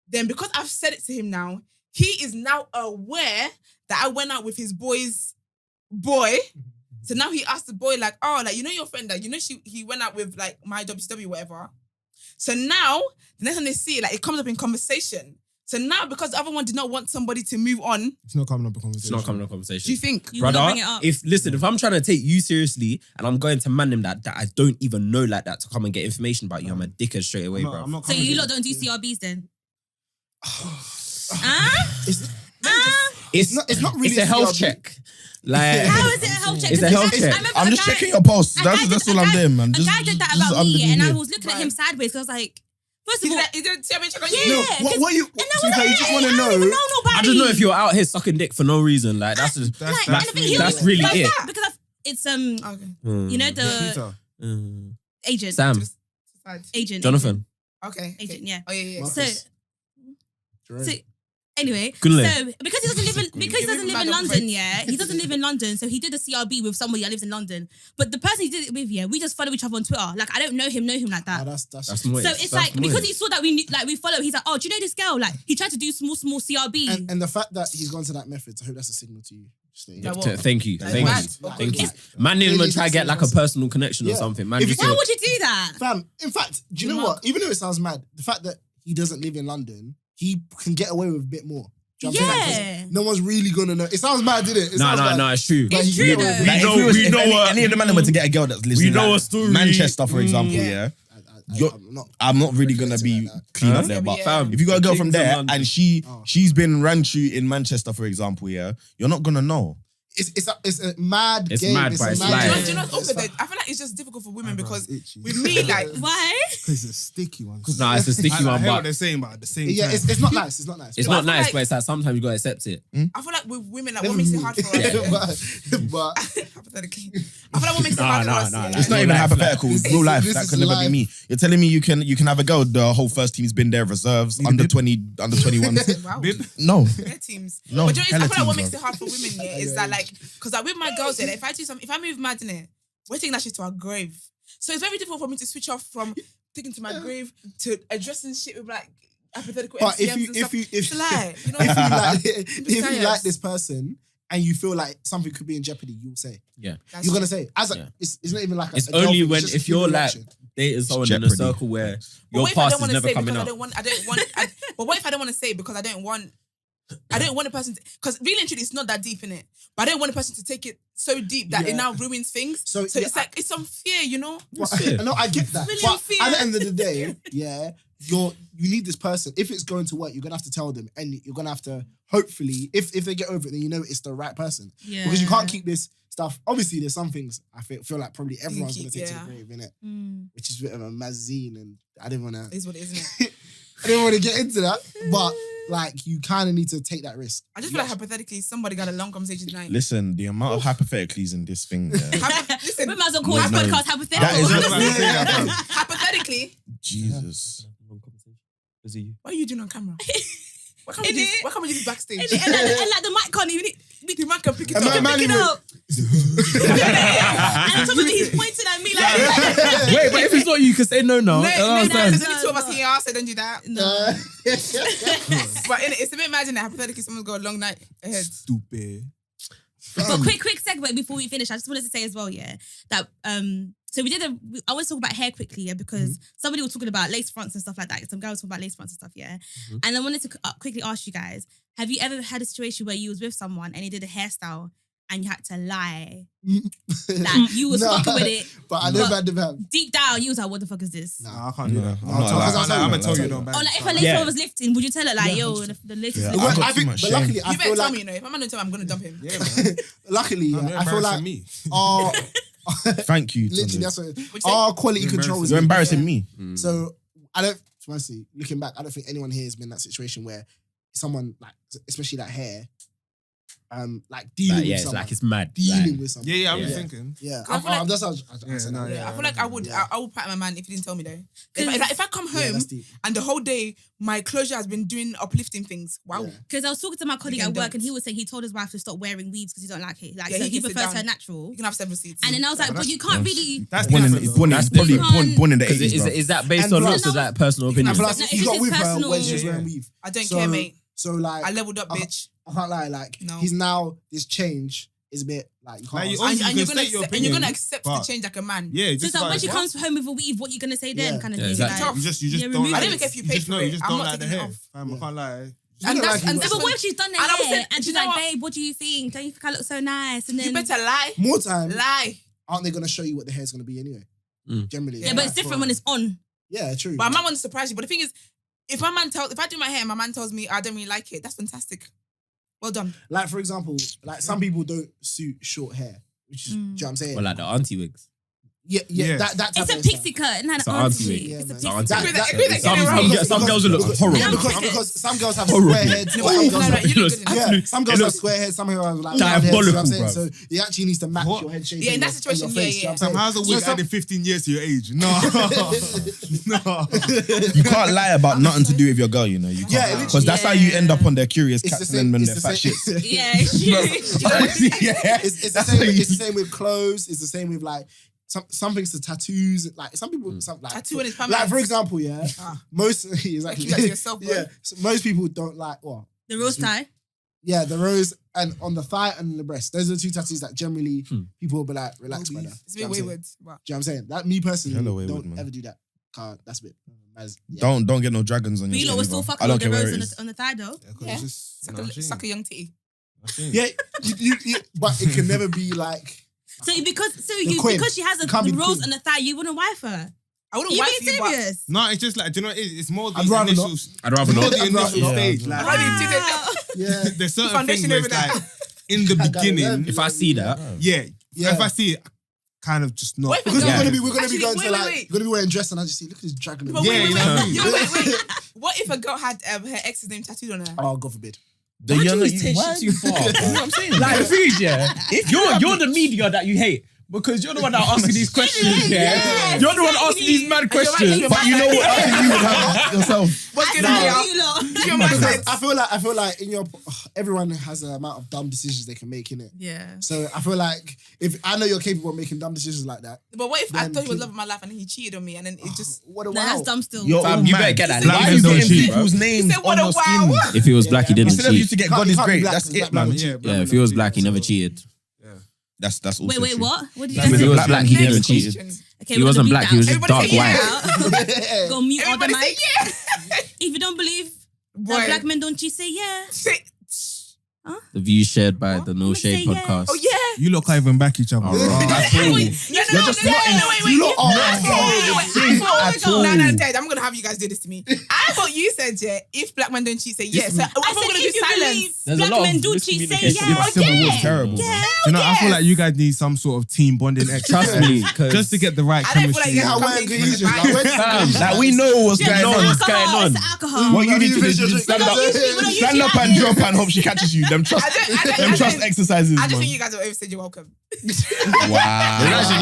Then because I've said it to him now, he is now aware that I went out with his boy's boy. So now he asked the boy, like, oh, like, you know your friend, like, you know he went out with like my WCW, whatever. So now, the next time they see it, like it comes up in conversation. So now, because the other one did not want somebody to move on, It's not coming up a It's conversation. not coming to conversation. do you think? You wanna Brother, bring it up. if I'm trying to take you seriously and I'm going to man him that I don't even know like that to come and get information about you, I'm a dickhead straight away, bro. I'm not So coming you to- lot don't do CRBs then? It's not really It's a health CRB. check. Like How is it a health check? It's a 'Cause health I check. remember I'm a just guy- checking your pulse. a guy That's did- all a I'm guy- doing, man. A guy did that just about me, under yeah, and the I knee. was looking at him sideways because I was like, first of Is all, that, is there a check on Yeah. you? No, what you? and I To was be fair, like, you just hey, want to I don't even know. know nobody. I just know if you're out here sucking dick for no reason. Like that's Like, That's and the thing, he that's was- really like it. that, because It's Okay. you know the Peter. agent. Sam. Agent. Jonathan. Okay. Agent, yeah. Oh yeah. Marcus. So, Jerome. so anyway, Gunle. so because he doesn't live in Mad London, operates. yeah, he doesn't live in London, so he did a CRB with somebody that lives in London. But the person he did it with, yeah, we just follow each other on Twitter. Like I don't know him like that. That's moist. So it's That's like because moist. he saw that we follow. He's like, oh, do you know this girl? Like he tried to do small CRB. and the fact that he's gone to that method, I hope that's a signal to you. Just saying. Yeah, what? Thank you. That's Thank mad. you. Okay. Thank you. It's- Man didn't even Really try to get like a personal connection or Yeah. something. Man If just you- Why said, would you do that? Fam, in fact, do you know what? Even though it sounds mad, the fact that he doesn't live in London, he can get away with a bit more. Do you know what I'm saying? Yeah. 'Cause no one's really gonna know. It sounds mad, didn't it? It sounds mad. no, it's true. But he It's can get true, away with though. it. Like, know- if, we know any, what- any of the men were to get a girl that's listening, know like, a story. Manchester, for example, Yeah. You're- I'm not really gonna be like that. clean Huh? up there, but Yeah. if you got a girl from Kings of there London. and Oh. she's been ran through in Manchester, for example, yeah, you're not gonna know. It's a mad It's game. mad, it's but a it's mad live. Do you game. know, do you know what's awkward It's though? I feel like it's just difficult for women because itchy. with me, like, Why? Because it's a sticky one. Nah, it's a sticky I one, hear what but they're saying, but at the same yeah, time, it's not nice. It's not nice. it's But I not feel nice. like- But it's like sometimes you gotta accept it. I feel like with women, like, what makes it hard for us? but Hypothetically, I feel like what makes it hard for us. yeah. It's not Real even life, hypothetical. like, Real life. this That is could never be life. me. You're telling me you can have a girl. The whole first team's been there, reserves, under 20, under 21s. Wow. No, Their teams. No, But do you know, I hella feel like what teams, makes it hard for women yeah, is that like, because like with my girls, yeah, if I do something, if I move mad in it, we're taking that shit to our grave. So it's very difficult for me to switch off from taking to my grave to addressing shit with like hypothetical But MCMs and stuff. It's like, you know, if you like this person and you feel like something could be in jeopardy, you'll say. Yeah. that's You're gonna true. say. As a, Yeah. it's not even like It's a girl only thing, when just if a human you're like reaction. dating someone in a jeopardy. circle where But your what if I past don't is want to never say coming because up. but what if I don't want to say because I don't want the person because really and truly it's not that deep in it. But I don't want the person to take it so deep that it Yeah. now ruins things. So, So yeah, it's like it's some fear, you know? Well, fair. no, I get that. Really But unfair. at the end of the day, yeah, you need this person. If it's going to work, you're gonna have to tell them, and you're gonna have to hopefully, if they get over it, then you know it's the right person. Yeah. Because you can't keep this stuff. Obviously, there's some things I feel like probably everyone's keep- gonna take to yeah. the grave, innit? Mm. Which is a bit of a magazine, and I didn't wanna, It is what it is, isn't it? I didn't want to get into that, but like you kind of need to take that risk. I just feel like hypothetically somebody got a long conversation tonight. listen, the amount of hypotheticals in this thing. Yeah. Listen, We might as well call this No, podcast that is- hypothetical. hypothetically, Jesus. what are you doing on camera? Why can't we In do it. Why can't we do this backstage? and like the mic can't even. The man can pick it And up. man- Pick it man- up. And somebody he's pointing at me like. Wait, but if it's not you, you can say no. No, That's no, what I'm no, saying. there's only two of us here, so don't do that. No. But it's a bit imagine that hypothetically someone's got a long night ahead. stupid. But quick segue before we finish. I just wanted to say as well, yeah, that so I want to talk about hair quickly, yeah, because somebody was talking about lace fronts and stuff like that. Some girls talking about lace fronts and stuff, yeah. And I wanted to quickly ask you guys: have you ever had a situation where you was with someone and you did a hairstyle and you had to lie, like you was Nah, fucking with it, But I never had the deep down you was like, what the fuck is this? Nah. Nah, I can't do that. I'm not allowed. I'm gonna I'll tell tell you you. no bad. Or like if a lace Yeah. front was lifting, would you tell it like, Yeah, yo, 100%. the lace Yeah, is I lifting? got I too think, much but shame. luckily, I You better feel tell like, me, you know. If I'm not tell me, I'm gonna dump him. Yeah, man. luckily, No, I feel like me. our Thank you. literally Tony. that's what Would you say- our quality You're control is You're embarrassing yeah. me. So I don't honestly looking back, I don't think anyone here has been in that situation where someone like, especially that hair, like dealing Like, with yeah, it's someone, like it's mad. dealing Like, with someone. Yeah, I'm Yeah. just thinking. Yeah, I feel like- that's how I Yeah, said no, that. Yeah, I feel like I would. Yeah. I would pat my man if he didn't tell me though. Cause- If I come Yeah, home that's deep. and the whole day my closure has been doing uplifting things. Wow. Yeah. Because I was talking to my colleague You at can work and he dance. was saying he told his wife to stop wearing weaves because he don't like it. Like Yeah, so he he can sit prefers her down. natural. You can have several seats. And then I was like, Yeah, but you that's- can't really. That's Born in, different, born in, though. probably You can't- born in the Because 80s, bro. is that based And on plus- looks or that personal You can opinion? have And plus, No, he it's got just with her personal- when she was Yeah, wearing yeah. weave. I don't So- care, mate. So like, I leveled up, Uh-huh. bitch. I can't lie. Like No. he's now this change is a bit like you can't. Like, you ask- Obviously, And you're can gonna state your accept, and you're gonna opinion, accept the but- change like a man. Yeah, So just it's like when she like, comes home with a weave, what you gonna say then? Yeah. Kind of Yeah, thing. exactly. Like, you just Yeah, don't remove like I don't even it. care if you You pay just for know, it. you just I'm don't not like the taking it hair. off. Fam, I can't lie. You And don't that's- like him, and but- that's but what if she's done her And I was hair saying, and do she's you know like, what? babe, what do you think? Don't you think I look so nice? And then You better lie. more time, Lie. aren't they gonna show you what the hair's gonna be anyway? Generally, yeah, but it's different when it's on. yeah, true. But my man wants to surprise you. But the thing is, if I do my hair and my man tells me I don't really like it, that's fantastic. Well done. Like for example, like some people don't suit short hair, which is do you know what I'm saying? Or like the auntie wigs. Yeah. That type It's a of pixie cut, and an auntie. Yeah, It's a man. pixie That- cut. Some girls will look horrible. Yeah, because some girls have square heads. No, some girls have- you look good. Yeah, some girls have square heads, some girls have like round heads, you know what I'm saying? Diabolical, So it actually needs to match What? your head shape. Yeah, in and that situation, your face, yeah, you know what Sam, I'm how's a saying? wig added 15 years to your age? No. No. You can't lie about nothing to do with your girl, you know. You can't. Yeah, literally. Because that's how you end up on their curious It's the cats same- and when it's they're the fat same- shits. Yeah, it's true. Yeah. It's the same with clothes. It's the same with like some things to tattoos. Like some people, like Tattoo and it's like permanent. for example, yeah, most exactly. Keep that to yourself, bro. Yeah, so most people don't like what. The rose tie. Yeah, the rose and on the thigh and the breast. Those are the two tattoos that generally people will be like, relax, brother. It's a bit wayward. But Do you know what I'm saying? That me personally, Hella wayward, don't man. ever do that. That's a bit. Yeah. Don't get no dragons on But your you lot skin were still either. fucking I don't with the care where rose it on is. the thigh though. Yeah. It's just, suck a young titty. Yeah, but it can never be like. So because queen. because she has You can't be a the rose queen. on the thigh, you wouldn't wife her. I wouldn't You wife being you, but serious? No, it's just like, do you know what it is? It's more the I'd rather initial. not. I'd rather More not. the I'd rather initial not. stage. Yeah. Like, Wow. Yeah, there's certain Foundation things where it's over like, in the I got it. beginning, If I see that, yeah, Yeah. if I see it, kind of just not. What if because Yeah. we're gonna be Actually, going to wait, like wait. we're gonna be wearing dress and I just see look at this dragon. But Yeah, wait, you wait, know what I wait, mean? wait. What if a girl had her ex's name tattooed on her? Oh, God forbid. The why do younger you take why- shit too far? That's what I'm saying. Like the thing is, yeah, if you're the media that you hate. Because you're the one that asking these questions, yeah. You're the one asking these mad questions. But you know what? I think you would have yourself. What's going I on said here? you lot. Your man Because said- I feel like in your everyone has an amount of dumb decisions they can make in it. Yeah. So I feel like if I know you're capable of making dumb decisions like that, But what if I Then thought he was keep- loving my life and then he cheated on me and then it just... what a No, that's wow. dumb still. You're Fam, all you mad. better get that. Why Black are you men don't getting cheat, people's names He said, what on a your wow. skin? If he was black, he didn't Instead of you cheat. to get Can't- God you is can't be great, black that's because it, black man. men don't cheat. Yeah, Yeah, if he was black, he never cheated. That's also Wait, true. what? What did you Black say? men If he was Black black, men he don't never Next cheated. question. Okay, He wasn't black, he was just Everybody dark say white. Go mute all the Everybody say mic. yeah. If you don't believe Boy. that black men don't cheat, say yeah. Say- The views shared by What? the I'm No gonna Shade say yeah. podcast. Oh yeah. You lot can't even back each other. Alright. No, just no, not in- no, wait. You lot are at all. No, Dad, I'm gonna have you guys do this to me. I thought you said, yeah, if black men don't cheat, say yes. So I I thought said we're gonna if do you silence. believe There's a black lot men of do cheat, say miscommunication. yeah. Civil War's terrible. Yeah. You know, I feel like you guys need some sort of team bonding exercise. Trust me, 'cause- Just to get the right I don't feel like chemistry. you Yeah, have we're company cohesion. to Like, where's the Fam, cohesion? like we know what's Yeah, going no on. alcohol, it's alcohol. What you need to do is Usually- just stand up, usually stand up and drop and hope she catches you. Them trust, them trust exercises, I just man. think you guys have overstayed your welcome. Wow. There's actually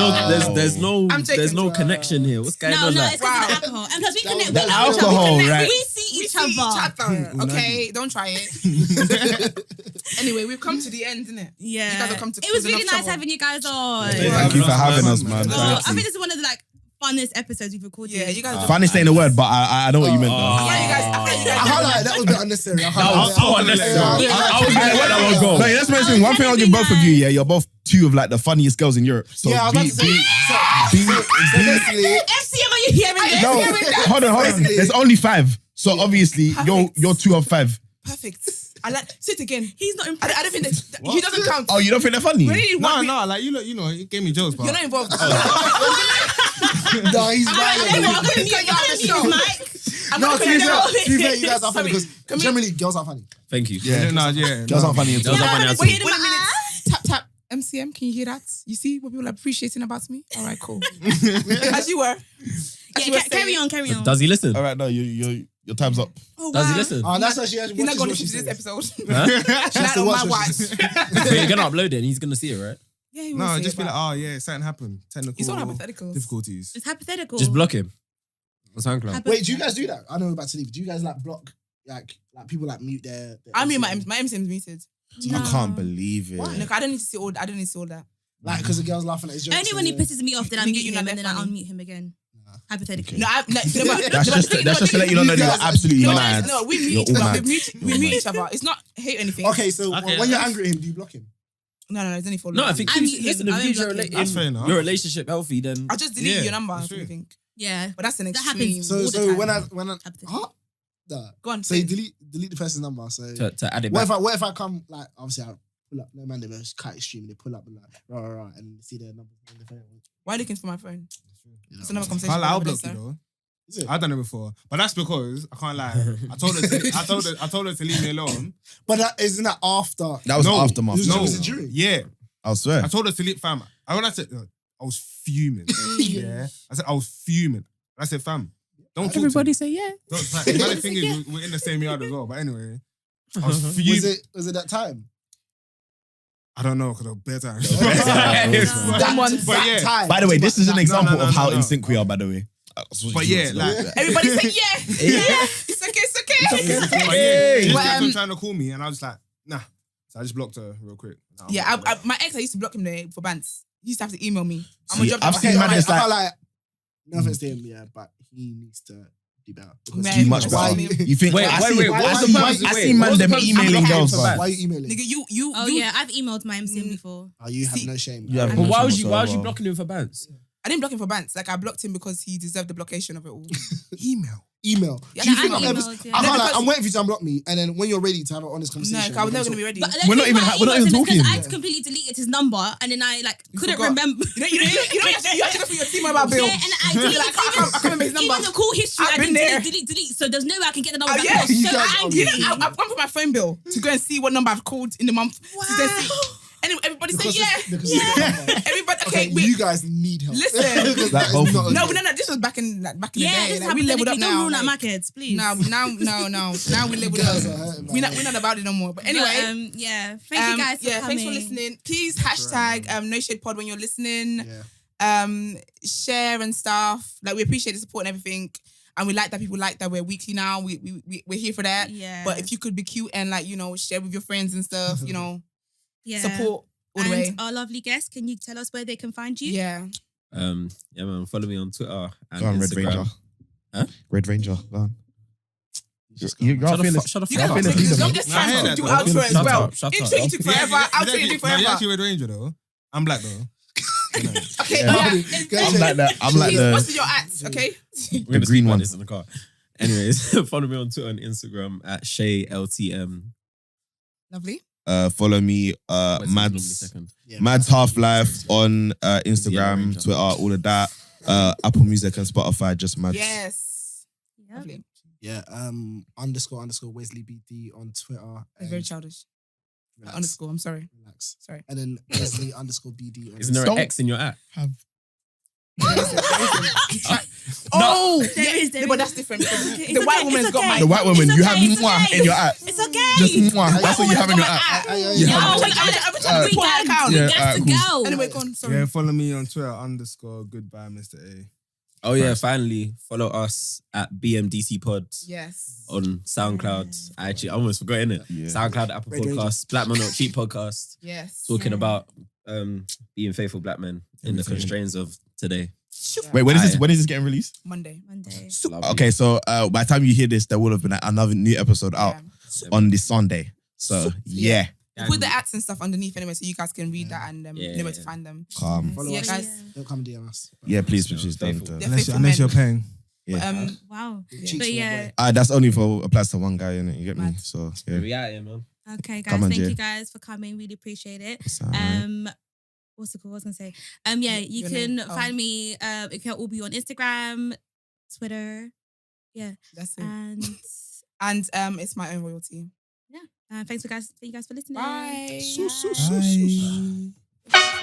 I'm joking. there's no connection here. What's going No, on? no, Like, it's because Wow. of alcohol. And because we That connect, was- we the know each other. alcohol, We connect, right. We see each other. Okay, don't try it. Anyway, we've come to the end, isn't it? Yeah. You guys have come to It was cause really enough nice trouble. having you guys on. Thank you for having us, man. Oh, Thank I you. think this is one of the like funnest episodes we've recorded. Yeah, you guys have Funniest ain't a word, but I know what you meant though. Yeah, you guys. I think you I guys. can't lie, that was a bit unnecessary. I can't That lie. was so unnecessary. Yeah. I was Hey, gonna let that one go. No, that's my thing. One thing I'll give both of you, yeah, you're both two of like the funniest girls in Europe. So Yeah, I was about to say. So basically, FCM, are you hearing this? no, hold on. Basically- There's only 5, so obviously Perfect. you're 2 of 5. Perfect. I like. Say it again. He's not I impressed. don't think that he doesn't count. Oh, you don't think they're funny? We only need No, one. no, like you know, you gave me jokes, but You're not involved. no, he's I'm violent. gonna mute his mic. I'm No, not to gonna be know. fair, you guys are funny Sorry. because generally girls are funny. Thank you. yeah, Girls Aren't funny at all. Girls are funny at all. Wait a minute. Tap tap. MCM, can you hear that? You see what people are appreciating about me? All right, cool. As you were. As you were Yeah, carry saying. on, carry on. Does he listen? All right, no, your time's up. Oh, Does he wow. listen? Oh, that's why she has He's not going to watches listen what to she this says. episode. Huh? She has Not to on watch my what she watch. says. But you're gonna upload it and he's gonna see it, right? Yeah, he will No, say just be it, like, but oh yeah, something happened. Technical it's all hypotheticals. difficulties. It's hypothetical. Just block him on SoundCloud. Wait, do you guys do that? I know we're about to leave. Do you guys like block like people like mute their I mean, MCM? my MCM's muted. I can't believe it. Why? Look, I don't need to see all. I don't need to see all that. Like because the girls laughing at his jokes. Only when he pisses me off, then I Think mute you're him not and then that I funny? unmute him again. Hypothetically. No, That's just to let you know that you're absolutely mad. No, we You're mute. all No, mad. we mute each other. It's not hate or anything. Okay, so Okay, when you're that's- angry at him, do you block him? No, it's only for. No, I think I if mute him. listen, if I you won't block him. That's fair enough. your relationship healthy, then I'll just delete Yeah, your number or that's true. something. Yeah. But that's an That extreme. happens. So All the so time. when I Hypothetical. huh? Nah. Go on. So you delete the person's number. So to add it what back. if I come like obviously I pull up no man they were quite extreme they pull up and like rah and see their numbers on the phone. Why are you looking for my phone? You It's know, another conversation. I'll for another block you day, though. is it? I've done it before, but that's because I can't lie. I told her to leave me alone. But that isn't that after? That was No. aftermath. This No, was a jury. yeah, I swear. I told her to leave, fam. I want to. I was fuming. Yeah. I said, I was fuming. I said, fam, don't talk Everybody to say yeah. me. The valid thing is, we're in the same yard as well. But anyway, I was fuming. Was it that time? I don't know, because of bedtime. But yeah. Time. By the way, this is an example of how no. in sync we are, by the way. But yeah, like... Everybody say yeah. Yeah. It's okay. But yeah, she kept on trying to call me and I was like, nah. So I just blocked her real quick. Yeah, my ex, I used to block him there for bants. He used to have to email me. I'm See, a job. I've seen man that's like... No offense to him, yeah, but he needs to do better. Too much better. You think... Wait, what was the purpose? I see man them emailing girls, Why are you emailing? Nigga, you. Oh yeah, I've emailed my MCM before. Oh, you have no shame. You have But no why shame was you whatsoever. blocking him for bans? I didn't block him for bants. Like I blocked him because he deserved the blockation of it all. Email. Yeah, Do you I think emailed, I'm yeah. like, I'm waiting for you to unblock me, and then when you're ready to have an honest No, conversation, I was never gonna be ready. But We're not even talking. I completely deleted his number and then I couldn't forgot. remember. You have to go through your team about Bill. Yeah, and I deleted Like, I can't remember his number. even the call history. I've I been didn't there. delete. So there's no way I can get the number Oh, back. yeah. I was You so guys are angry. I've gone for my phone bill to go and see what number I've called in the month. Wow. To go see. Anyway, everybody say yeah. Everybody, Okay, okay, you guys need help. Listen. Because Like that is both not of No, okay. no, this was back in the Yeah, day. this Like, we leveled up Don't now. ruin our Like, markets, please. no. Now we leveled Girls up. are hurting, We're man. not about it no more. But anyway, yeah. Thank you guys for coming. thanks for listening. Please hashtag NoShade Pod when you're listening. Yeah. Share and stuff. Like we appreciate the support and everything. And we like that people like that we're weekly now. We're here for that. Yeah. But if you could be cute and like, share with your friends and stuff, yeah. support all the way. And our lovely guest, can you tell us where they can find you? Yeah. Yeah, man. Follow me on Twitter and Go on, Red Instagram. Ranger. Huh? Red Ranger, go on. Just You're Shut the fearless. fuck You up. guys fearless take leader, the man. longest Nah, I hear time to that, do though. outro as well. Shut Intro you took forever. Outro you took You're forever. actually Red Ranger though. I'm black though. Okay, Yeah. I'm like that. I'm like Please, what's the your at? Okay. We're gonna green speak about one. this in the car. Anyways, follow me on Twitter and Instagram at Shay LTM. Lovely. follow me Mads Half-Life on Instagram, Twitter, all of that. Apple Music and Spotify, just Mads. Yes. Yep. Lovely. Yeah. _ Wesley BD on Twitter. It's very childish. Relax. Underscore. I'm sorry. Relax. Sorry. And then Wesley _ BD on Isn't there an X in your app? Oh, There is, but that's different. It's The white okay, woman's it's got okay. my. The white woman, It's you okay, have it's mwah okay. in your app. It's okay. Just mwah. That's what you have in your app. Yeah. No, wait, I'm trying to put my account. Yeah, we got to cool. go. Anyway, go on. Sorry. Yeah, follow me on Twitter _goodbye Mr. A. Oh yeah, finally follow us at BMDC Pod Yes. on SoundCloud. I almost forgot it. Yeah. SoundCloud, Apple Red Ranger. Podcasts, Black Man Not Cheap Podcast, Yes. talking Yeah. about being faithful black men in the constraints of today. Wait, when is this getting released? Monday. Monday. Lovely. Okay, so by the time you hear this, there would have been another new episode out on this Sunday. So yeah, We'll put the ads and stuff underneath anyway, so you guys can read that and know where to find them. calm. Follow Yeah, us. guys. Don't come DM us. Yeah, please don't. They're Unless faithful you're men. paying. Yeah. Wow. Cheeks But for yeah. a boy. That's only for applies to one guy, innit? You get me? Mad. So Yeah, yeah. we out here, man. Okay, guys. Come on, Thank Jay. you guys for coming. Really appreciate it. It's alright. What's it called? What was I gonna say? Yeah, you Your can name. Oh. find me. It can all be on Instagram, Twitter. Yeah. That's it. And And it's my own royalty. thank you guys for listening. Bye. Sus, sus, sus, sus. Bye.